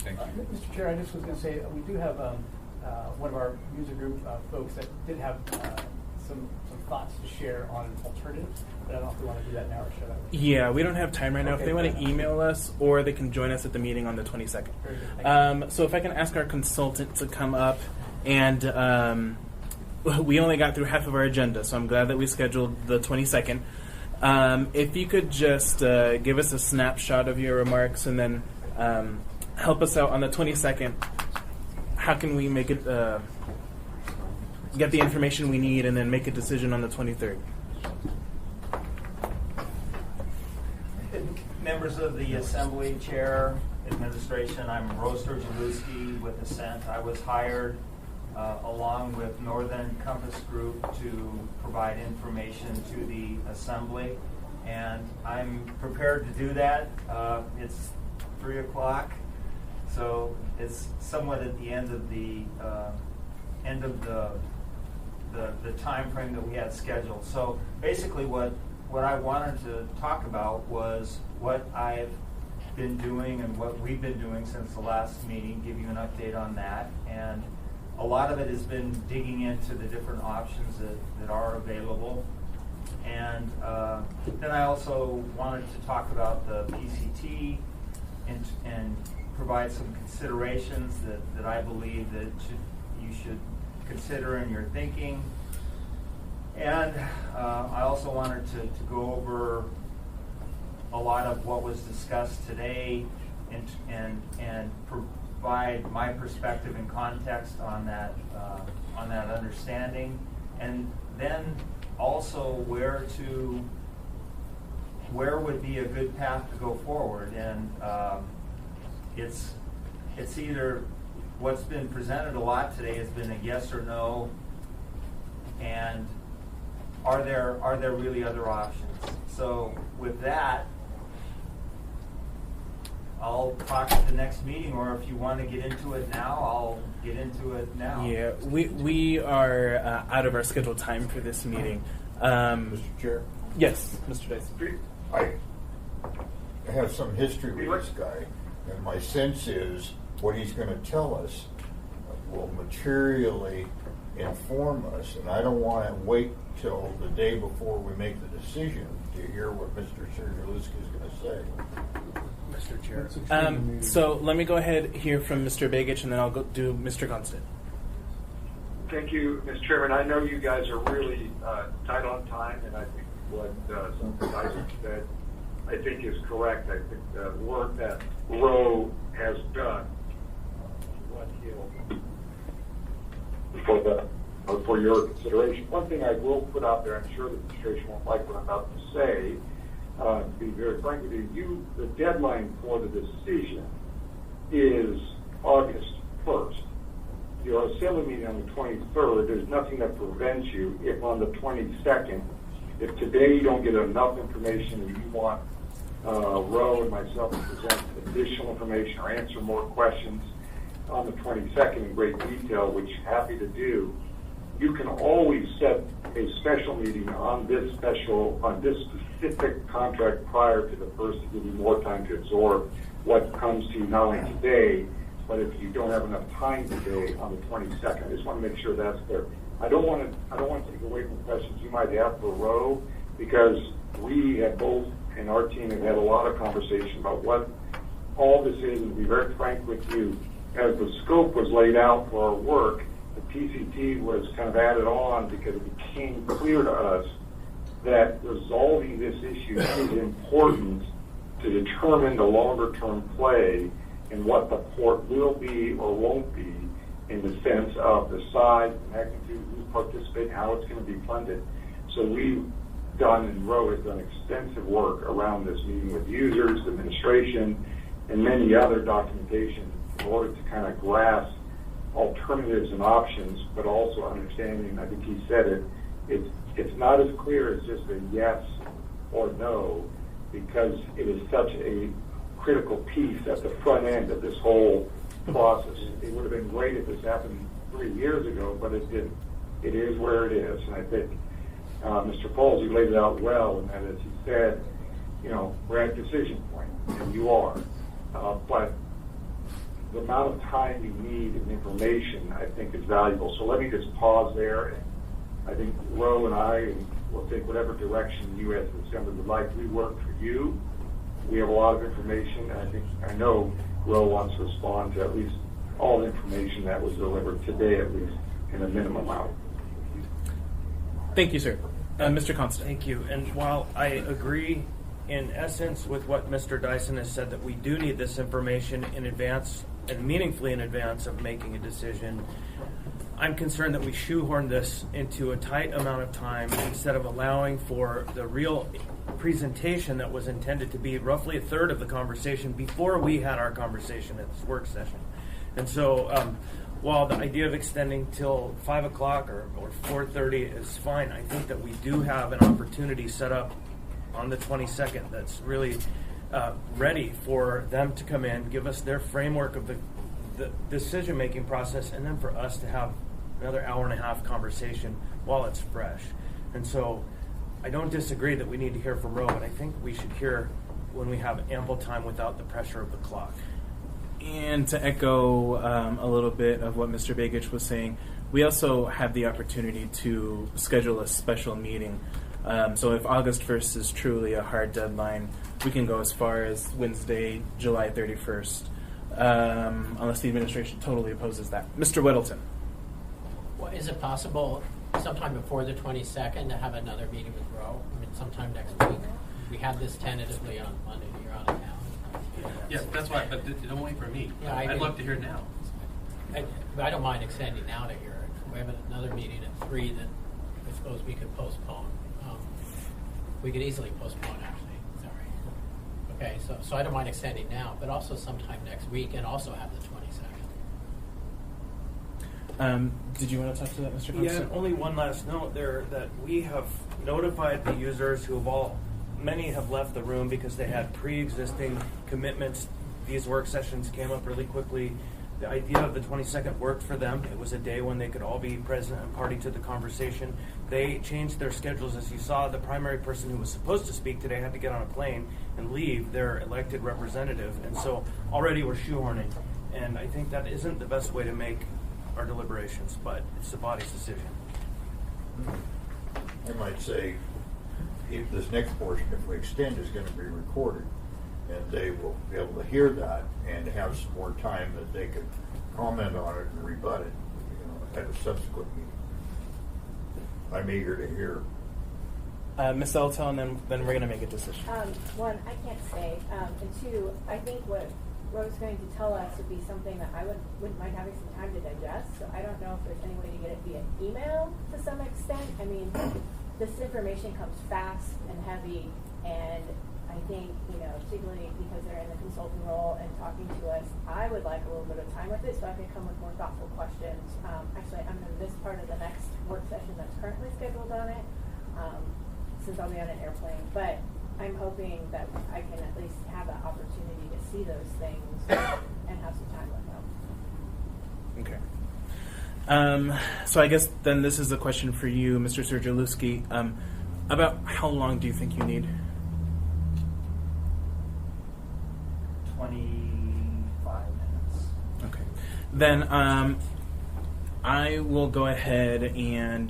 M: Thank you.
G: Mr. Chair, I just was going to say we do have one of our user group folks that did have some thoughts to share on alternatives, but I don't know if we want to do that now or should I?
A: Yeah, we don't have time right now.
G: Okay,
A: if they want to
G: fair enough.
A: email us, or they can join us at the meeting on the 22nd.
G: Very good. Thank you.
A: So if I can ask our consultant to come up, and we only got through half of our agenda, so I'm glad that we scheduled the 22nd. If you could just give us a snapshot of your remarks, and then help us out on the 22nd. How can we make it, get the information we need, and then make a decision on the 23rd?
H: Members of the Assembly, Chair, Administration, I'm Roaster Jaluski with Ascent. I was hired along with Northern Compass Group to provide information to the Assembly, and I'm prepared to do that. It's 3 o'clock. So it's somewhat at the end of the time frame that we had scheduled. So basically, what I wanted to talk about was what I've been doing and what we've been doing since the last meeting. Give you an update on that, and a lot of it has been digging into the different options that are available. And then I also wanted to talk about the PCT and provide some considerations that I believe that you should consider in your thinking. And I also wanted to go over a lot of what was discussed today and provide my perspective and context on that understanding, and then also where would be a good path to go forward. And it's either what's been presented a lot today has been a yes or no, and are there really other options? So with that, I'll talk at the next meeting, or if you want to get into it now, I'll get into it now.
A: Yeah, we are out of our scheduled time for this meeting.
U: Mr. Chair?
A: Yes, Mr. Dice.
U: I have some history with this guy, and my sense is what he's going to tell us will materially inform us, and I don't want to wait till the day before we make the decision to hear what Mr. Sergeluski is going to say.
A: Mr. Chair. So let me go ahead here from Mr. Begich, and then I'll go do Mr. Constant.
J: Thank you, Mr. Chairman. I know you guys are really tight on time, and I think what something Isaac said, I think is correct. I think the work that Roe has done, what he'll for the for your consideration. One thing I will put out there, I'm sure the administration won't like what I'm about to say, to be very frank with you, the deadline for the decision is August 1st. Your assembly meeting on the 23rd, there's nothing that prevents you if on the 22nd, if today you don't get enough information and you want Roe and myself to present additional information or answer more questions on the 22nd in great detail, which happy to do, you can always set a special meeting on this specific contract prior to the first to give you more time to absorb what comes to you not only today, but if you don't have enough time today on the 22nd. I just want to make sure that's clear. I don't want to take away from questions you might have for Roe, because we have both, and our team have had a lot of conversation about what all this is, and to be very frank with you, as the scope was laid out for our work, the PCT was kind of added on because it became clear to us that resolving this issue is important to determine the longer-term play and what the port will be or won't be in the sense of the size, the magnitude, who's participating, how it's going to be funded. So we've done, and Roe has done extensive work around this, meeting with users, the administration, and many other documentation in order to kind of grasp alternatives and options, but also understanding, I think he said it's not as clear as just a yes or no, because it is such a critical piece at the front end of this whole process. It would have been great if this happened 3 years ago, but it didn't. It is where it is, and I think Mr. Folsey laid it out well, and that, as he said, we're at decision point, and you are, but the amount of time you need and information, I think, is valuable. So let me just pause there. And I think Roe and I will take whatever direction you as the Assembly would like. We work for you. We have a lot of information, and I know Roe wants to respond to at least all the information that was delivered today, at least in a minimum amount.
A: Thank you, sir. Mr. Constant.
P: Thank you. And while I agree in essence with what Mr. Dyson has said, that we do need this information in advance and meaningfully in advance of making a decision, I'm concerned that we shoehorn this into a tight amount of time instead of allowing for the real presentation that was intended to be roughly a third of the conversation before we had our conversation at this work session. And so while the idea of extending till 5 o'clock or 4:30 is fine, I think that we do have an opportunity set up on the 22nd that's really ready for them to come in, give us their framework of the decision-making process, and then for us to have another hour and a half conversation while it's fresh. And so I don't disagree that we need to hear from Roe, but I think we should hear when we have ample time without the pressure of the clock.
A: And to echo a little bit of what Mr. Begich was saying, we also have the opportunity to schedule a special meeting. So if August 1st is truly a hard deadline, we can go as far as Wednesday, July 31st, unless the administration totally opposes that. Mr. Whittleton.
S: Well, is it possible sometime before the 22nd to have another meeting with Roe? I mean, sometime next week. We had this tentatively on Monday. You're out of town.
F: Yeah, that's why, but don't wait for me.
S: Yeah,
F: I'd love to hear it now.
S: I don't mind extending now to hear it. We have another meeting at 3 that I suppose we could postpone. We could easily postpone, actually. Sorry. Okay, so I don't mind extending now, but also sometime next week, and also have the 22nd.
A: Did you want to touch to that, Mr. Constant?
P: Yeah, only one last note there, that we have notified the users who have many have left the room because they had pre-existing commitments. These work sessions came up really quickly. The idea of the 22nd worked for them. It was a day when they could all be present and party to the conversation. They changed their schedules. As you saw, the primary person who was supposed to speak today had to get on a plane and leave their elected representative. And so already we're shoehorning. And I think that isn't the best way to make our deliberations, but it's the body's decision.
U: I might say, if this next portion, if we extend, is going to be recorded, and they will be able to hear that and have some more time that they could comment on it and rebut it, at a subsequent meeting. I'm eager to hear.
A: Ms. Elton, and then we're going to make a decision.
Q: One, I can't say. And two, I think what Rose going to tell us would be something that I wouldn't mind having some time to digest. So I don't know if there's any way to get it via email to some extent. I mean, this information comes fast and heavy, and I think, particularly because they're in the consultant role and talking to us, I would like a little bit of time with it so I can come with more thoughtful questions. Actually, I'm going to miss part of the next work session that's currently scheduled on it, since I'll be on an airplane. But I'm hoping that I can at least have that opportunity to see those things and have some time with them.
A: Okay. So I guess then this is a question for you, Mr. Sergielewski. About how long do you think you need?
H: 25 minutes.
A: Okay. Then I will go ahead and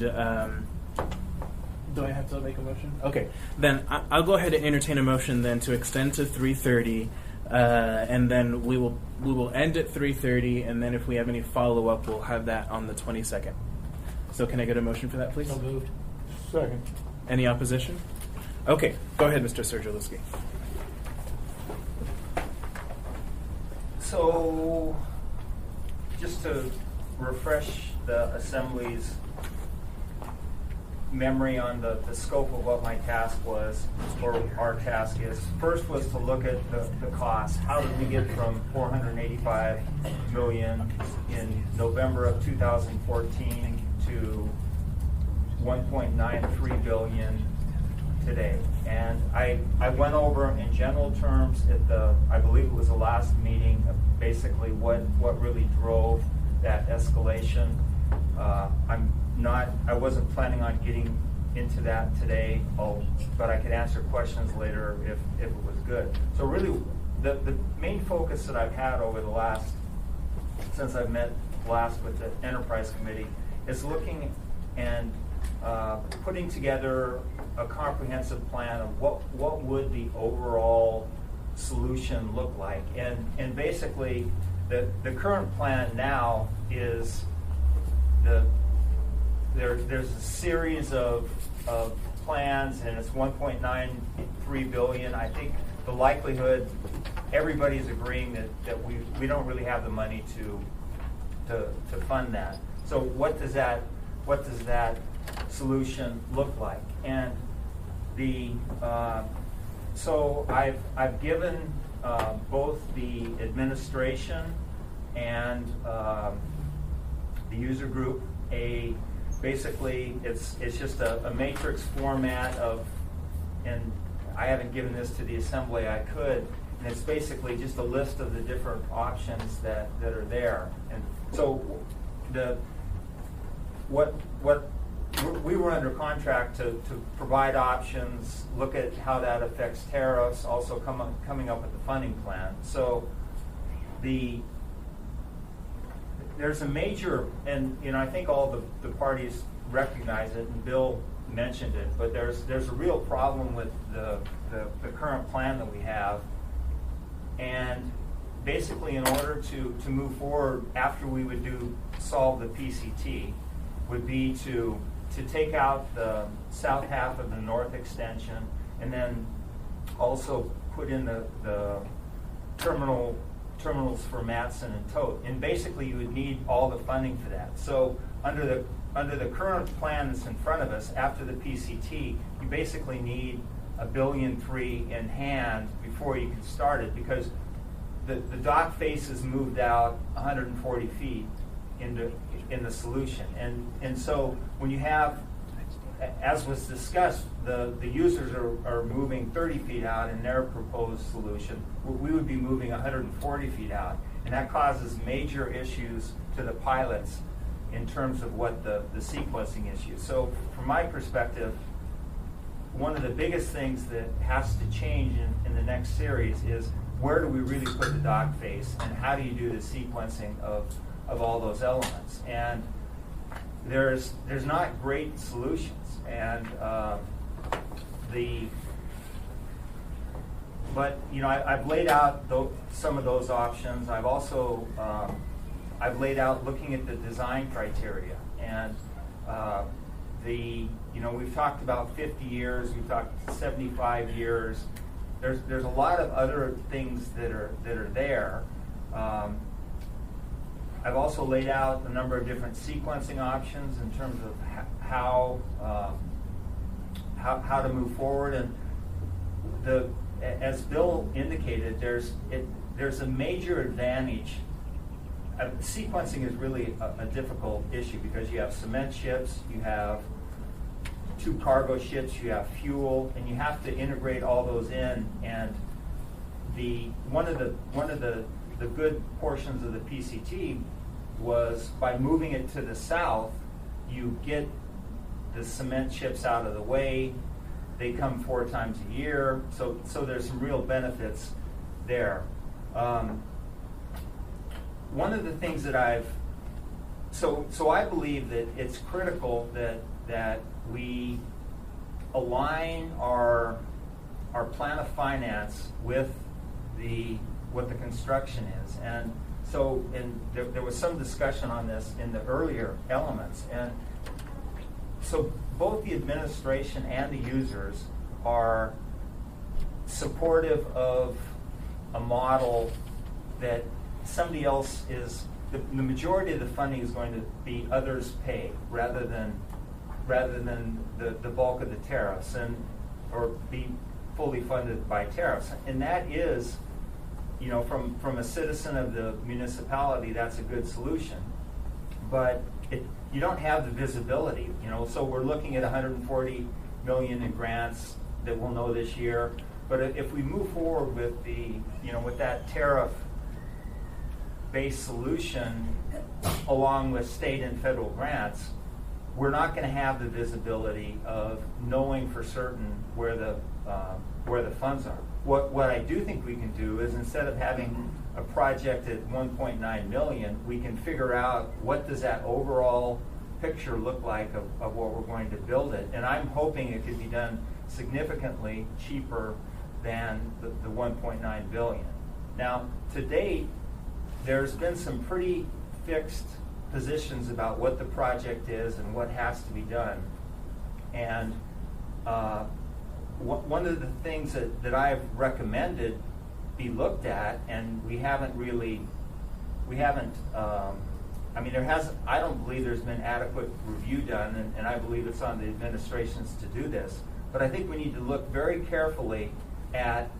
A: do I have to make a motion? Okay. Then I'll go ahead and entertain a motion then to extend to 3:30, and then we will end at 3:30, and then if we have any follow up, we'll have that on the 22nd. So can I get a motion for that, please?
S: So moved.
L: Second.
A: Any opposition? Okay. Go ahead, Mr. Sergielewski.
H: So, just to refresh the Assembly's memory on the scope of what my task was, or our task is, first was to look at the cost. How did we get from $485 million in November of 2014 to $1.93 billion today? And I went over in general terms at I believe it was the last meeting, basically what really drove that escalation. I wasn't planning on getting into that today, but I could answer questions later if it was good. So really, the main focus that I've had over since I've met last with the Enterprise Committee is looking and putting together a comprehensive plan of what would the overall solution look like. And basically, the current plan now is there's a series of plans, and it's $1.93 billion. I think the likelihood, everybody's agreeing that we don't really have the money to fund that. So what does that solution look like? And so I've given both the administration and the user group basically it's just a matrix format and I haven't given this to the Assembly. I could, and it's basically just a list of the different options that are there. And so what we were under contract to provide options, look at how that affects tariffs, also coming up with the funding plan. So there's a major, and I think all the parties recognize it, and Bill mentioned it, but there's a real problem with the current plan that we have. And basically, in order to move forward after we would solve the PCT, would be to take out the south half of the north extension, and then also put in the terminals for Matson and Tote. And basically, you would need all the funding for that. So under the current plan that's in front of us, after the PCT, you basically need $1.3 billion in hand before you can start it, because the dock face is moved out 140 feet in the solution. And so when you have, as was discussed, the users are moving 30 feet out in their proposed solution. We would be moving 140 feet out. And that causes major issues to the pilots in terms of what the sequencing issues. So from my perspective, one of the biggest things that has to change in the next series is where do we really put the dock face, and how do you do the sequencing of all those elements? And there's not great solutions. And but I've laid out some of those options. I've also I've laid out looking at the design criteria, and we've talked about 50 years, we've talked 75 years, there's a lot of other things that are there. I've also laid out a number of different sequencing options in terms of how to move forward. And as Bill indicated, there's a major advantage. Sequencing is really a difficult issue because you have cement ships, you have 2 cargo ships, you have fuel, and you have to integrate all those in. And one of the good portions of the PCT was by moving it to the south, you get the cement ships out of the way. They come 4 times a year, so there's some real benefits there. One of the things that I believe that it's critical that we align our plan of finance with what the construction is. And so there was some discussion on this in the earlier elements. And so both the administration and the users are supportive of a model that somebody else is, the majority of the funding is going to be others pay rather than the bulk of the tariffs, or be fully funded by tariffs. And that is, from a citizen of the municipality, that's a good solution. But you don't have the visibility, so we're looking at $140 million in grants that we'll know this year. But if we move forward with with that tariff-based solution along with state and federal grants, we're not going to have the visibility of knowing for certain where the funds are. What I do think we can do is, instead of having a project at $1.9 million, we can figure out what does that overall picture look like of what we're going to build it. And I'm hoping it could be done significantly cheaper than the $1.9 billion. Now, to date, there's been some pretty fixed positions about what the project is and what has to be done. And one of the things that I've recommended be looked at, and I don't believe there's been adequate review done, and I believe it's on the administrations to do this. But I think we need to look very carefully at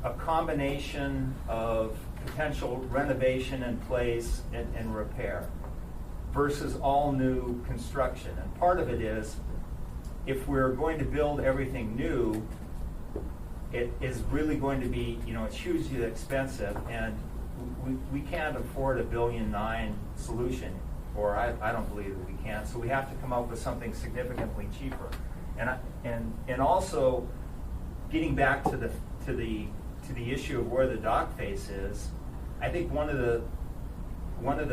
H: a combination of potential renovation in place and repair versus all new construction. And part of it is, if we're going to build everything new, it is really going to be, it's hugely expensive, and we can't afford a $1.9 billion solution, or I don't believe that we can. So we have to come up with something significantly cheaper. And also, getting back to the issue of where the dock face is, I think one of the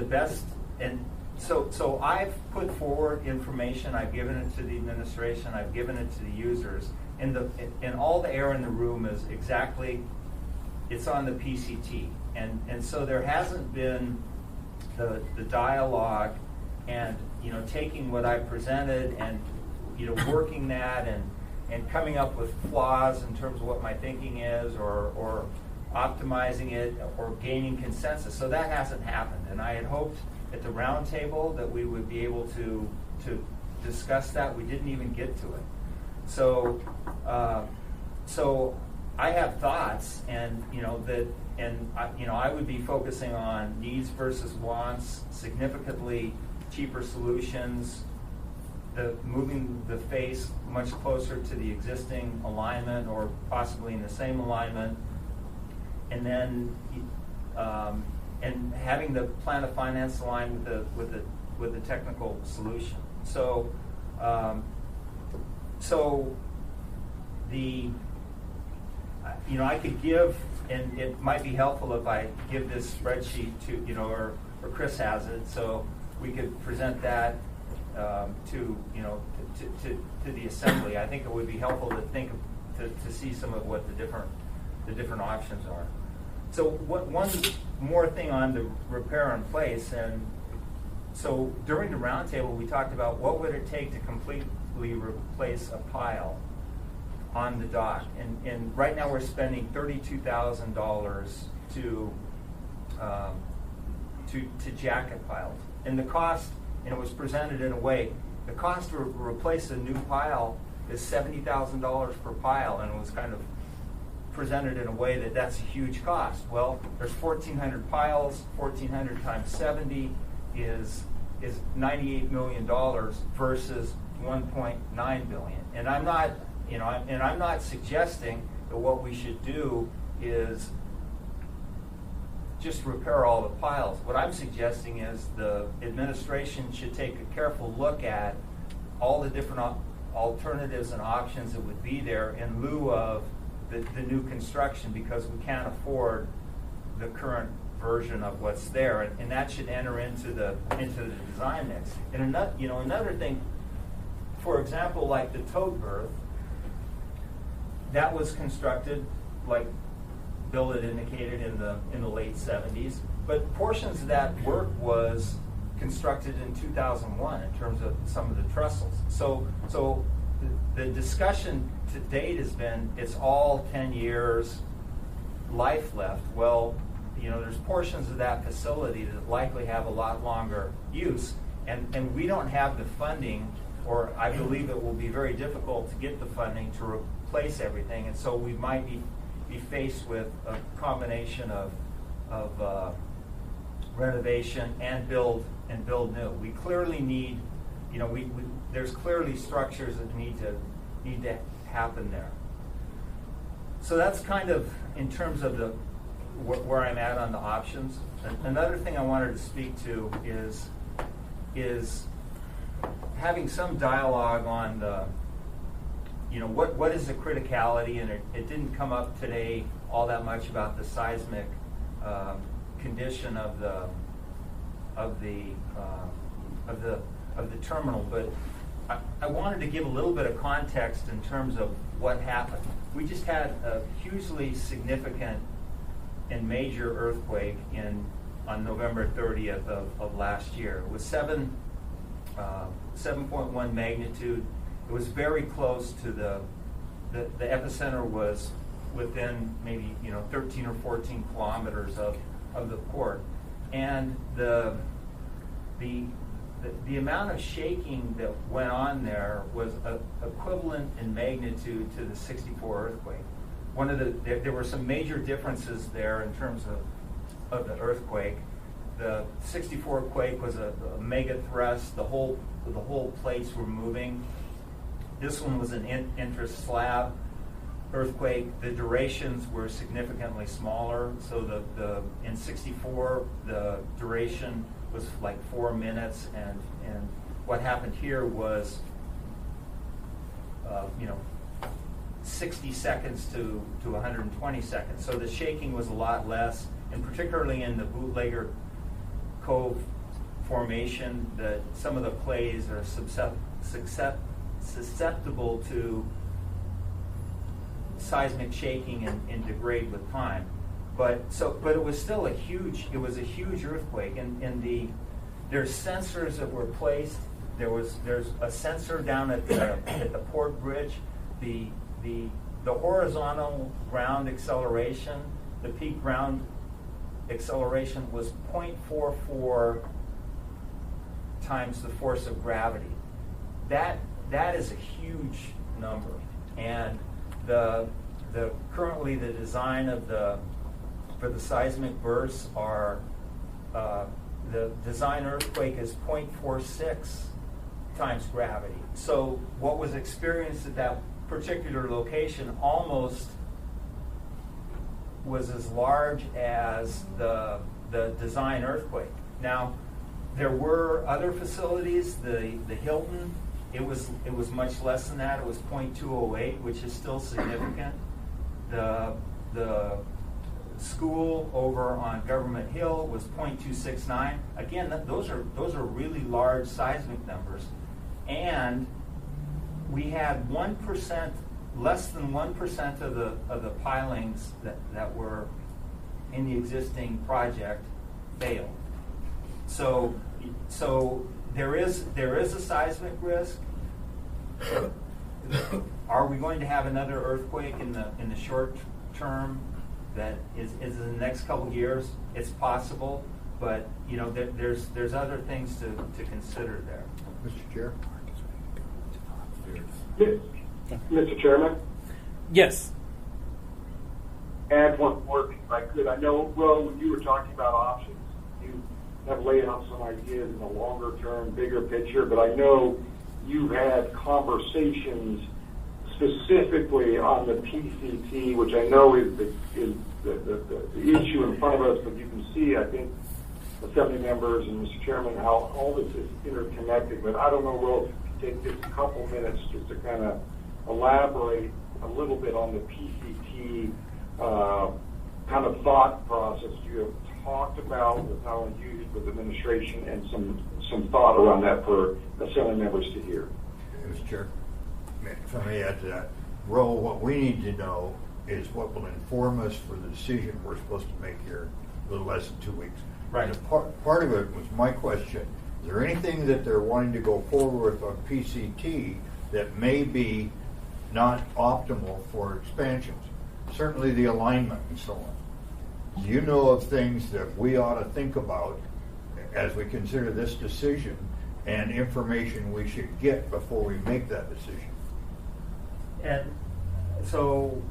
H: best, and so I've put forward information, I've given it to the administration, I've given it to the users, and all the air in the room is exactly, it's on the PCT, and so there hasn't been the dialogue and taking what I presented and working that and coming up with flaws in terms of what my thinking is, or optimizing it, or gaining consensus. So that hasn't happened, and I had hoped at the round table that we would be able to discuss that. We didn't even get to it. So I have thoughts, and I would be focusing on needs versus wants, significantly cheaper solutions, moving the face much closer to the existing alignment, or possibly in the same alignment, and then and having the plan of finance aligned with the technical solution. So I could give, and it might be helpful if I give this spreadsheet to or Chris has it, so we could present that to the assembly. I think it would be helpful to to see some of what the different options are. So one more thing on the repair in place, and so during the roundtable we talked about what would it take to completely replace a pile. on the dock. And right now we're spending $32,000 to jacket piles. And the cost, and it was presented in a way, the cost to replace a new pile is $70,000 per pile, and it was kind of presented in a way that that's a huge cost. Well, there's 1,400 piles. 1,400 times 70 is $98 million versus 1.9 billion. And I'm not, I'm not suggesting that what we should do is just repair all the piles. What I'm suggesting is the administration should take a careful look at all the different alternatives and options that would be there in lieu of the new construction, because we can't afford the current version of what's there, and that should enter into the design mix. And another thing, for example, like the tote berth, that was constructed, like Bill had indicated, in the late 70s, but portions of that work was constructed in 2001 in terms of some of the trestles. So the discussion to date has been it's all 10 years life left. Well, there's portions of that facility that likely have a lot longer use, and we don't have the funding, or I believe it will be very difficult to get the funding to replace everything, and so we might be faced with a combination of renovation and build new. We clearly need, there's clearly structures that need to happen there. So that's kind of in terms of where I'm at on the options. Another thing I wanted to speak to is having some dialogue on the, what is the criticality, and it didn't come up today all that much about the seismic condition of the terminal, but I wanted to give a little bit of context in terms of what happened. We just had a hugely significant and major earthquake on November 30th of last year. It was 7.1 magnitude. It was very close to the epicenter was within maybe 13 or 14 kilometers of the port, and the amount of shaking that went on there was equivalent in magnitude to the 64 earthquake. There were some major differences there in terms of the earthquake. The 64 quake was a mega thrust. The whole plates were moving. This one was an intra-slab earthquake. The durations were significantly smaller. So in 64, the duration was like 4 minutes, and what happened here was 60 seconds to 120 seconds. So the shaking was a lot less, and particularly in the Bootlegger Cove formation, that some of the clays are susceptible to seismic shaking and degrade with time. But it was still a huge earthquake, and there's sensors that were placed. There's a sensor down at the port bridge. The horizontal ground acceleration, the peak ground acceleration was 0.44 times the force of gravity. That is a huge number, and currently the design for the seismic bursts are the design earthquake is 0.46 times gravity. So what was experienced at that particular location almost was as large as the design earthquake. Now, there were other facilities. The Hilton, it was much less than that. It was 0.208, which is still significant. The school over on Government Hill was 0.269. Again, those are really large seismic numbers, and we had 1%, less than 1% of the pilings that were in the existing project failed. So there is a seismic risk. are we going to have another earthquake in the short term? That is in the next couple of years. It's possible, but you know there's other things to consider there.
U: Mr. Chair.
J: Mr. Chairman?
A: Yes.
J: Add one more if I could. I know, Will, when you were talking about options, you have laid out some ideas in the longer term, bigger picture, but I know you've had conversations specifically on the PCT, which I know is the issue in front of us, but you can see, I think, Assembly members and Mr. Chairman, how all this is interconnected. But I don't know, Will, if you could take just a couple minutes just to kind of elaborate a little bit on the PCT kind of thought process you have talked about with how it's used with administration and some thought around that for Assembly members to hear.
U: Mr. Chair, if I may add to that, Ro, what we need to know is what will inform us for the decision we're supposed to make here a little less than 2 weeks.
H: Right.
U: And part of it was my question. Is there anything that they're wanting to go forward with on PCT that may be not optimal for expansions? Certainly the alignment and so on. Do you know of things that we ought to think about as we consider this decision and information we should get before we make that decision?
H: And so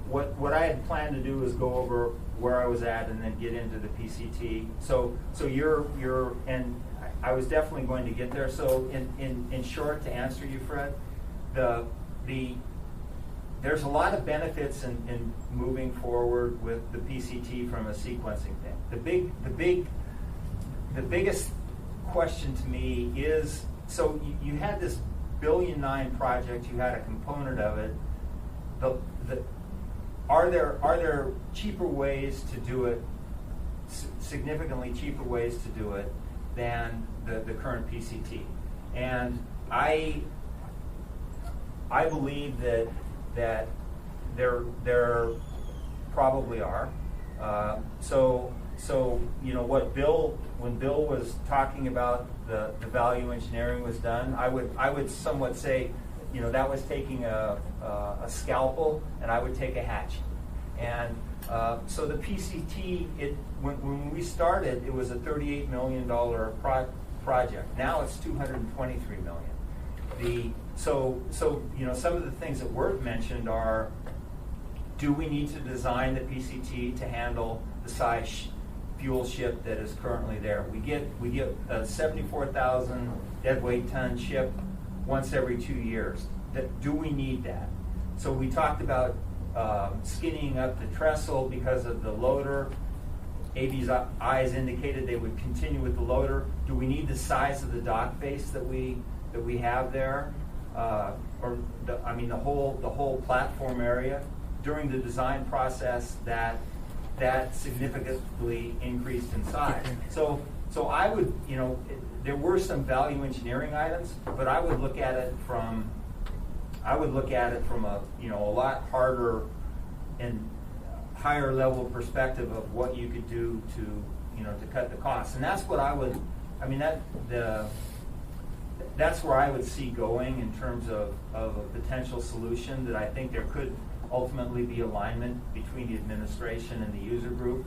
H: what I had planned to do is go over where I was at and then get into the PCT. So you're and I was definitely going to get there. So in short, to answer you, Fred, there's a lot of benefits in moving forward with the PCT from a sequencing thing. The biggest question to me is, so you had this $1.9 billion project, you had a component of it. Are there cheaper ways to do it, significantly cheaper ways to do it than the current PCT? And I believe that there probably are. So you know what when Bill was talking about the value engineering was done, I would somewhat say, you know, that was taking a scalpel and I would take a hatchet. And so the PCT, when we started, it was a $38 million project. Now it's $223 million. So you know, some of the things that were mentioned are, do we need to design the PCT to handle the size fuel ship that is currently there? We get a 74,000 deadweight ton ship once every 2 years. Do we need that? So we talked about skinning up the trestle because of the loader. AB's eyes indicated they would continue with the loader. Do we need the size of the dock base that we have there? The whole platform area? During the design process, that significantly increased in size. So I would, you know, there were some value engineering items, but I would look at it from a, you know, a lot harder and higher level perspective of what you could do to, you know, to cut the costs. And that's what I would, I mean, that's where I would see going in terms of a potential solution, that I think there could ultimately be alignment between the administration and the user group,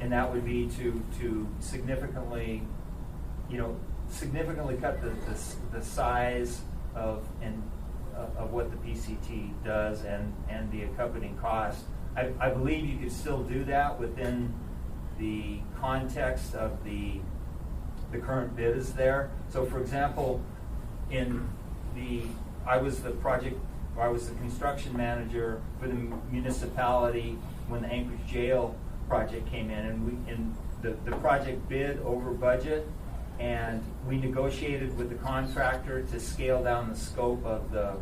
H: and that would be to significantly, you know, cut the size of what the PCT does and the accompanying cost. I believe you could still do that within the context of the current bid is there. So, for example, I was the construction manager for the municipality when the Anchorage Jail project came in, and the project bid over budget, and we negotiated with the contractor to scale down the scope of the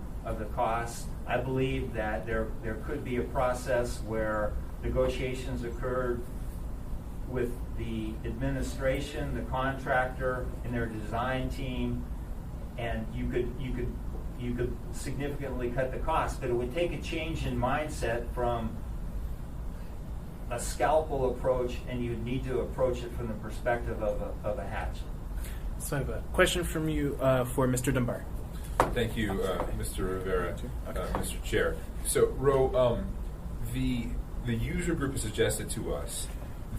H: costs. I believe that there could be a process where negotiations occurred with the administration, the contractor, and their design team, and you could significantly cut the cost, but it would take a change in mindset from a scalpel approach, and you'd need to approach it from the perspective of a hatchet.
A: So I have a question from you for Mr. Dunbar.
M: Thank you, Mr. Rivera, Mr. Chair. So, Ro, the user group has suggested to us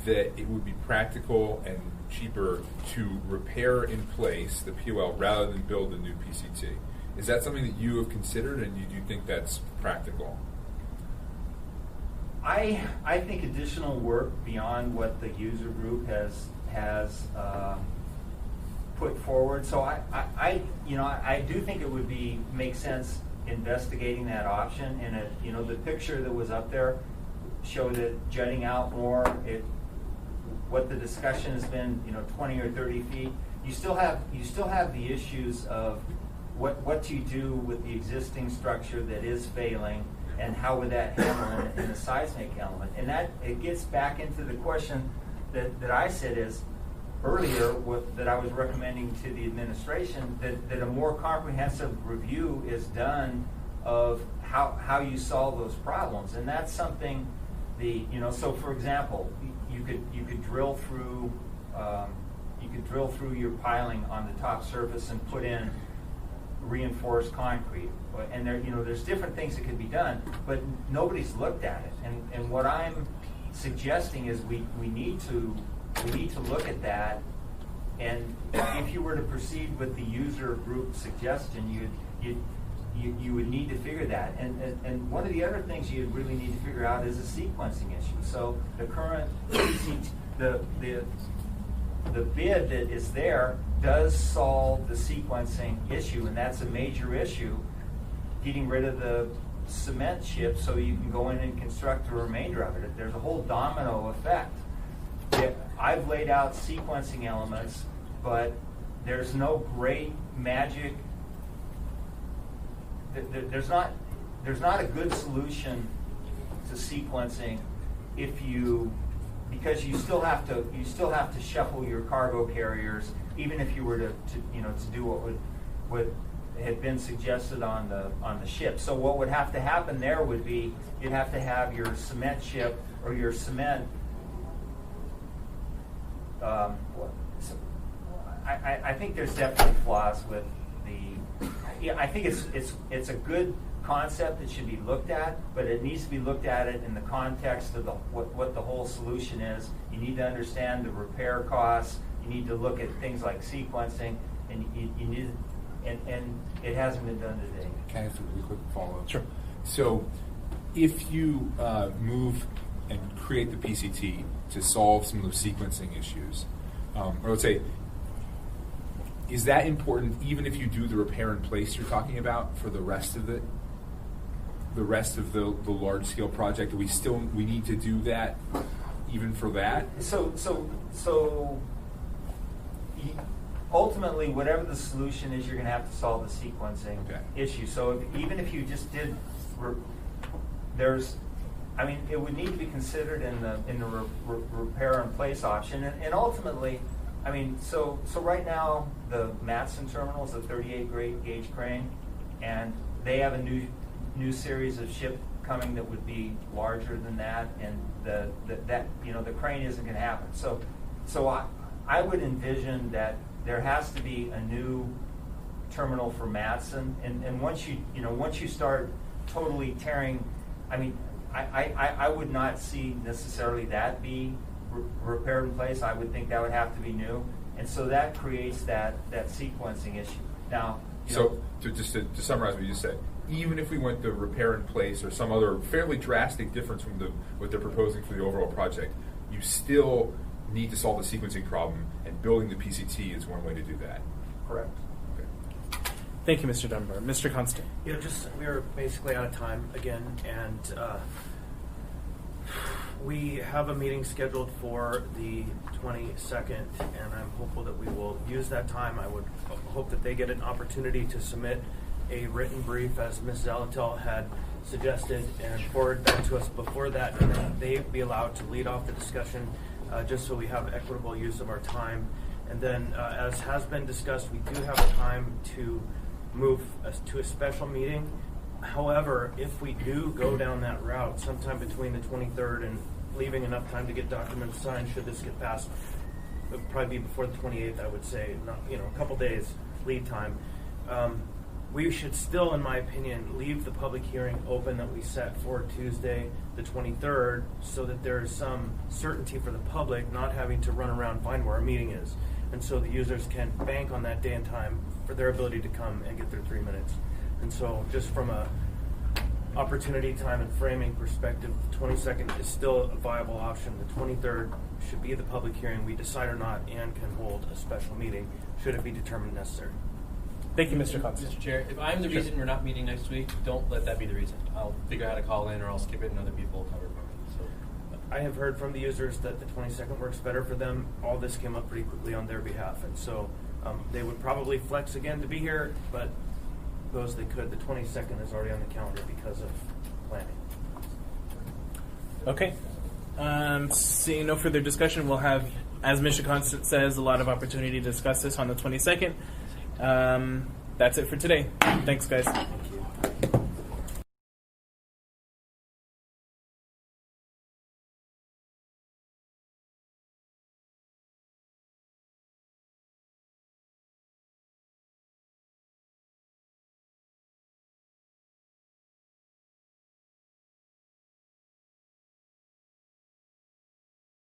M: that it would be practical and cheaper to repair in place the POL rather than build a new PCT. Is that something that you have considered, and do you think that's practical?
H: I think additional work beyond what the user group has put forward. So I do think it would make sense investigating that option. And the picture that was up there showed it jutting out more. What the discussion has been, 20 or 30 feet. You still have the issues of what do you do with the existing structure that is failing, and how would that handle in the seismic element? And that it gets back into the question that I said is earlier, that I was recommending to the administration, that a more comprehensive review is done of how you solve those problems. And that's something so for example, you could drill through your piling on the top surface and put in reinforced concrete. And there's different things that could be done, but nobody's looked at it. And what I'm suggesting is we need to look at that. And if you were to proceed with the user group suggestion, you would need to figure that. And one of the other things you really need to figure out is a sequencing issue. So the current PCT, the bid that is there does solve the sequencing issue, and that's a major issue, getting rid of the cement chip so you can go in and construct the remainder of it. There's a whole domino effect. I've laid out sequencing elements, but there's no great magic. There's not a good solution to sequencing because you still have to shuffle your cargo carriers, even if you were to do what had been suggested on the ship. So what would have to happen there would be you'd have to have your cement ship or your cement. I think there's definitely flaws with the. Yeah, I think it's a good concept that should be looked at, but it needs to be looked at it in the context of what the whole solution is. You need to understand the repair costs. You need to look at things like sequencing, and you need, and it hasn't been done today.
M: Can I ask a really quick follow-up?
A: Sure.
M: So, if you move and create the PCT to solve some of those sequencing issues, or let's say, is that important even if you do the repair in place you're talking about for the rest of the large scale project? Do we need to do that even for that?
H: So ultimately, whatever the solution is, you're going to have to solve the sequencing issue. So even if you just did, it would need to be considered in the repair in place option, and ultimately, so right now the Matson terminal is a 38 gauge crane, and they have a new series of ship coming that would be larger than that, and the crane isn't going to happen. So I would envision that there has to be a new terminal for Matson, and once you start totally tearing, I would not see necessarily that be repaired in place. I would think that would have to be new, and so that creates that sequencing issue. Now,
M: to summarize what you just said, even if we went the repair in place or some other fairly drastic difference from what they're proposing for the overall project, you still need to solve the sequencing problem, and building the PCT is one way to do that.
H: Correct.
M: Okay.
A: Thank you, Mr. Dunbar. Mr. Constant.
P: We are basically out of time again, and we have a meeting scheduled for the 22nd, and I'm hopeful that we will use that time. I would hope that they get an opportunity to submit a written brief, as Ms. Zalatel had suggested, and forward that to us before that, and then they be allowed to lead off the discussion, just so we have equitable use of our time. And then, as has been discussed, we do have time to move to a special meeting. However, if we do go down that route sometime between the 23rd and leaving enough time to get documents signed, should this get passed, it would probably be before the 28th, I would say, not, a couple days lead time. we should still, in my opinion, leave the public hearing open that we set for Tuesday, the 23rd, so that there is some certainty for the public not having to run around and find where our meeting is. And so the users can bank on that day and time for their ability to come and get their 3 minutes. And so just from a opportunity, time, and framing perspective, the 22nd is still a viable option. The 23rd should be the public hearing. We decide or not and can hold a special meeting should it be determined necessary.
A: Thank you, Mr. Constant.
E: Mr. Chair, if I'm the reason we're not meeting next week, don't let that be the reason. I'll figure out how to call in, or I'll skip it and other people will cover it for me. So.
P: I have heard from the users that the 22nd works better for them. All this came up pretty quickly on their behalf, and so they would probably flex again to be here, but those they could. The 22nd is already on the calendar because of planning.
A: Okay. Seeing no further discussion, we'll have, as Mr. Constant says, a lot of opportunity to discuss this on the 22nd. That's it for today. Thanks, guys.
P: Thank you.